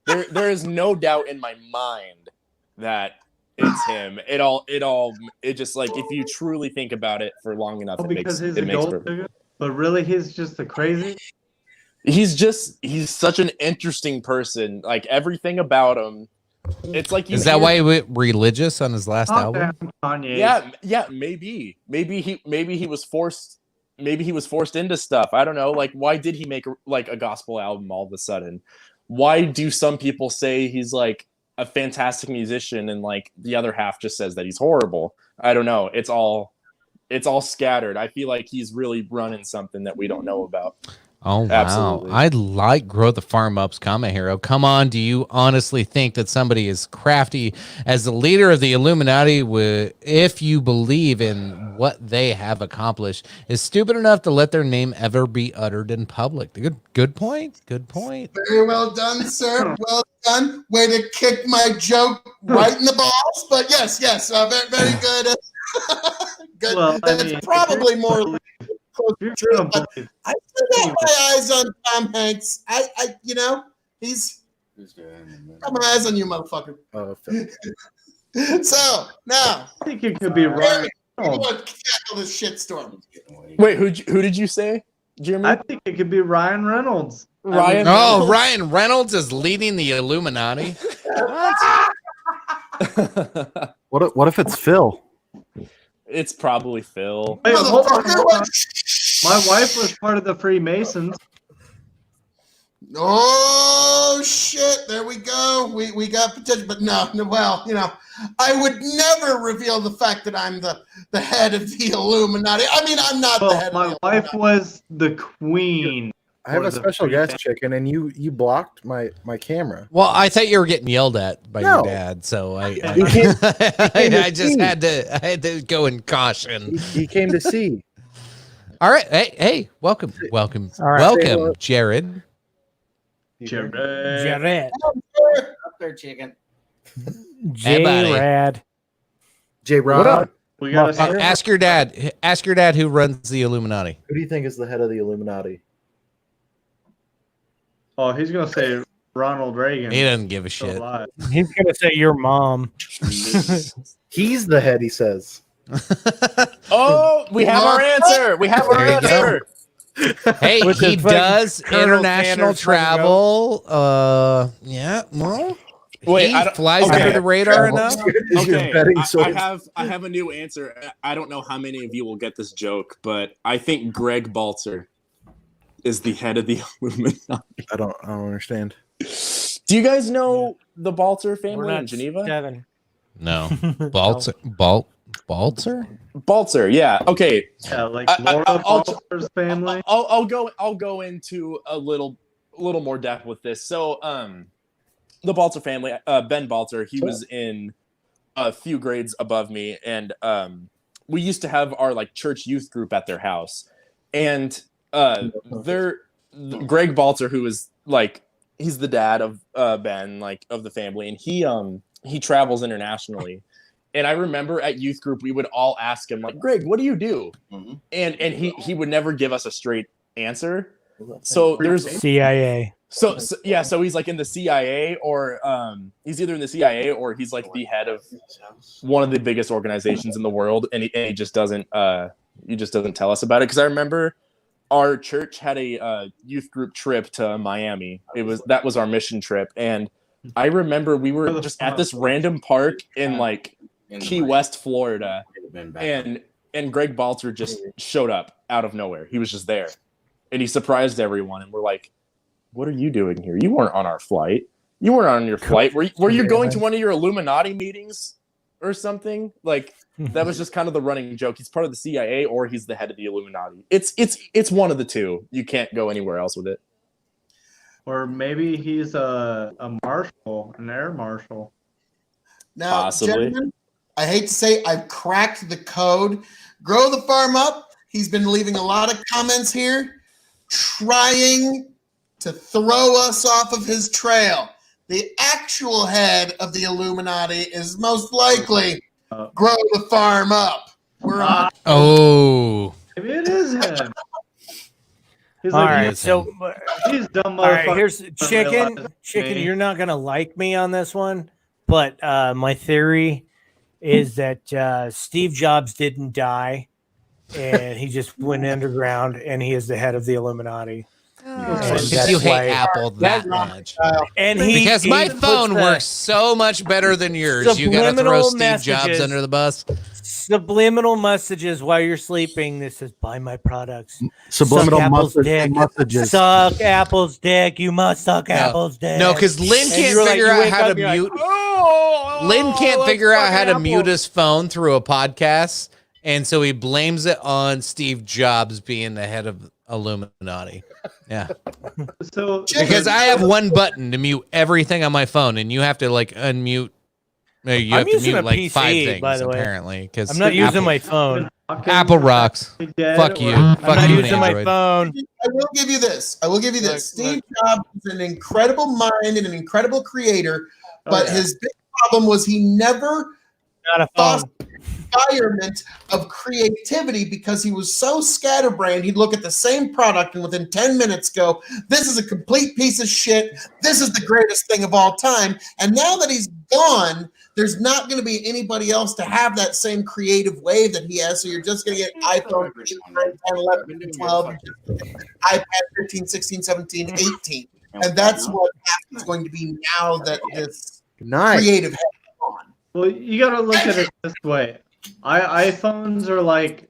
There is no doubt in my mind that it's him. It just like if you truly think about it for long enough, Because he's a makes gold perfect. digger, but really he's just a crazy. He's such an interesting person. Like everything about him, it's like Is that why he went religious on his last album? Kanye. Yeah, maybe he was forced. Maybe he was forced into stuff. I don't know. Like, why did he make a gospel album all of a sudden? Why do some people say he's like a fantastic musician and like the other half just says that he's horrible? I don't know. It's all scattered. I feel like he's really running something that we don't know about. Oh, wow. Absolutely. I like Grow the Farm Up's comment hero. Come on, do you honestly think that somebody is crafty as the leader of the Illuminati, if you believe in what they have accomplished, is stupid enough to let their name ever be uttered in public? Good point. Good point. Very well done, sir. Well done. Way to kick my joke right in the balls. But yes, very, very good. Good. Well, I That's mean, probably more close to truth, but believe. I still got my eyes on Tom Hanks. He's got my eyes on you, motherfucker. So now, I think it could be Ryan you Reynolds. want to tackle this shitstorm. Wait, who did you say, Jeremy? I think it could be Ryan Reynolds. Ryan Oh, Ryan Reynolds is leading the Illuminati. What if it's Phil? It's probably Phil. Wait, hold on. Motherfucker, My wife was part of the Freemasons. Oh shit! There we go. We got potential, but no. Well, I would never reveal the fact that I'm the head of the Illuminati. I mean, I'm not the head. My of the wife was the queen. I have for a the special guest, Freemasons. Chicken, and you blocked my camera. Well, I thought you were getting yelled at by your No. dad, so I came had to go in caution. He came to see. All right, hey, welcome, All right. Jared. Jared. Up there, chicken. Hey, buddy. J-Rad. J. Rod, What up? We got a Ask your dad. Ask your dad who runs the Illuminati. Who do you think is the head of the Illuminati? Oh, he's gonna say Ronald Reagan. He doesn't give a Still shit. alive. He's gonna say your mom. He's the head, he says. Oh, we have our answer. We have our There you go. answer. Hey, Which he is fucking does Colonel international Sanders travel. Yeah, well, Wait, he I don't- flies okay. under the radar enough. Is your Okay, betting I source. have a new answer. I don't know how many of you will get this joke, but I think Greg Balzer is the head of the Illuminati. I don't understand. Do you guys know the Balzer We're family not in Geneva? 7. No, Balzer. Balzer, yeah. Okay, Yeah, like I- Laura I'll- Balzer's family. I'll go into a little more depth with this. So, the Balzer family, Ben Balzer, he was in a few grades above me, and we used to have our like church youth group at their house, and Greg Balzer, who is like he's the dad of Ben, like of the family, and he travels internationally. And I remember at youth group, we would all ask him, like, Greg, what do you do? And he would never give us a straight answer. So there's CIA. so he's like in the CIA, or he's either in the CIA or he's like the head of one of the biggest organizations in the world, and he just doesn't tell us about it. Because I remember our church had a youth group trip to Miami. That was our mission trip, and I remember we were just at this random park in like Key West, Florida, and Greg Balzer just showed up out of nowhere. He was just there, and he surprised everyone. And we're like, "What are you doing here? You weren't on our flight. You weren't on your flight. Were you going to one of your Illuminati meetings or something?" Like that was just kind of the running joke. He's part of the CIA or he's the head of the Illuminati. It's one of the two. You can't go anywhere else with it. Or maybe he's a marshal, an air marshal. Now, Possibly. gentlemen, I hate to say I've cracked the code. Grow the Farm Up. He's been leaving a lot of comments here, trying to throw us off of his trail. the actual head of the Illuminati is most likely Grow the Farm Up. We're on. Oh, Maybe it is him. He's All like, right, he's so these dumb all right, motherfuckers. here's don't chicken. realize Chicken, me. you're not gonna like me on this one, but my theory is that Steve Jobs didn't die, and he just went underground, and he is the head of the Illuminati. because that's you hate why- Apple that much. And he Because he my puts phone the works so much better than yours. You got to throw subliminal Steve Jobs messages. under the bus. subliminal messages while you're sleeping. This is buy my products. Subliminal Suck Apple's dick. messages. Suck Apple's dick. You must suck Apple's dick. No, because Lynn And can't you're like- figure you out wake how to up and you're like, mute. oh, Lynn can't let's figure out fuck how to Apple. mute his phone through a podcast, and so he blames it on Steve Jobs being the head of Illuminati. Yeah, So because I have one button to mute everything on my phone, and you have to like unmute. You I'm have to using mute a like PC, 5 things by the way. apparently. Because I'm not using my phone. Apple rocks. Fuck you. I'm Fuck not you, using my Android. phone. I will give you this. Steve Jobs is an incredible mind and an incredible creator, but his big problem was he never Not a lost phone. the environment of creativity because he was so scatterbrained. He'd look at the same product and within 10 minutes go, "This is a complete piece of shit. This is the greatest thing of all time." And now that he's gone, there's not going to be anybody else to have that same creative wave that he has. So you're just going to get iPhone 8, 9, 10, 11, 12, iPad 15, 16, 17, 18. And that's what is going to be now that this Nice. creative has gone. Well, you got to look at it this way. iPhones are like,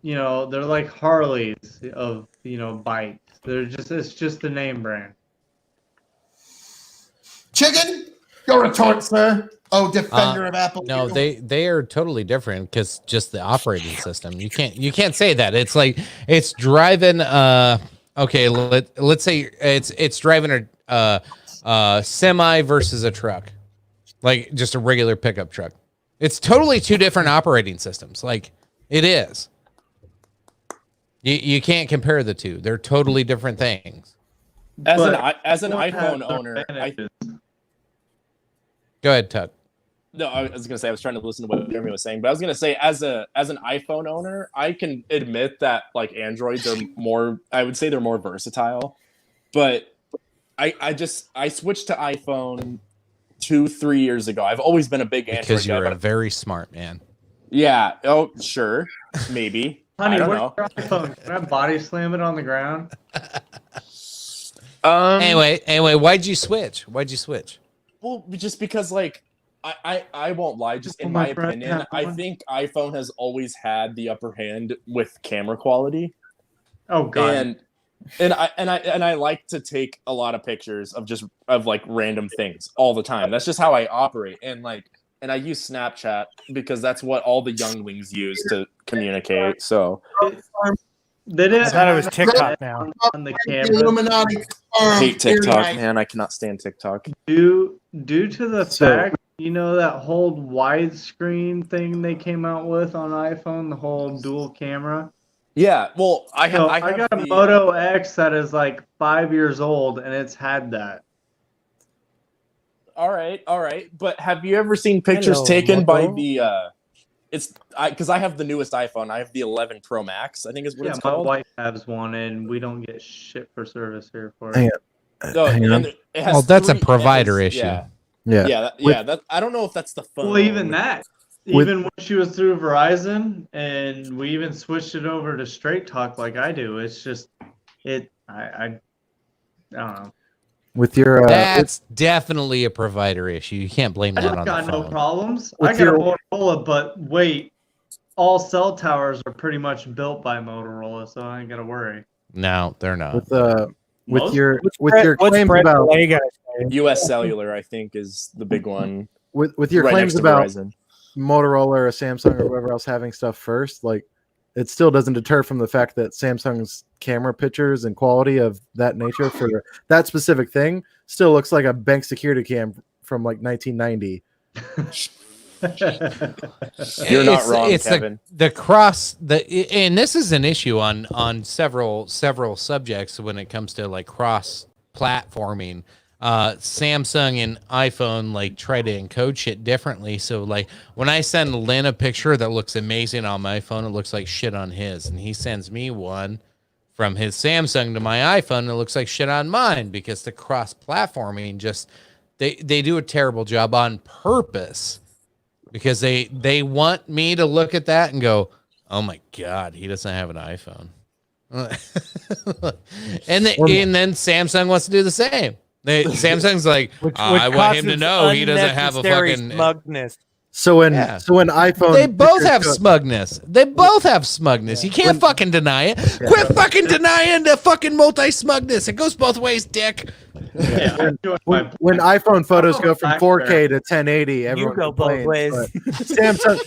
they're like Harleys of, bikes. It's just the name brand. Chicken, your retort, sir. Oh, defender of Apple. No, they are totally different because just the operating system. You can't say that. It's like it's driving. Okay, let's say it's driving a semi versus a truck, like just a regular pickup truck. It's totally two different operating systems. Like it is. You can't compare the two. They're totally different things. As But an one has iPhone their owner, advantages. Go ahead, Tuck. No, I was gonna say I was trying to listen to what Jeremy was saying, but I was gonna say as an iPhone owner, I can admit that like Androids are more. I would say they're more versatile, but I switched to iPhone 2-3 years ago. I've always been a big Android Because guy. you're a But very smart man. yeah. Oh, sure. Maybe. Honey, I don't where's know. your iPhone? Can I body slam it on the ground? Anyway, why'd you switch? Well, just because like I won't lie, just in My my friend opinion, had I one. think iPhone has always had the upper hand with camera quality. Oh God. And I like to take a lot of pictures of like random things all the time. That's just how I operate. And I use Snapchat because that's what all the younglings use to communicate. So They didn't I thought it was have TikTok now. on the The camera. Illuminati. I hate TikTok, Very nice. man. I cannot stand TikTok. Due to the So- fact, that whole widescreen thing they came out with on iPhone, the whole dual camera. Yeah, well, I So have I got a the- Moto X that is like 5 years old, and it's had that. All right. But have you ever seen pictures Hello, taken by Moto. the because I have the newest iPhone. I have the 11 Pro Max, I think is what Yeah, it's my called. wife has one, and we don't get shit for service here for Hang it. on. No, Hang on. and it has Well, that's a three- provider it has- issue. Yeah. Yeah. That I don't know if that's the phone. Well, even that. With- Even when she was through Verizon, and we even switched it over to Straight Talk like I do. It's just I don't know. With your That's definitely a provider issue. You can't blame I that don't on got the no phone. problems. With I got your- a Motorola, but wait, all cell towers are pretty much built by Motorola, so I ain't gotta worry. No, they're not. with Most? your What's claims Brett about Delay gonna say? US Cellular, I think, is the big one. with your right claims next to about Verizon. Motorola or Samsung or whoever else having stuff first, like it still doesn't deter from the fact that Samsung's camera pictures and quality of that nature for that specific thing still looks like a bank security cam from like 1990. You're not wrong, it's Kevin. and this is an issue on several subjects when it comes to like cross platforming. Samsung and iPhone like try to encode shit differently. So like when I send Lynn a picture that looks amazing on my phone, it looks like shit on his, and he sends me one from his Samsung to my iPhone, and it looks like shit on mine because the cross-platforming just they do a terrible job on purpose because they want me to look at that and go, oh my god, he doesn't have an iPhone. and then Samsung wants to do the same. Samsung's like, I want him to know he doesn't have a fucking smugness. So when iPhone, they both have smugness. They both have smugness. You can't fucking deny it. Quit fucking denying the fucking multi-smugness. It goes both ways, dick. When iPhone photos go from 4K to 1080, everyone go both complains, ways. but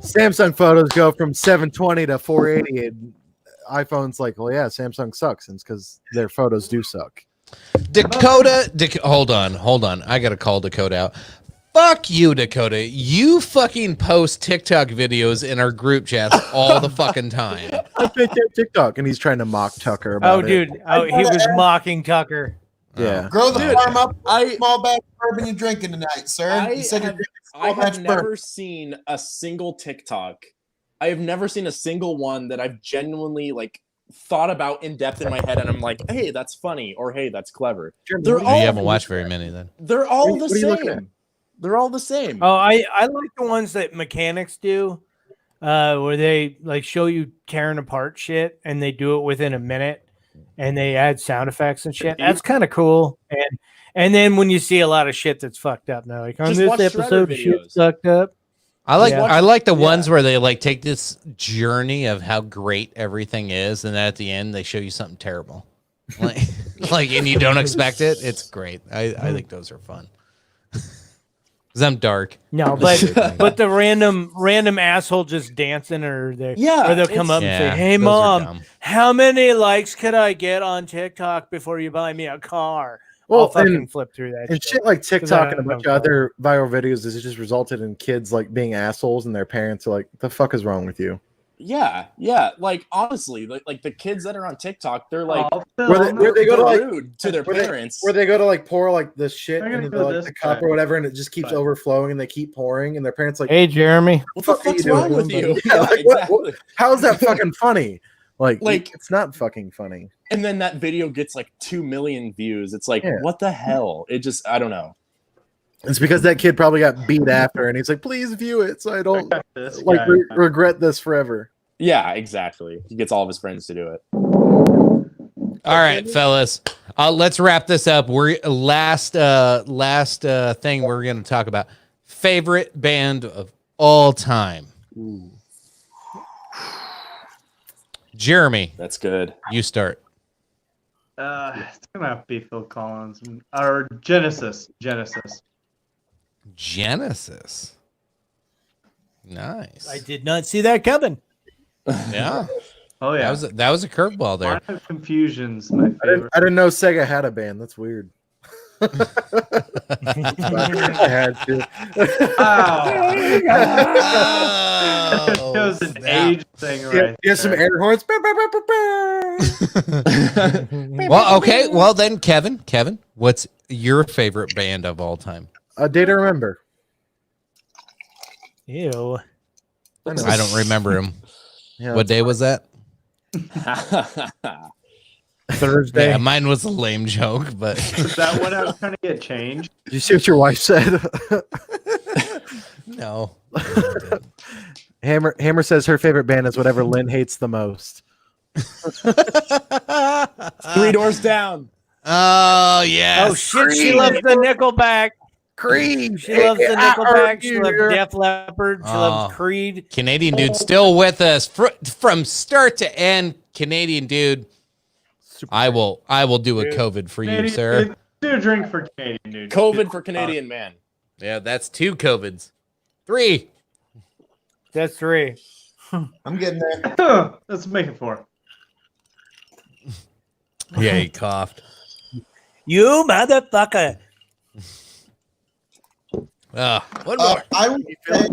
Samsung photos go from 720 to 480, and iPhone's like, well, yeah, Samsung sucks, and it's because their photos do suck. Dakota, hold on. I gotta call Dakota out. Fuck you, Dakota. You fucking post TikTok videos in our group chats all the fucking time. I think TikTok, and he's trying to mock Tucker about it. Dude. Oh, he was mocking Tucker. Yeah. Grow the farm up. Small batch of bourbon you're drinking tonight, sir. I have never seen a single TikTok. I have never seen a single one that I've genuinely like thought about in depth in my head, and I'm like, hey, that's funny, or hey, that's clever. You haven't watched very many then. They're all the same. They're all the same. Oh, I like the ones that mechanics do, where they like show you tearing apart shit, and they do it within a minute, and they add sound effects and shit. That's kind of cool. And then when you see a lot of shit that's fucked up, now like on Just this watch episode, Shredder shit videos. sucked up. I like the ones where they like take this journey of how great everything is, and then at the end they show you something terrible, like and you don't expect it. It's great. I think those are fun. Cause I'm dark. No, but the random asshole just dancing, or they'll come up and say, "Hey mom, how many likes could I get on TikTok before you buy me a car?" I'll fucking flip through that. And shit like TikTok and a bunch of other viral videos has just resulted in kids like being assholes, and their parents are like, "The fuck is wrong with you?" Yeah. Like honestly, like the kids that are on TikTok, they're like where they go to like rude to their parents. Where they go to like pour like the shit into this the cup or whatever, and it just keeps overflowing, and they keep pouring, and their parents like, "Hey Jeremy, what the fuck's wrong with you?" Yeah, like, exactly. How is that fucking funny? Like it's not fucking funny. And then that video gets like 2 million views. It's like, what the hell? It just, I don't know. It's because that kid probably got beat after, and he's like, "Please view it, so I don't regret this forever." Yeah, exactly. He gets all of his friends to do it. All right, fellas, let's wrap this up. We're last thing we're going to talk about. Favorite band of all time. Ooh. Jeremy, that's good. You start. It's gonna have to be Phil Collins or Genesis. Nice. I did not see that coming. Yeah. Oh yeah. That was a curveball there. Line of Confusion's my favorite. I didn't know Sega had a band. That's weird. I had to. It was an age thing, right? Yeah, some air horns. Well, okay. Well, then, Kevin, what's your favorite band of all time? A Day to Remember. Ew. I don't remember him. Yeah, what day was that? Thursday. Yeah, mine was a lame joke, but Is that when I was trying to get changed? Did you see what your wife said? no. Hammer says her favorite band is whatever Lynn hates the most. 3 Doors Down. Oh yeah. Oh shit! She loves the Nickelback. Creed. She loves the Nickelback. She loves Def Leppard. She loves Creed. Canadian dude still with us from start to end. Canadian dude. I will do a COVID for you, sir. Do a drink for Canadian dude. COVID for Canadian man. Yeah, that's 2 COVIDs. 3. That's 3. I'm getting there. Let's make it 4. Yeah, he coughed. You motherfucker. One more. I would say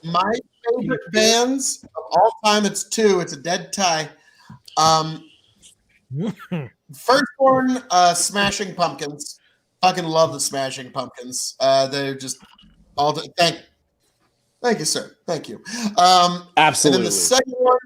my favorite bands of all time. It's 2. It's a dead tie. First one, Smashing Pumpkins. Fucking love the Smashing Pumpkins. They're just all thank you, sir. Thank you. Absolutely. And then the second one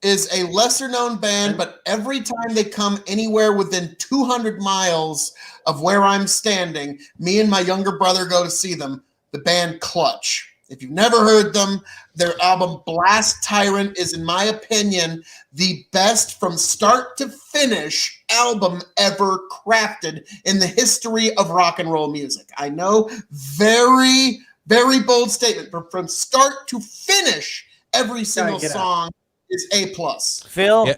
is a lesser known band, but every time they come anywhere within 200 miles of where I'm standing, me and my younger brother go to see them. The band Clutch. If you've never heard them, their album Blast Tyrant is, in my opinion, the best from start to finish album ever crafted in the history of rock and roll music. I know, very, very bold statement, but from start to finish, every single song is A+. Phil, Yeah.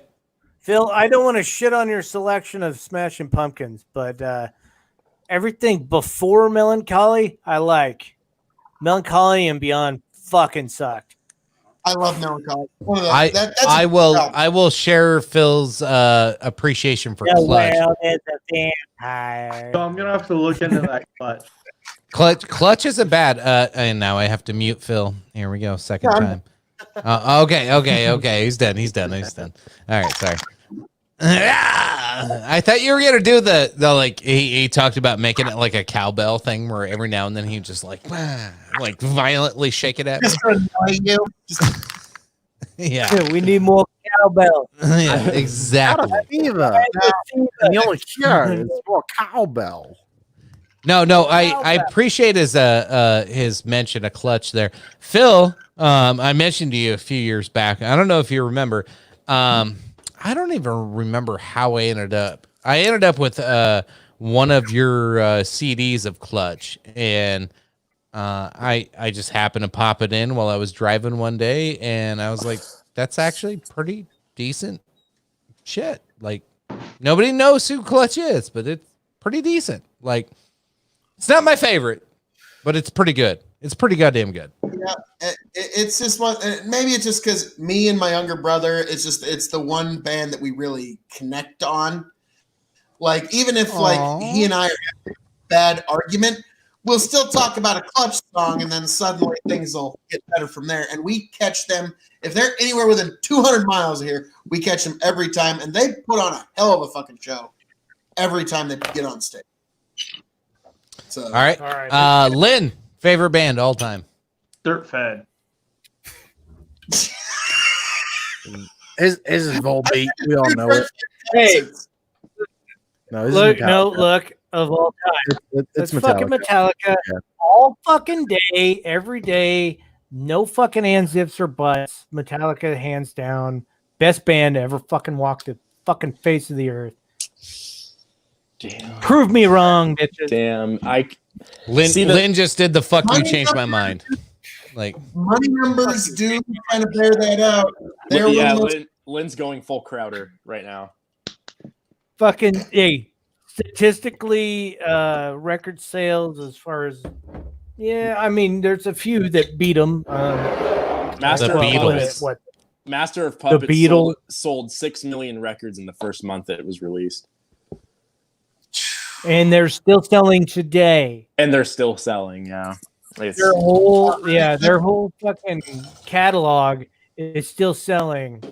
Phil, I don't want to shit on your selection of Smashing Pumpkins, but everything before Melancholy, I like. Melancholy and Beyond fucking sucked. I love Melancholy. I will share Phil's appreciation for Clutch. Well, it's a vampire. So I'm gonna have to look into that Clutch. Clutch isn't bad. And now I have to mute Phil. Here we go. Second time. Okay. He's done. All right, sorry. I thought you were gonna do the like he talked about making it like a cowbell thing where every now and then he just like violently shake it at me. Just to annoy you. Yeah, we need more cowbell. Yeah, exactly. And the only cure is more cowbell. No, I appreciate his mention of Clutch there. Phil, I mentioned to you a few years back. I don't know if you remember. I don't even remember how I ended up. I ended up with one of your CDs of Clutch, and I just happened to pop it in while I was driving one day, and I was like, "That's actually pretty decent shit." Like, nobody knows who Clutch is, but it's pretty decent. Like, it's not my favorite, but it's pretty good. It's pretty goddamn good. Yeah, it's just one. Maybe it's just because me and my younger brother. It's the one band that we really connect on. Like, even if like he and I are having a bad argument, we'll still talk about a Clutch song, and then suddenly things will get better from there. And we catch them if they're anywhere within 200 miles of here. We catch them every time, and they put on a hell of a fucking show every time they get on stage. So, all right. Lynn, favorite band all time. Dirt Fed. His is Volbeat. We all know it. Hey, No, look of all time. It's Metallica. Fucking Metallica. Yeah. All fucking day, every day. No fucking ands, ifs, or buts. Metallica, hands down, best band to ever fucking walk the fucking face of the earth. Damn. Prove me wrong, bitches. Damn. Lynn just did the fuck you changed my mind. Like, money numbers do kind of bear that out. Lynn's going full Crowder right now. Fucking statistically, record sales as far as I mean, there's a few that beat them. Master of Puppets sold 6 million records in the first month that it was released. And they're still selling today. And they're still selling, yeah. Their whole fucking catalog is still selling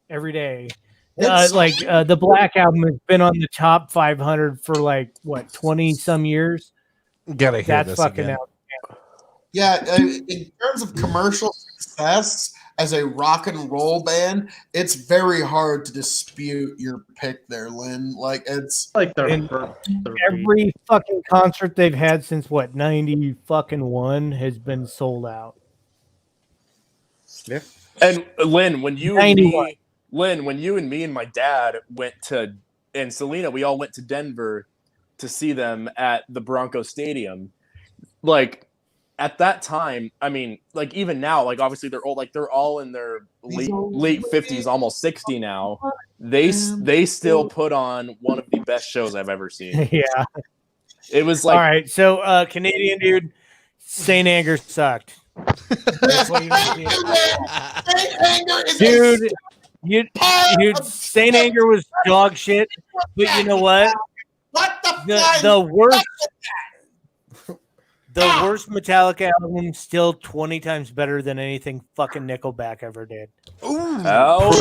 every day. The Black Album has been on the top 500 for 20 some years. Gotta hear That's this fucking again. out. Yeah, in terms of commercial success as a rock and roll band, it's very hard to dispute your pick there, Lynn. Like, it's like every fucking concert they've had since 90-1 has been sold out. Yeah. And Lynn, when you and me and my dad went to, and Selena, we all went to Denver to see them at the Bronco Stadium. Like, at that time, I mean, like, even now, like, obviously they're old, like, they're all in their late 50s, almost 60 now. They still put on one of the best shows I've ever seen. Yeah. It was like, all right, so Canadian dude, Saint Anger sucked. That's what dude, Saint Anger was dog shit, but you know what? What the worst. The worst Metallica album still 20 times better than anything fucking Nickelback ever did. Oh,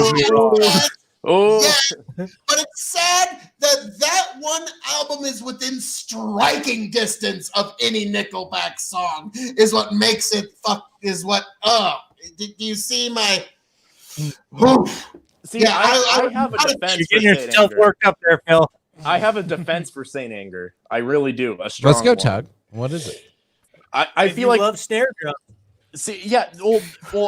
Oh, Yes, but it's sad that that one album is within striking distance of any Nickelback song. Is what makes it is what. Do you see my? see, Yeah, I have a defense You're for getting Saint yourself Anger. worked up there, Phil. I have a defense for Saint Anger. I really do. A strong Let's go, one. Tug. What is it? I feel you like love snare drum. See, yeah, well,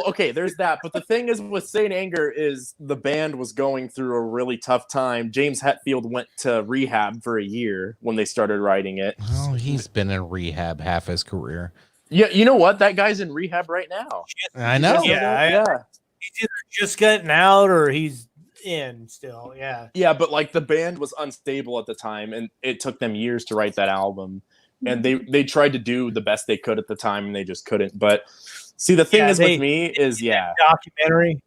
okay, there's that. But the thing is with Saint Anger is the band was going through a really tough time. James Hetfield went to rehab for a year when they started writing it. Oh, he's been in rehab half his career. Yeah, you know what? That guy's in rehab right now. I know. Yeah, he's either just getting out or he's in still. Yeah. Yeah, but like the band was unstable at the time, and it took them years to write that album. And they tried to do the best they could at the time, and they just couldn't. But see, the thing is with me is documentary.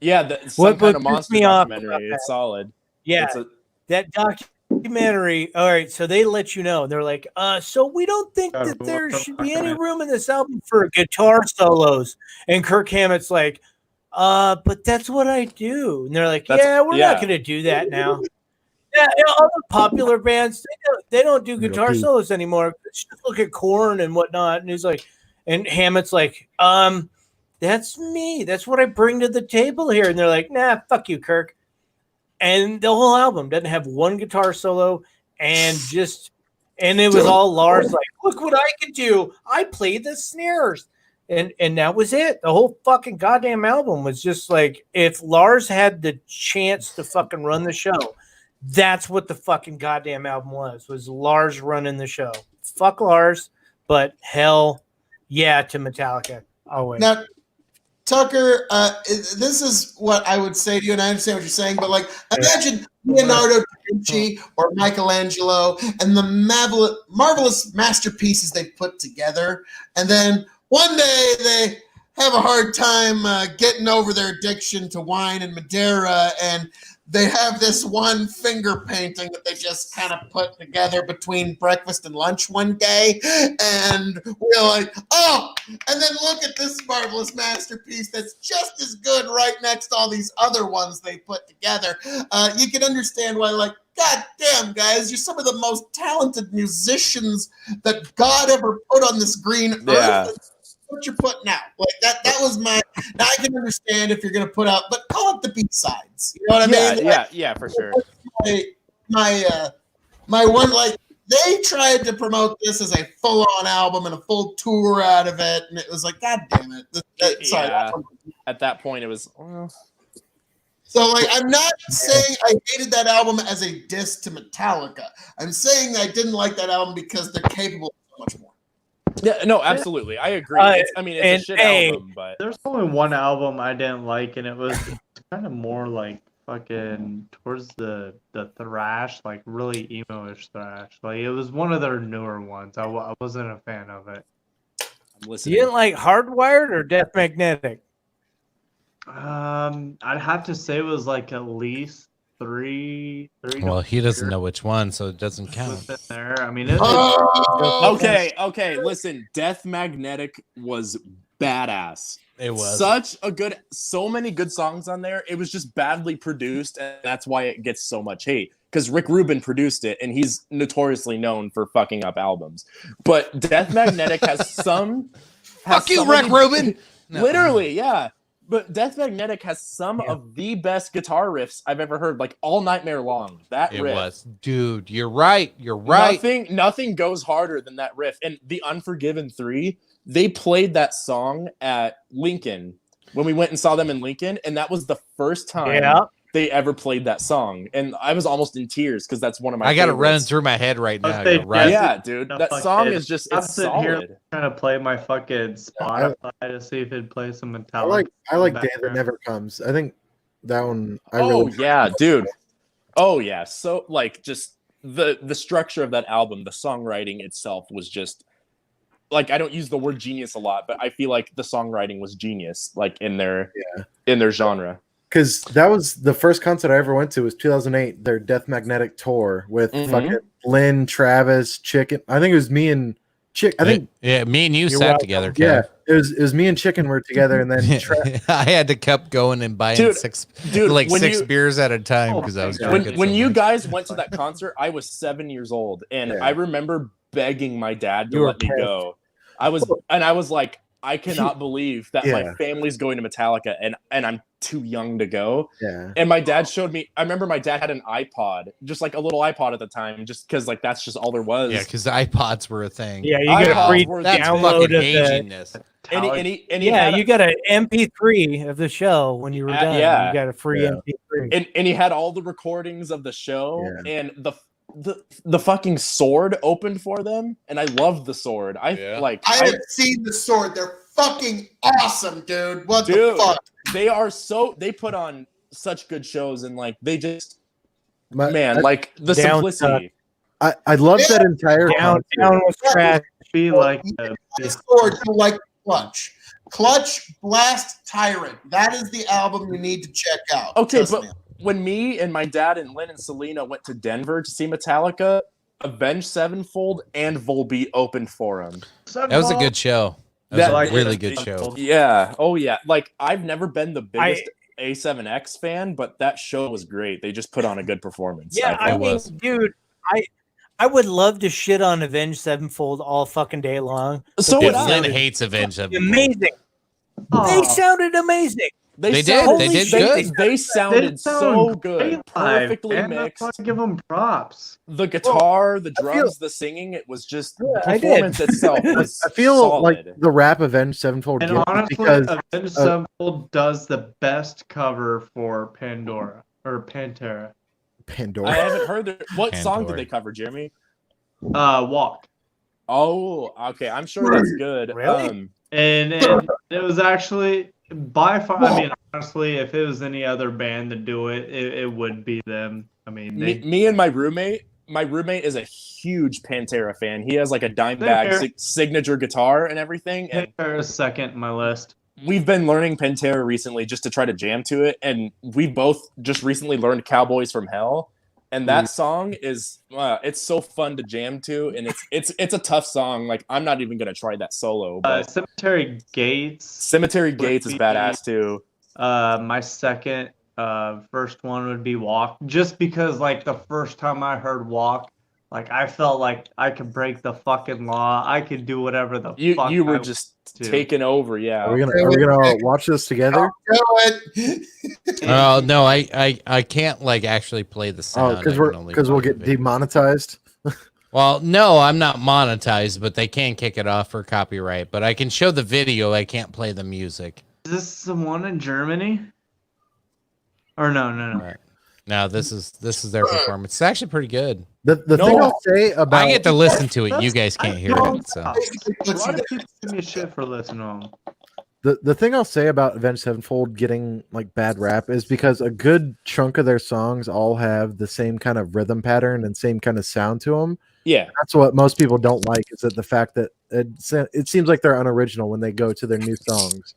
Yeah, some kind of monster documentary. It's solid. Yeah, that documentary. All right, so they let you know. They're like, so we don't think that there should be any room in this album for guitar solos. And Kirk Hammett's like, but that's what I do. And they're like, we're not going to do that now. Yeah, all the popular bands they don't do guitar solos anymore. Just look at Korn and whatnot. And he's like, and Hammett's like, that's me. That's what I bring to the table here. And they're like, nah, fuck you, Kirk. And the whole album doesn't have one guitar solo, and it was all Lars like, look what I can do. I play the snares. And that was it. The whole fucking goddamn album was just like, if Lars had the chance to fucking run the show, that's what the fucking goddamn album was Lars running the show. Fuck Lars, but hell yeah to Metallica. Always. Now, Tucker, this is what I would say to you, and I understand what you're saying, but like, imagine Leonardo da Vinci or Michelangelo and the marvelous masterpieces they put together, and then one day they have a hard time getting over their addiction to wine and Madeira, and they have this one finger painting that they just kind of put together between breakfast and lunch one day. And we're like, oh, and then look at this marvelous masterpiece that's just as good right next to all these other ones they put together. You can understand why, like, God damn, guys, you're some of the most talented musicians that God ever put on this green earth. What you're putting out, like that was my. Now I can understand if you're going to put out, but call it the B-sides. You know what I mean? Yeah, for sure. My one, like, they tried to promote this as a full-on album and a full tour out of it, and it was like, God damn it! Sorry. At that point, it was. So, like, I'm not saying I hated that album as a diss to Metallica. I'm saying I didn't like that album because they're capable of so much more. Yeah, no, absolutely. I agree. It's a shit album, but there's only one album I didn't like, and it was kind of more like fucking towards the thrash, like really emo-ish thrash. Like it was one of their newer ones. I wasn't a fan of it. I'm listening. You didn't like Hardwired or Death Magnetic? I'd have to say it was like at least three. Well, he doesn't know which one, so it doesn't count. There, I mean, okay. Listen, Death Magnetic was badass. It was so many good songs on there. It was just badly produced, and that's why it gets so much hate. Because Rick Rubin produced it, and he's notoriously known for fucking up albums. But Death Magnetic has some. Fuck you, Rick Rubin. No. Literally, yeah. But Death Magnetic has some of the best guitar riffs I've ever heard, like All Nightmare Long. It was, dude. You're right. You're right. Nothing goes harder than that riff. And the Unforgiven 3, they played that song at Lincoln when we went and saw them in Lincoln, and that was the first time they ever played that song. And I was almost in tears because that's one of my. I got it running through my head right now. Right? Yeah, dude. That song is just it's solid. Here trying to play my fucking Spotify to see if it plays some Metallica. I like Day That Never Comes. I think that one. Dude. Oh yeah. So like just the structure of that album, the songwriting itself was just like, I don't use the word genius a lot, but I feel like the songwriting was genius, like in their genre. Because that was the first concert I ever went to was 2008, their Death Magnetic tour with fucking Lynn, Travis, Chicken. I think it was me and I think yeah, me and you You're sat welcome. together. yeah, Kev. it was me and Chicken were together, and then I had to keep going and buying Dude, six when six you- beers at a time Oh, because I was my when drinking. when so you much. guys went to that concert, I was 7 years old, and Yeah. I remember begging my dad to You were let me pissed. go. I was like, I cannot believe that my Yeah. family's going to Metallica, and I'm too young to go. yeah, And my dad showed me. I remember my dad had an iPod, just like a little iPod at the time, just because like that's just all there was. Yeah, because iPods were a thing. Yeah, you get a iPods free were That's download fucking of the. aginess. And he Yeah, had, you got an MP3 of the show when you were done. yeah. You got a free Yeah. MP3. and he had all the recordings of the show, Yeah. and the fucking sword opened for them, and I loved the sword. I haven't seen the sword. They're fucking awesome, dude. What the Dude, fuck? they put on such good shows, and like they just I, like the Down simplicity. I love that entire Down concert. was trash. Be like The sword, you like Clutch. Clutch Blast Tyrant. That is the album you need to check out. Okay, Trust but me. when me and my dad and Lynn and Selena went to Denver to see Metallica, Avenged Sevenfold and Volbeat opened for them. That was a good show. That was a really good show. Yeah. Oh yeah. Like I've never been the biggest A7X fan, but that show was great. They just put on a good performance. Yeah, I It mean, was. dude, I would love to shit on Avenged Sevenfold all fucking day long. So But would they I. Lynn sounded hates Avenged Sevenfold. amazing. They sounded amazing. They did. sounded- They did shit, good. They sounded so good. Perfectly I mixed. want to give them props. The guitar, the I feel- drums, the singing, it was just the I did. performance itself was I feel solid. like the rap Avenged Sevenfold And gets honestly, because Avenged Sevenfold does the best cover for Pandora or Pantera. Pandora. I haven't heard what song Pandora. did they cover, Jeremy? Walk. Oh, okay. I'm sure that's good. Really? And it was actually by far. I mean, honestly, if it was any other band to do it, it would be them. I mean, Me and my roommate is a huge Pantera fan. He has like a Dimebag Fair. signature guitar and everything. And Pantera is second in my list. we've been learning Pantera recently just to try to jam to it. And we both just recently learned Cowboys from Hell. And that song is it's so fun to jam to, and it's a tough song. Like I'm not even gonna try that solo. But Cemetery Gates. Cemetery Gates is be- badass too. My second, first one would be Walk, just because like the first time I heard Walk, like I felt like I could break the fucking law. I could do whatever the fuck You were I just to. taking over. Yeah. Are we gonna watch this together? Do it. Oh no, I can't like actually play the Oh, sound. because I can only we'll play get the video. demonetized. Well, no, I'm not monetized, but they can kick it off for copyright. But I can show the video. I can't play the music. Is this the one in Germany? Or no. Right. No, this is their performance. It's actually pretty good. The thing I'll say about I get to listen to it. You guys can't hear it. So A lot of people give me shit for listening to them. the thing I'll say about Avenged Sevenfold getting like bad rap is because a good chunk of their songs all have the same kind of rhythm pattern and same kind of sound to them. Yeah. That's what most people don't like, is that the fact that it seems like they're unoriginal when they go to their new songs.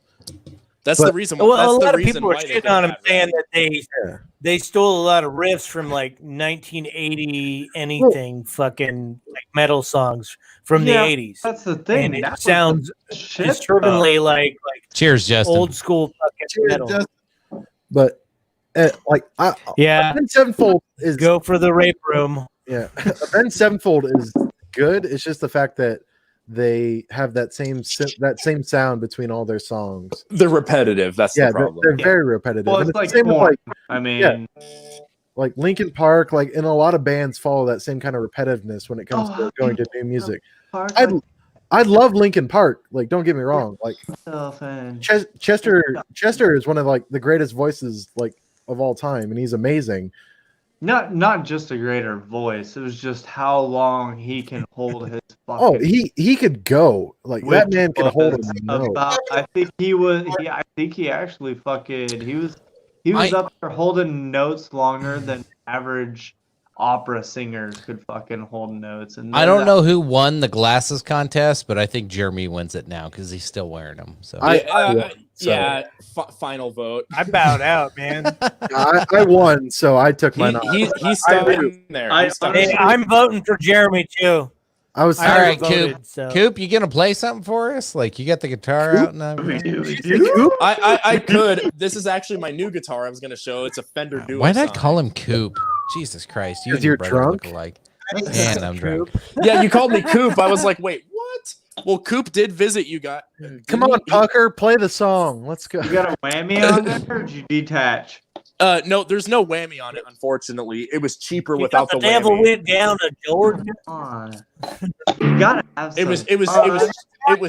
That's But- the reason. Well, that's a the lot of reason people are why they shitting did on them, that, saying right? that they stole a lot of riffs from like 1980 anything fucking like metal songs from Yeah, the 80s. That's the thing. And it That's sounds shit. disturbingly like cheers, Justin. old school fucking Cheers, metal. Justin. But like Yeah, Avenged Sevenfold is go for the rape room. yeah. Avenged Sevenfold is good. It's just the fact that they have that same sound between all their songs. They're repetitive. That's Yeah, the problem. they're very repetitive. Well, And it's like the same with, porn. I mean, like Linkin Park, like, and a lot of bands follow that same kind of repetitiveness when it comes Oh, to going to new music. Park I love Linkin Park. Like, don't get me wrong. Like myself and Chester is one of like the greatest voices like of all time, and he's amazing. not just a greater voice. It was just how long he can hold his fucking. Oh, he could go like that which man can hold was a note. about- I think he actually fucking he was up there holding notes longer than average opera singers could fucking hold notes. And I don't know who won the glasses contest, but I think Jeremy wins it now because he's still wearing them. So Final vote. I bowed out, man. I won, so I took mine off. He's stuck in there. I- He's stuck Hey, in there. I'm voting for Jeremy too. I was All right, voted, Coop. so- Coop, you gonna play something for us? Like you got the guitar out and I could. This is actually my new guitar I was gonna show. It's a Fender Duo. Why'd I call him Coop? Jesus Christ, you 'Cause and your you're brother drunk? look alike. And I'm drunk. Yeah, you called me Coop. I was like, wait, what? Well, Coop did visit you guys. Come on, Tucker, play the song. Let's go. You got a whammy on there, or did you detach? No, there's no whammy on it. Unfortunately, it was cheaper You without got the the devil whammy. went down to Georgia. Come on. You gotta have some. It was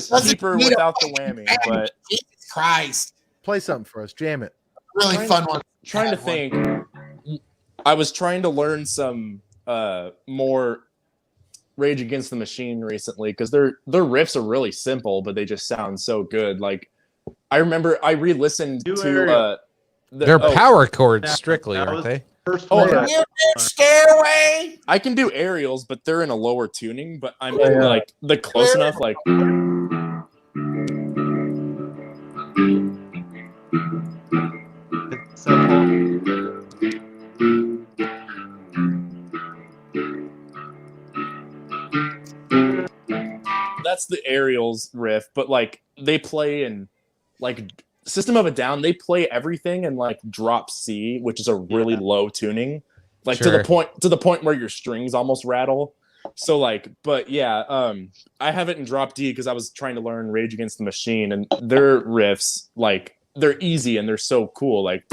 Doesn't cheaper need a without the whammy. But Jesus Christ. Play something for us. Jam it. Really fun one. trying to think. I was trying to learn some more Rage Against the Machine recently because their riffs are really simple, but they just sound so good. Like I remember I re-listened to They're power chords strictly, aren't they? First Oh, one. yeah. Stairway. I can do aerials, but they're in a lower tuning. But I'm in like the close enough. Like It's simple. that's the aerials riff. But like they play in like System of a Down. They play everything in like drop C, which is a really low tuning. Like to the point where your strings almost rattle. So like, but yeah, I have it in drop D because I was trying to learn Rage Against the Machine, and their riffs, like, they're easy and they're so cool. Like,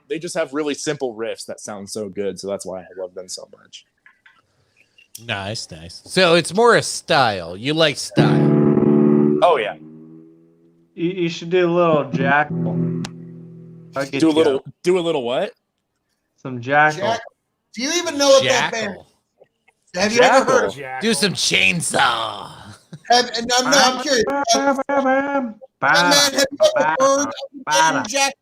they just have really simple riffs that sound so good. So that's why I love them so much. Nice. So it's more a style. You like style. Oh yeah. You should do a little jackal. Do a little what? Some jackal. Do you even know what that band? Have you ever heard of? Do some chainsaw. I'm curious. Man, have you ever heard of the band Jackal?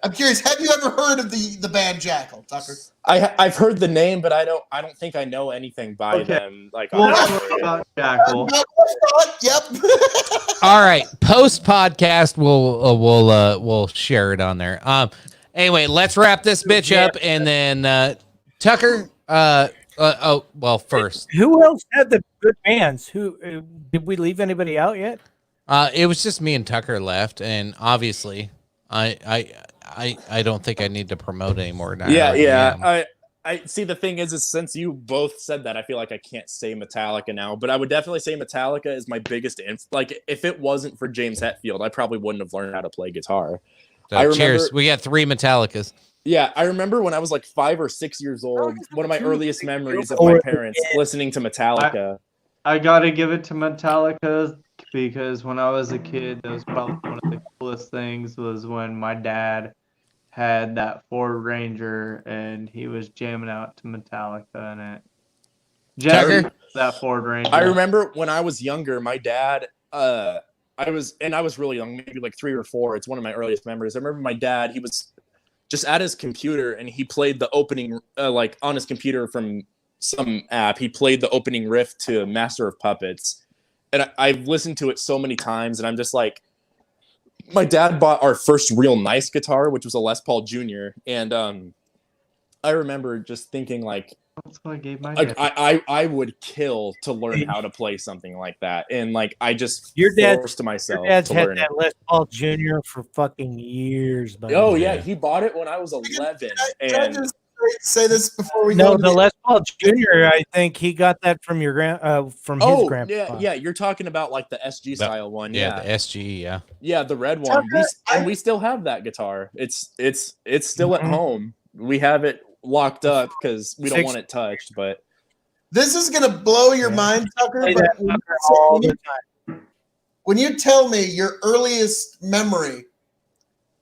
I'm curious. Have you ever heard of the band Jackal, Tucker? I've heard the name, but I don't think I know anything by them. Like, about Jackal. Yep. All right. Post podcast, we'll share it on there. Anyway, let's wrap this bitch up, and then Tucker. First, Who else had the good bands? Who did we leave anybody out yet? it was just me and Tucker left, and obviously, I don't think I need to promote anymore now. Yeah. I see. The thing is since you both said that, I feel like I can't say Metallica now, but I would definitely say Metallica is my biggest like, if it wasn't for James Hetfield, I probably wouldn't have learned how to play guitar. So cheers. We got 3 Metallicas. Yeah, I remember when I was like 5 or 6 years old, one of my earliest memories of my parents listening to Metallica. I gotta give it to Metallica because when I was a kid, that was probably one of the coolest things was when my dad had that Ford Ranger and he was jamming out to Metallica in it. Tucker? That Ford Ranger. I remember when I was younger, my dad, I was really young, maybe like 3 or 4. It's one of my earliest memories. I remember my dad, he was just at his computer and he played the opening, like on his computer from some app, he played the opening riff to Master of Puppets. And I've listened to it so many times and I'm just like, my dad bought our first real nice guitar, which was a Les Paul Jr. And I remember just thinking like, that's what I gave my like dad. I would kill to learn how to play something like that. And like I just forced myself Your dad's to had learn that Les Paul Jr. for fucking years, buddy. Oh yeah, he bought it when I was 11. Can I just say this before we No, go? the Les Paul Jr. I think he got that from your from his grandpa. yeah, you're talking about like the SG style one. Yeah, the SG, yeah, the red one. We still have that guitar. It's still at home. We have it locked up because we don't want it touched. But this is gonna blow your mind, Tucker. Play But that Tucker all the time. when you tell me your earliest memory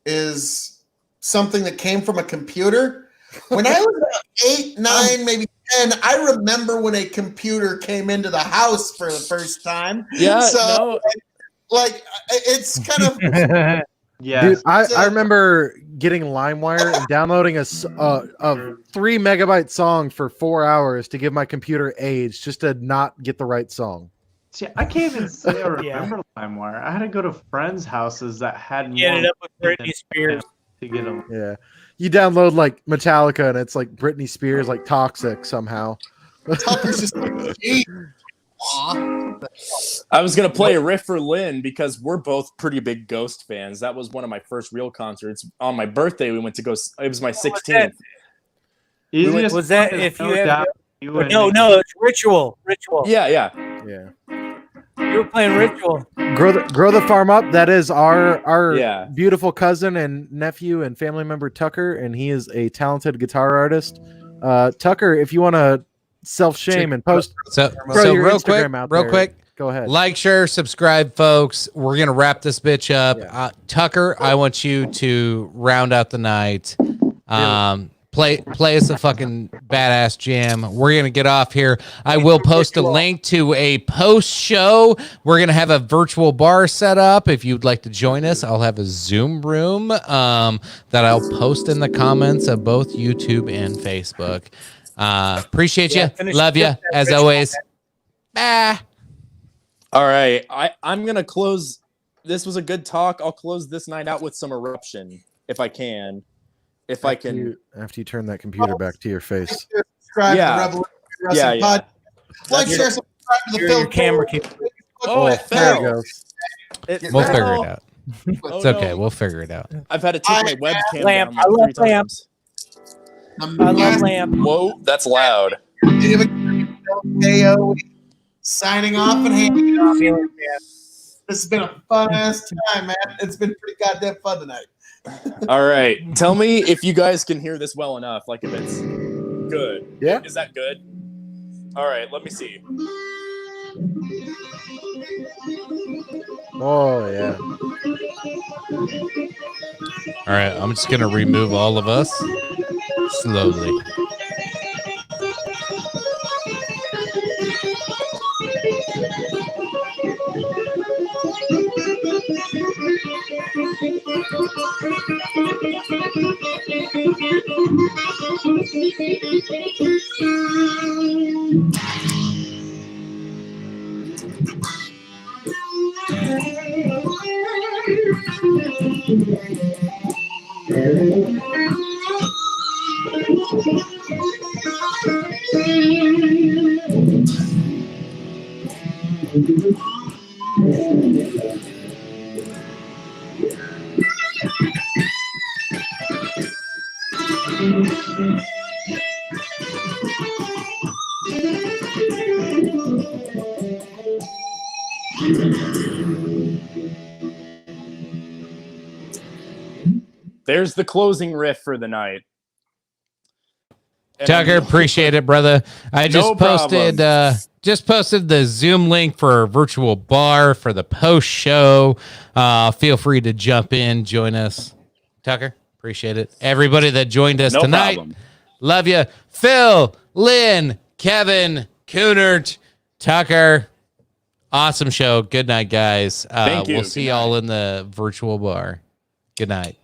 is something that came from a computer, when I was about 8, 9, maybe 10, I remember when a computer came into the house for the first time. yeah, So, like, it's kind of. Yeah, Dude, I remember getting LimeWire and downloading a 3 megabyte song for 4 hours to give my computer age just to not get the right song. See, I can't even say I Yeah. remember LimeWire. I had to go to friends' houses that had He ended more up with Britney Spears. to get them. Yeah. You download like Metallica and it's like Britney Spears, like Toxic somehow. Tucker's just like, "Gee, aw." I was gonna play a riff for Lynn because we're both pretty big Ghost fans. That was one of my first real concerts. On my birthday, we went to go. It was my 16th. Easiest Was that one is if no you have doubt you and no, it's Ritual. Yeah. Yeah. You were playing Ritual. Grow the farm up. That is our Yeah. beautiful cousin and nephew and family member Tucker, and he is a talented guitar artist. Tucker, if you want to self shame and post, So throw your real Instagram out quick, there, real quick. go ahead. Like, share, subscribe, folks. We're gonna wrap this bitch up. Yeah. Tucker, I want you to round out the night. Play us a fucking badass jam. We're gonna get off here. I will post a link to a post show. We're gonna have a virtual bar set up. If you'd like to join us, I'll have a Zoom room that I'll post in the comments of both YouTube and Facebook. Appreciate you. Love you as always. Bye. All right. I'm gonna close. This was a good talk. I'll close this night out with some Eruption if I can. If I can. After you turn that computer back to your face. Subscribe Yeah. to the Revolution Wrestling Yeah. Podcast. Like, share, subscribe to the Your Phil. camera keeps. Oh, it There it fell. goes. We'll figure it out. Oh, It's okay. no. We'll figure it out. I've had to take my webcam Lamp. down like I love 3 lamp. times. I love Lamp. Whoa, that's loud. KO signing off and handing it off. This has been a fun ass time, man. It's been pretty goddamn fun tonight. All right. Tell me if you guys can hear this well enough. Like if it's good. Yeah. Is that good? All right. Let me see. Oh yeah. All right. I'm just gonna remove all of us slowly. There's the closing riff for the night. And Tucker, appreciate it, brother. I just No posted problem. just posted the Zoom link for our virtual bar for the post show. Feel free to jump in, join us. Tucker, appreciate it. Everybody that joined us No tonight. problem. Love you. Phil, Lynn, Kevin, Coonert, Tucker. Awesome show. Good night, guys. Thank you. We'll see Good y'all in the virtual bar. Good night.